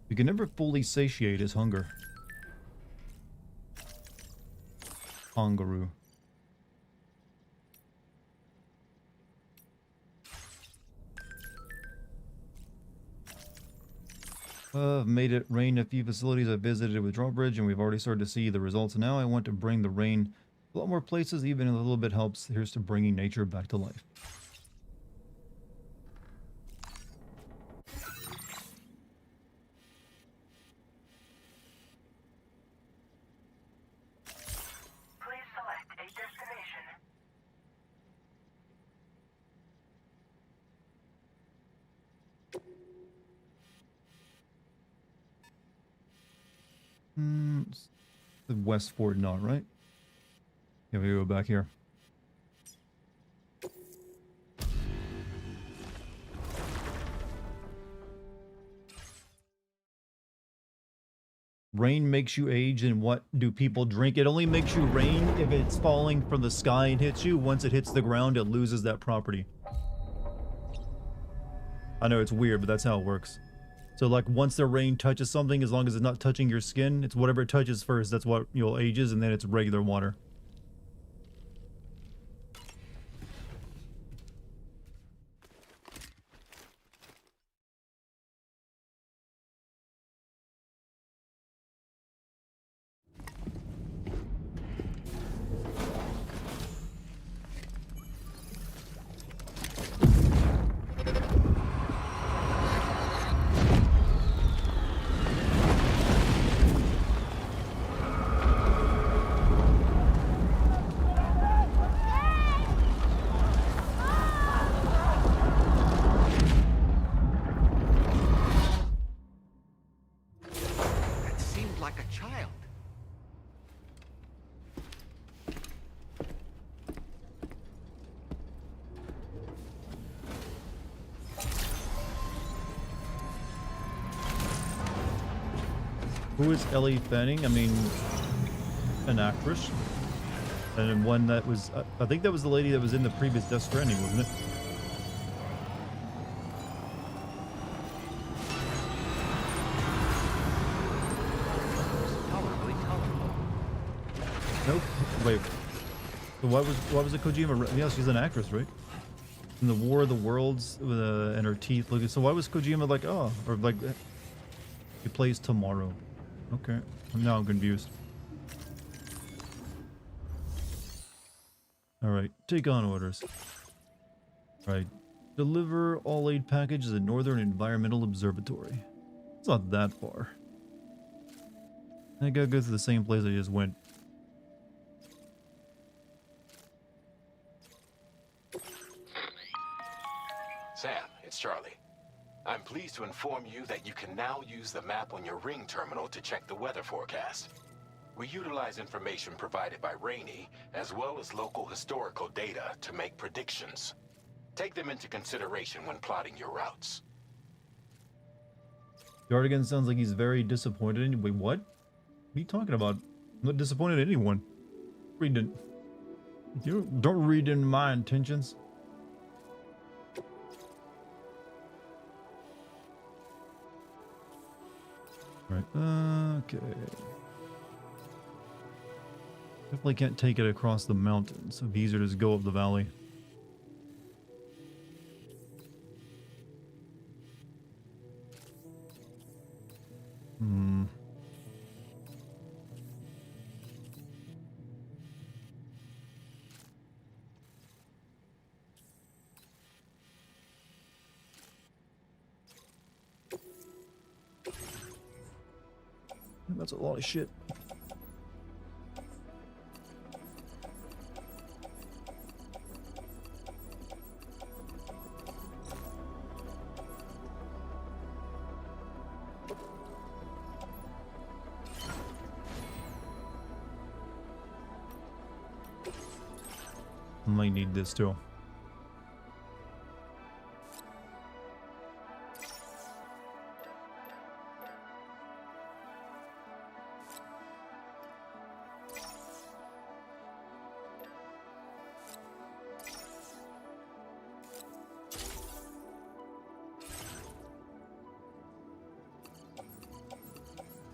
A: You can never fully satiate his hunger. Kangaroo. I've made it rain a few facilities I visited with Drawbridge, and we've already started to see the results. Now I want to bring the rain a lot more places, even if a little bit helps. Here's to bringing nature back to life. The West Fort Knot, right? Yeah, we go back here. Rain makes you age, and what do people drink? It only makes you rain if it's falling from the sky and hits you. Once it hits the ground, it loses that property. I know it's weird, but that's how it works. So like once the rain touches something, as long as it's not touching your skin, it's whatever it touches first, that's what you'll ages, and then it's regular water. Who is Ellie Fanning? I mean, an actress. And then one that was, I think that was the lady that was in the previous Death Stranding, wasn't it? Nope. Wait. So why was it Kojima? Yeah, she's an actress, right? In the War of the Worlds, and her teeth looking. So why was Kojima like, oh, or like, he plays tomorrow? Okay, now I'm confused. Alright, take on orders. Alright, deliver all aid packages at Northern Environmental Observatory. It's not that far. I gotta go to the same place I just went.
G: Sam, it's Charlie. I'm pleased to inform you that you can now use the map on your ring terminal to check the weather forecast. We utilize information provided by Rainey, as well as local historical data to make predictions. Take them into consideration when plotting your routes.
A: Dartigan sounds like he's very disappointed in you. Wait, what? What are you talking about? I'm not disappointed in anyone. Read it. You don't read in my intentions. Right, okay. Definitely can't take it across the mountains, so it'd be easier to just go up the valley. That's a lot of shit. Might need this too.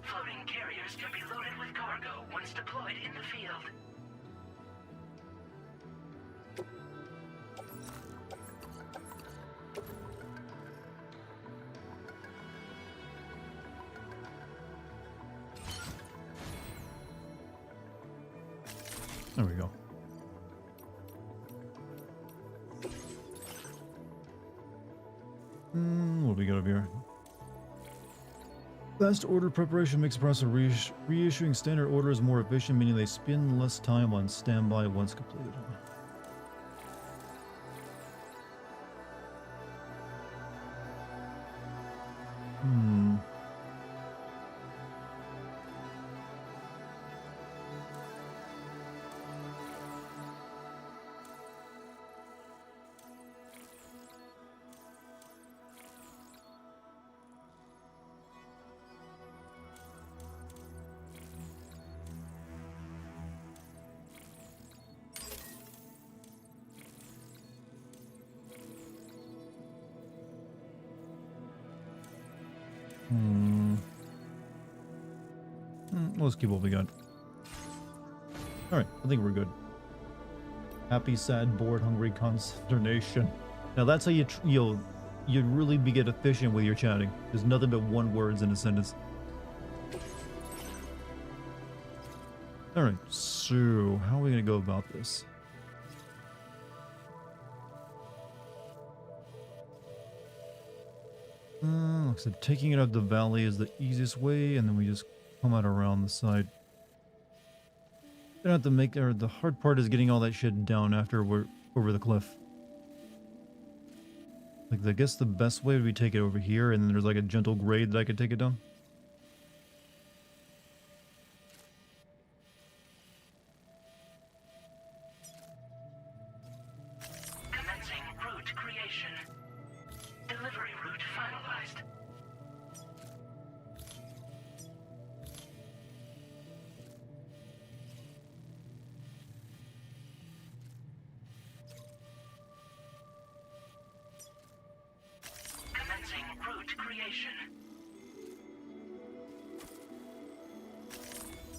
Q: Floating carriers can be loaded with cargo once deployed in the field.
A: There we go. What do we got up here? Fast order preparation makes the process of reissuing standard orders more efficient, meaning they spend less time on standby once completed. Let's keep what we got. Alright, I think we're good. Happy, sad, bored, hungry, consternation. Now that's how you'd really get efficient with your chatting. There's nothing but one words in a sentence. Alright, so how are we gonna go about this? Looks like taking it up the valley is the easiest way, and then we just come out around the side. Gonna have to make the hard part is getting all that shit down after we're over the cliff. Like, I guess the best way would be take it over here, and then there's like a gentle grade that I could take it down.
Q: Commencing route creation. Delivery route finalized. Commencing route creation.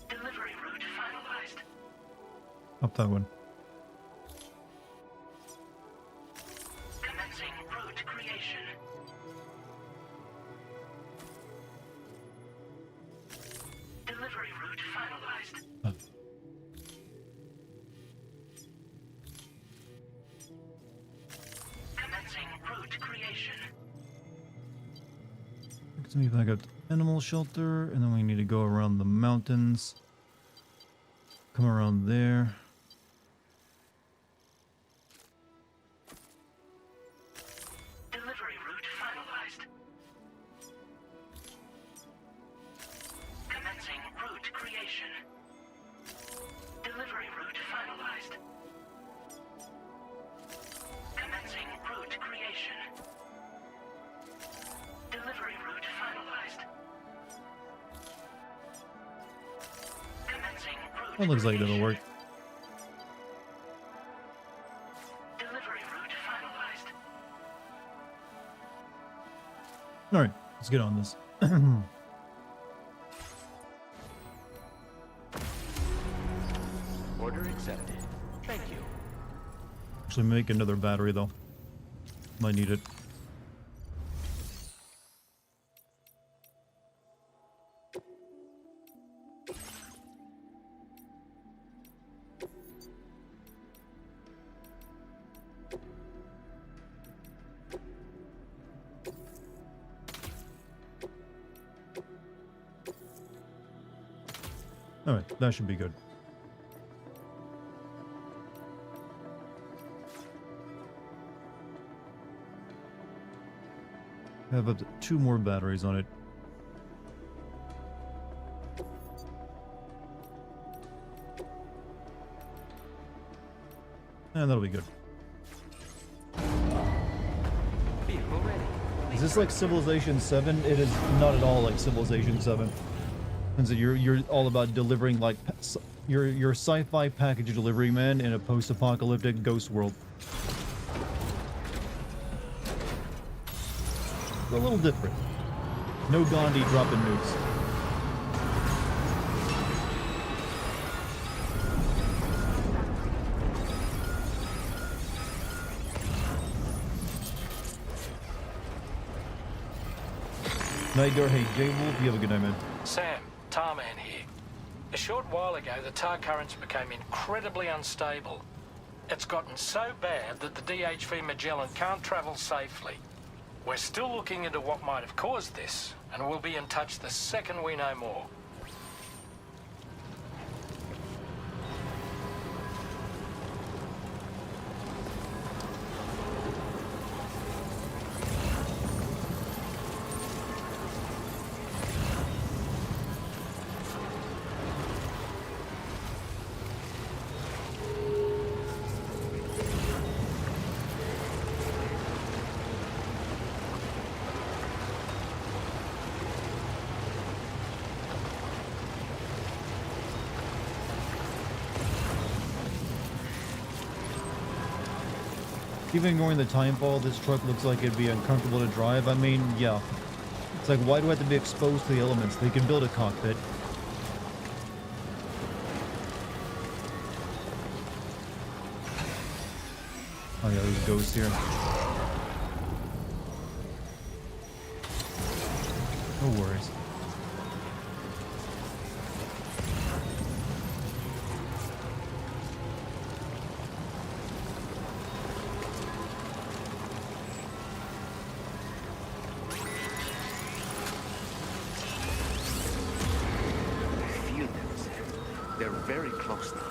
Q: Delivery route finalized.
A: Up that one.
Q: Commencing route creation. Delivery route finalized. Commencing route creation.
A: Let's see if I got animal shelter, and then we need to go around the mountains. Come around there.
Q: Delivery route finalized. Commencing route creation. Delivery route finalized. Commencing route creation. Delivery route finalized. Commencing route
A: That looks like it'll work.
Q: Delivery route finalized.
A: Alright, let's get on this.
J: Order accepted. Thank you.
A: Actually, make another battery though. Might need it. Alright, that should be good. I have up to 2 more batteries on it. And that'll be good.
J: Vehicle ready.
A: Is this like Civilization 7? It is not at all like Civilization 7. And so you're all about delivering like your sci-fi package delivery man in a post-apocalyptic ghost world. A little different. No Gandhi dropping nukes. Night Door, hey J-Wolf, you have a good night, man.
M: Sam, Tarman here. A short while ago, the tar currents became incredibly unstable. It's gotten so bad that the DHV Magellan can't travel safely. We're still looking into what might have caused this, and we'll be in touch the second we know more.
A: Even ignoring the timefall, this truck looks like it'd be uncomfortable to drive. I mean, yeah. It's like, why do I have to be exposed to the elements? They can build a cockpit. Oh yeah, there's ghosts here. No worries.
B: Very close now.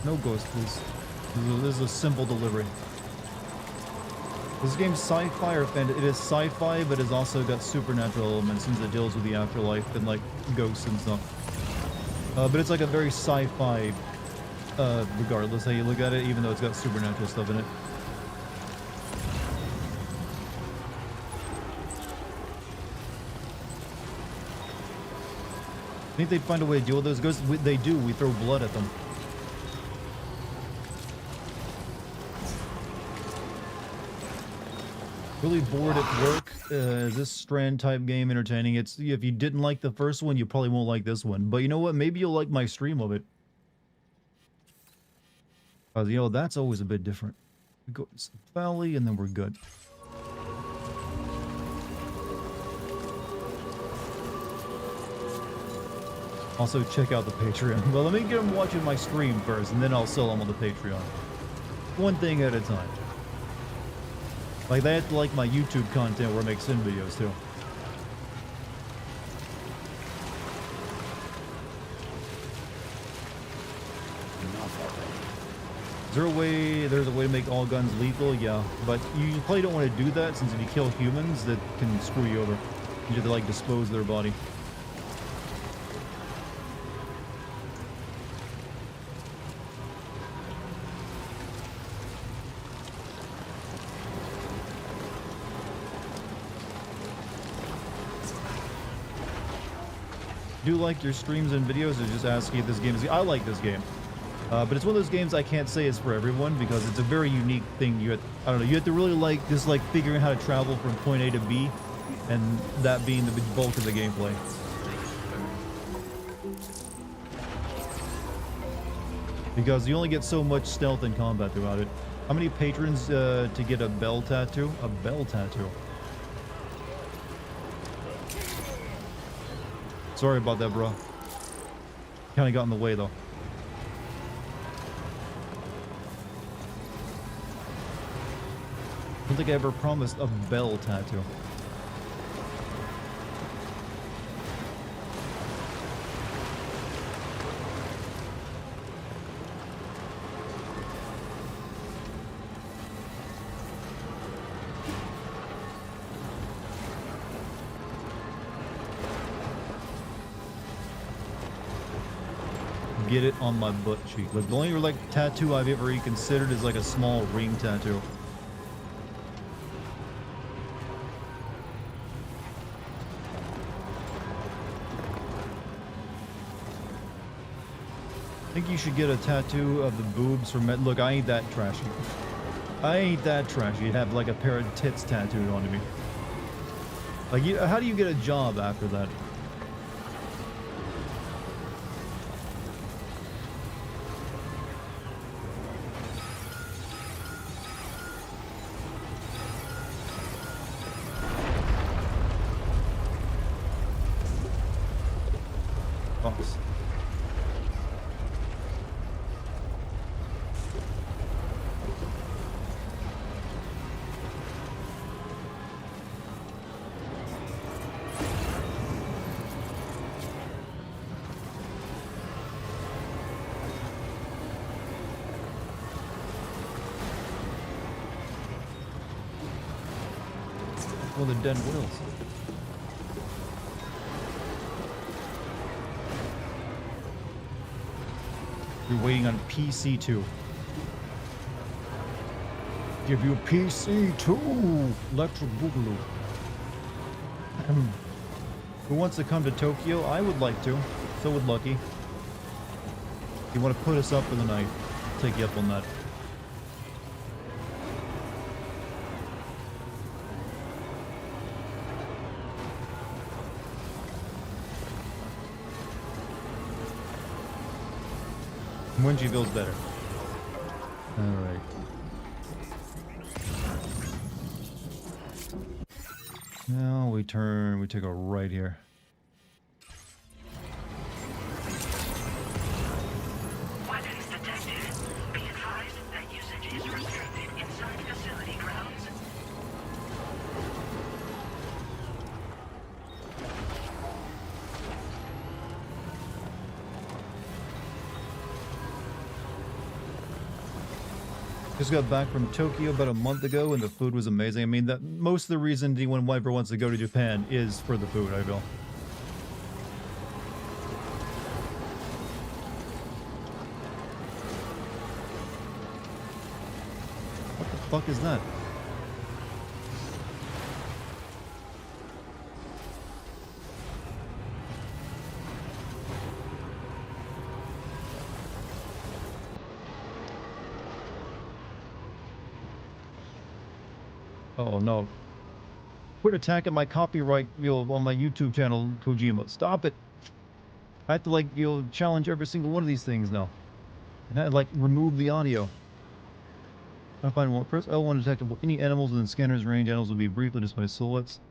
A: No ghost, please. This is a simple delivery. This game's sci-fi or fantasy. It is sci-fi, but it's also got supernatural elements since it deals with the afterlife and like ghosts and stuff. But it's like a very sci-fi, regardless how you look at it, even though it's got supernatural stuff in it. I think they'd find a way to deal with those ghosts. They do. We throw blood at them. Really bored at work. Is this Strand type game entertaining? It's, if you didn't like the first one, you probably won't like this one. But you know what? Maybe you'll like my stream of it. You know, that's always a bit different. We go to some valley and then we're good. Also, check out the Patreon. Well, let me get them watching my stream first, and then I'll sell them on the Patreon. One thing at a time. Like, they have to like my YouTube content where I make sim videos, too. Is there a way, there's a way to make all guns lethal? Yeah, but you probably don't want to do that, since if you kill humans, that can screw you over. You have to, like, dispose of their body. Do like your streams and videos, or just ask you if this game is... I like this game. But it's one of those games I can't say is for everyone, because it's a very unique thing. You have, I don't know, you have to really like just like figuring out how to travel from point A to B, and that being the bulk of the gameplay. Because you only get so much stealth and combat throughout it. How many patrons to get a bell tattoo? A bell tattoo. Sorry about that, bro. Kinda got in the way, though. I don't think I ever promised a bell tattoo. Get it on my butt cheek. Like the only like tattoo I've ever even considered is like a small ring tattoo. I think you should get a tattoo of the boobs from it. Look, I ain't that trashy. I ain't that trashy. Have like a pair of tits tattooed onto me. Like, how do you get a job after that? Boss. Well, the dead wheels. You're waiting on PC2. Give you PC2! Electric Boogaloo. Who wants to come to Tokyo? I would like to. So would Lucky. You want to put us up for the night? I'll take you up on that. When she feels better. Alright. Now we turn, we take a right here.
Q: Weapons detected. Be advised that usage is restricted inside facility grounds.
A: Just got back from Tokyo about a month ago and the food was amazing. I mean, that most of the reason anyone ever wants to go to Japan is for the food, I feel. What the fuck is that? Oh no. Quit attacking my copyright, on my YouTube channel, Kojima. Stop it. I have to, like, challenge every single one of these things now. And I, like, remove the audio. I find one. Press L1 detectable. Any animals within scanner's range. Animals will be briefly displayed silhouettes.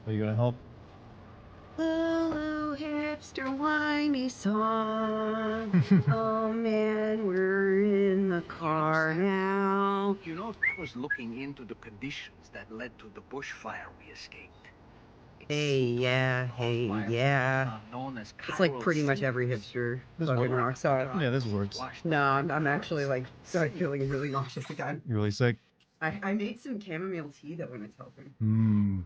A: Are you gonna help?
I: Hello, hipster whiny song. Oh man, we're in the car now.
B: You know, I was looking into the conditions that led to the bushfire we escaped.
I: Hey, yeah.
B: Known as
I: It's like pretty much every hipster fucking rock star.
A: Yeah, this works.
I: No, I'm actually like started feeling really nauseous again.
A: You're really sick?
I: I made some chamomile tea that when it's helping.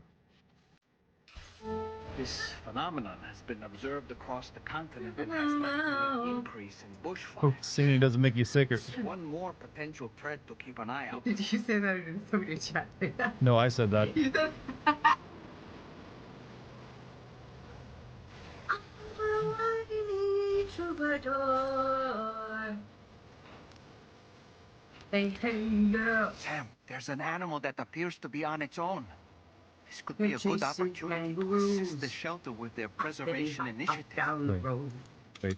B: This phenomenon has been observed across the continent and has led to an increase in bushfires.
A: Hope singing doesn't make you sicker.
B: One more potential threat to keep an eye out.
I: Did you say that in somebody chat?
A: No, I said that.
I: You said Hey, girl.
B: Sam, there's an animal that appears to be on its own. This could be a good opportunity to assist the shelter with their preservation initiative.
A: Wait.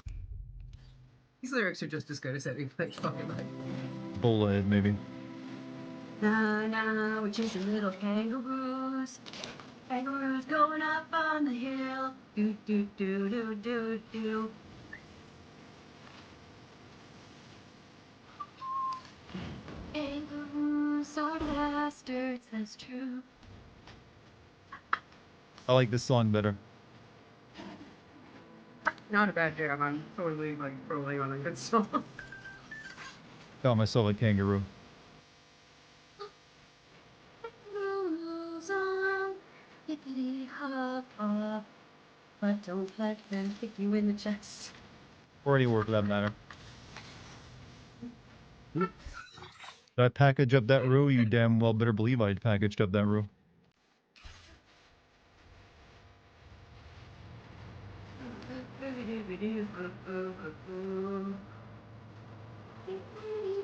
I: These lyrics are just as good as any like fucking like.
A: Bullhead, maybe.
U: Na na, we're chasing little kangaroos. Kangaroos going up on the hill. Do do do do do do. Kangaroos are bastards, that's true.
A: I like this song better.
I: Not a bad jam. I'm totally on a good song.
A: Got myself a kangaroo.
U: Kangaroos on hippity hop hop, but don't let them kick you in the chest.
A: Or anywhere for that matter. Did I package up that roux? You damn well better believe I packaged up that roux.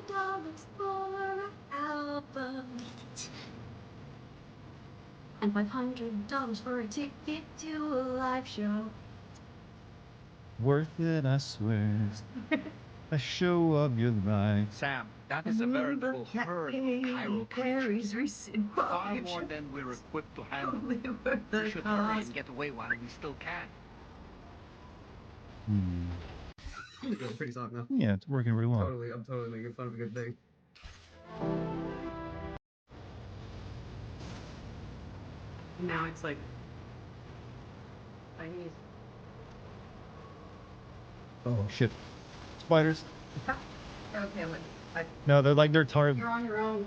U: $20 for an album, and $500 for a ticket to a live show.
A: Worth it, I swear. A show of your life.
B: Sam, that is a veritable herd of Cairo creatures. Far more than we're equipped to handle. We should hurry and get away while we still can.
A: Hmm.
I: Pretty song though.
A: Yeah, it's working really well.
I: I'm totally making fun of a good thing. Now it's like Chinese.
A: Oh shit. Spiders.
I: Okay,
A: No, they're like they're tired.
I: you're on your own.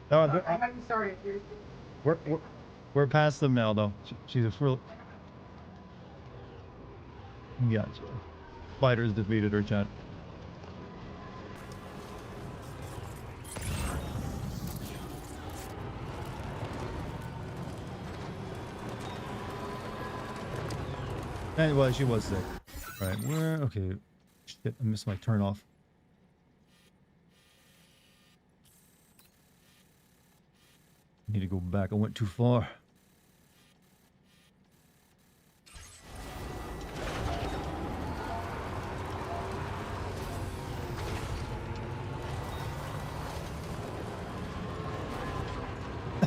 A: No,
I: I haven't started.
A: we're past them now though. She's a real. Gotcha. Spiders defeated her, chat. And well, she was sick. Right, where? Okay. Shit, I missed my turn off. Need to go back. I went too far.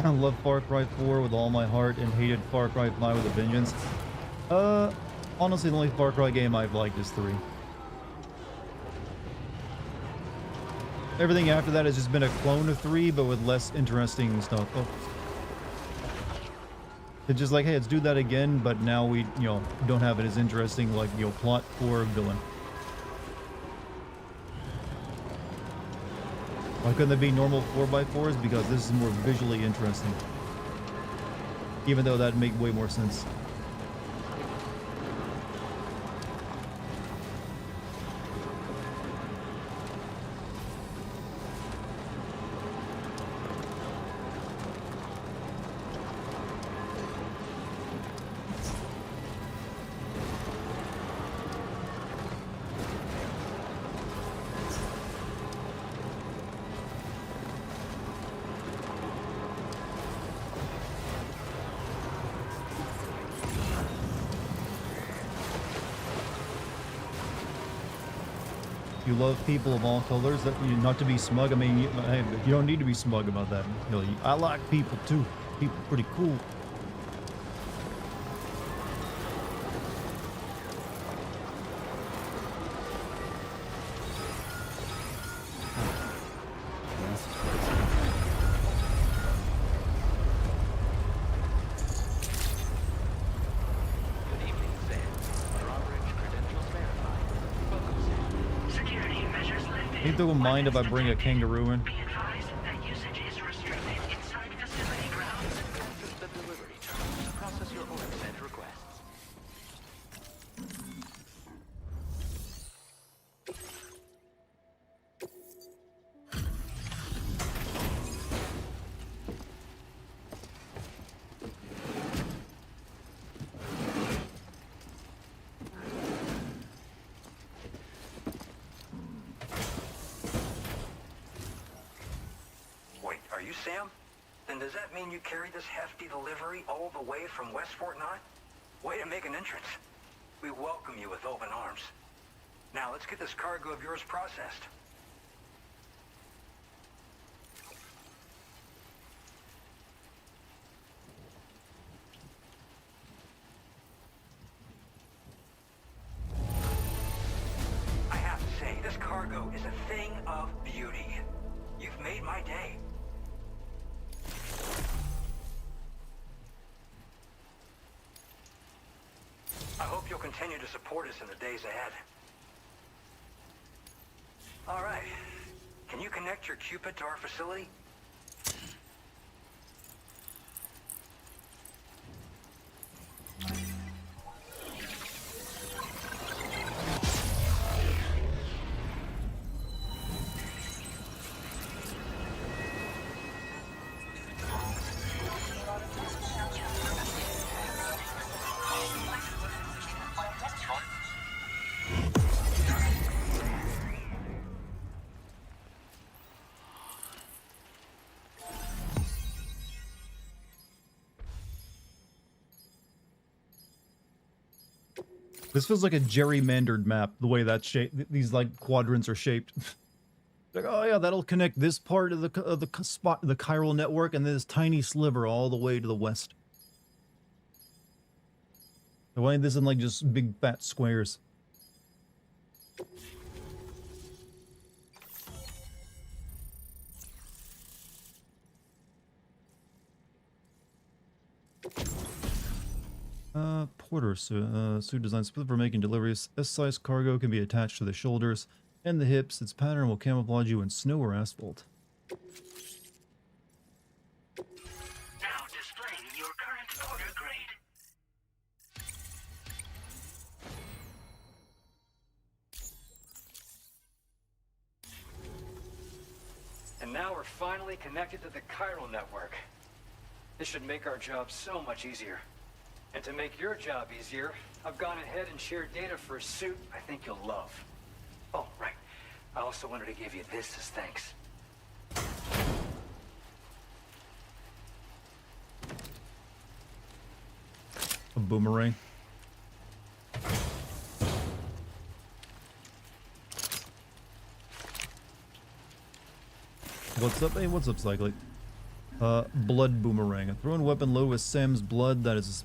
A: I love Far Cry 4 with all my heart and hated Far Cry 5 with a vengeance. Honestly, the only Far Cry game I've liked is 3. Everything after that has just been a clone of 3, but with less interesting stuff. Oh. It's just like, hey, let's do that again, but now we, don't have it as interesting, like, plot or villain. Why couldn't there be normal 4x4s? Because this is more visually interesting. Even though that'd make way more sense. You love people of all colors. That not to be smug. I mean, you don't need to be smug about that. I like people too. People are pretty cool. You don't mind if I bring a kangaroo in?
F: Sam? Then does that mean you carried this hefty delivery all the way from Westport Knot? Way to make an entrance. We welcome you with open arms. Now let's get this cargo of yours processed. cargo is a thing of beauty. You've made my day. I hope you'll continue to support us in the days ahead. All right. Can you connect your Cupid to our facility?
A: This feels like a gerrymandered map, the way that shape, these like quadrants are shaped. Like, oh yeah, that'll connect this part of the chiral network and this tiny sliver all the way to the west. Why this isn't like just big fat squares? Porter suit designed split for making deliveries. S-size cargo can be attached to the shoulders and the hips. Its pattern will camouflage you in snow or asphalt.
Q: Now displaying your current order grade.
C: And now we're finally connected to the chiral network. This should make our job so much easier. And to make your job easier, I've gone ahead and shared data for a suit I think you'll love. Oh, right. I also wanted to give you this as thanks.
A: A boomerang. What's up? Hey, what's up, Cyclic? Blood boomerang. A thrown weapon loaded with Sam's blood that is...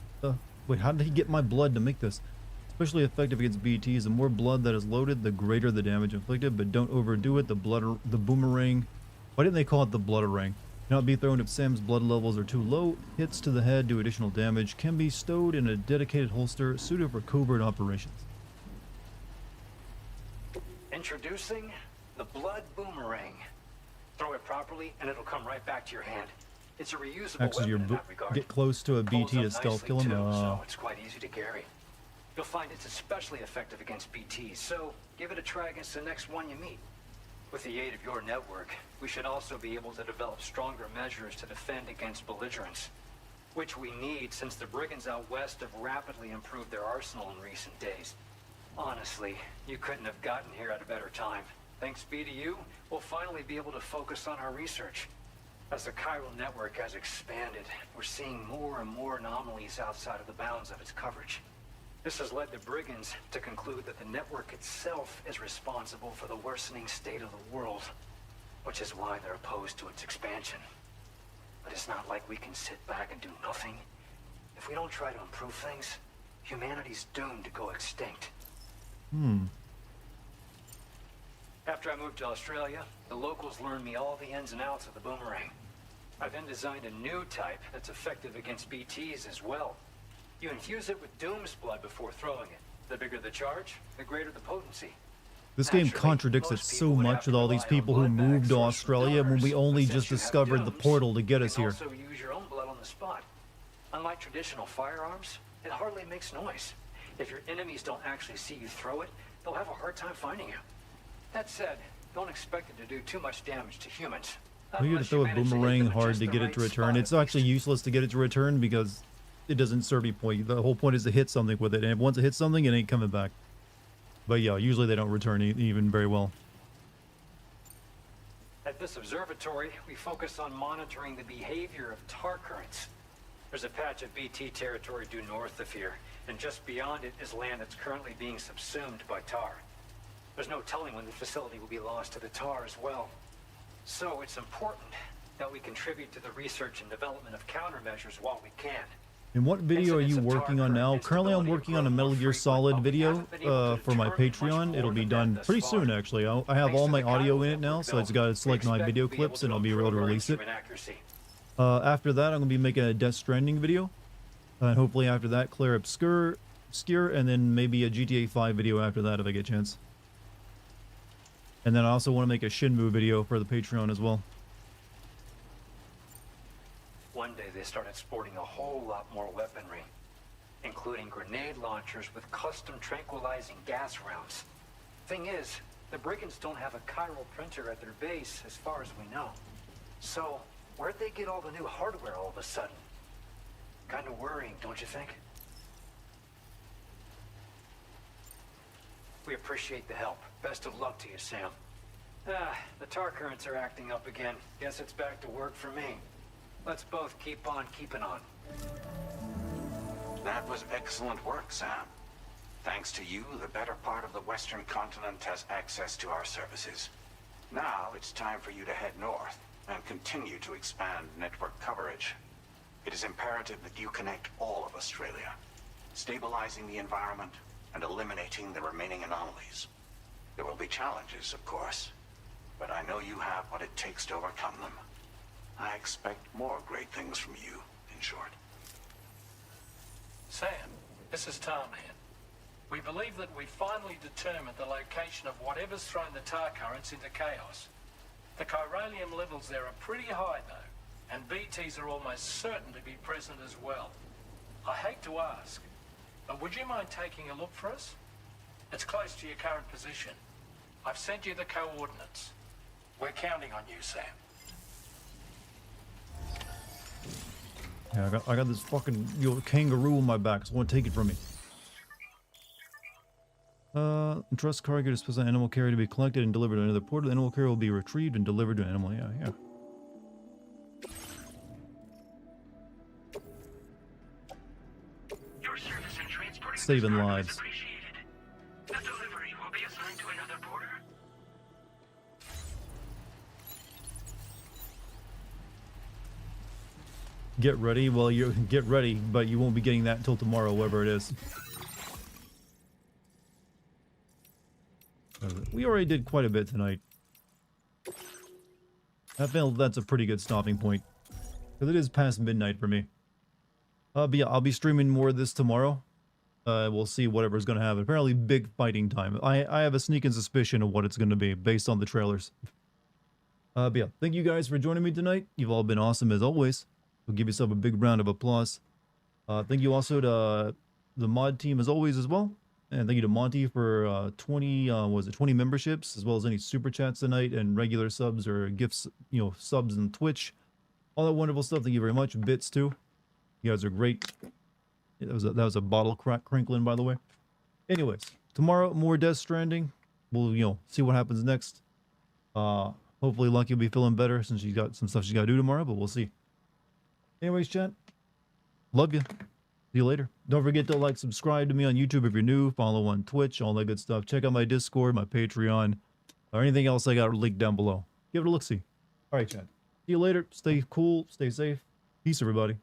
A: wait, how did he get my blood to make this? Especially effective against BTs. The more blood that is loaded, the greater the damage inflicted, but don't overdo it. The boomerang... Why didn't they call it the blooderang? Cannot be thrown if Sam's blood levels are too low. Hits to the head do additional damage. Can be stowed in a dedicated holster suited for covert operations.
C: Introducing the blood boomerang. Throw it properly and it'll come right back to your hand. It's a reusable
A: Actually,
C: weapon in that regard.
A: get close to a BT to stealth kill him.
C: So it's quite easy to carry. You'll find it's especially effective against BTs, so give it a try against the next one you meet. With the aid of your network, we should also be able to develop stronger measures to defend against belligerents, which we need since the brigands out west have rapidly improved their arsenal in recent days. Honestly, you couldn't have gotten here at a better time. Thanks be to you, we'll finally be able to focus on our research. As the chiral network has expanded, we're seeing more and more anomalies outside of the bounds of its coverage. This has led the brigands to conclude that the network itself is responsible for the worsening state of the world, which is why they're opposed to its expansion. But it's not like we can sit back and do nothing. If we don't try to improve things, humanity's doomed to go extinct. After I moved to Australia, the locals learned me all the ins and outs of the boomerang. I then designed a new type that's effective against BTs as well. You infuse it with Doom's blood before throwing it. The bigger the charge, the greater the potency.
A: This game contradicts it so much with all these people who moved to Australia when we only just discovered the portal to get us here.
C: You can also use your own blood on the spot. Unlike traditional firearms, it hardly makes noise. If your enemies don't actually see you throw it, they'll have a hard time finding you. That said, don't expect it to do too much damage to humans.
A: We gotta throw a boomerang hard to get it to return. It's actually useless to get it to return because it doesn't serve any point. The whole point is to hit something with it, and once it hits something, it ain't coming back. But yeah, usually they don't return even very well.
C: At this observatory, we focus on monitoring the behavior of tar currents. There's a patch of BT territory due north of here, and just beyond it is land that's currently being subsumed by tar. There's no telling when the facility will be lost to the tar as well. So it's important that we contribute to the research and development of countermeasures while we can.
A: And what video are you working on now? Currently I'm working on a Metal Gear Solid video for my Patreon. It'll be done pretty soon, actually. I have all my audio in it now, so I just gotta select my video clips and I'll be able to release it. After that, I'm gonna be making a Death Stranding video. And hopefully after that, clear Obscure, and then maybe a GTA 5 video after that if I get a chance. And then I also want to make a Shenmue video for the Patreon as well.
C: One day they started sporting a whole lot more weaponry, including grenade launchers with custom tranquilizing gas rounds. Thing is, the brigands don't have a chiral printer at their base as far as we know. So, where'd they get all the new hardware all of a sudden? Kind of worrying, don't you think? We appreciate the help. Best of luck to you, Sam. The tar currents are acting up again. Guess it's back to work for me. Let's both keep on keeping on.
G: That was excellent work, Sam. Thanks to you, the better part of the Western continent has access to our services. Now it's time for you to head north and continue to expand network coverage. It is imperative that you connect all of Australia, stabilizing the environment and eliminating the remaining anomalies. There will be challenges, of course, but I know you have what it takes to overcome them. I expect more great things from you, in short.
M: Sam, this is Tarman. We believe that we finally determined the location of whatever's thrown the tar currents into chaos. The chiralium levels there are pretty high, though, and BTs are almost certain to be present as well. I hate to ask, but would you mind taking a look for us? It's close to your current position. I've sent you the coordinates. We're counting on you, Sam.
A: Yeah, I got this fucking kangaroo on my back, so I want to take it from me. Trust cargo to specify animal carrier to be collected and delivered to another port. The animal carrier will be retrieved and delivered to an animal. Yeah.
Q: Your service in transporting
A: Saving
Q: this cargo
A: lives.
Q: is appreciated. The delivery will be assigned to another porter.
A: Get ready. Well, you get ready, but you won't be getting that until tomorrow, whatever it is. We already did quite a bit tonight. I feel that's a pretty good stopping point, because it is past midnight for me. But yeah, I'll be streaming more of this tomorrow. We'll see whatever's going to happen. Apparently big fighting time. I have a sneaking suspicion of what it's going to be based on the trailers. But yeah, thank you guys for joining me tonight. You've all been awesome as always. So give yourself a big round of applause. Thank you also to the mod team as always as well. And thank you to Monty for 20 memberships, as well as any super chats tonight and regular subs or gifts, subs on Twitch. All that wonderful stuff. Thank you very much. Bits too. You guys are great. That was a bottle crinkling, by the way. Anyways, tomorrow more Death Stranding. We'll see what happens next. Hopefully Lucky will be feeling better since she's got some stuff she's got to do tomorrow, but we'll see. Anyways, chat. Love you. See you later. Don't forget to subscribe to me on YouTube if you're new. Follow on Twitch, all that good stuff. Check out my Discord, my Patreon, or anything else I got linked down below. Give it a look-see. All right, chat. See you later. Stay cool. Stay safe. Peace, everybody.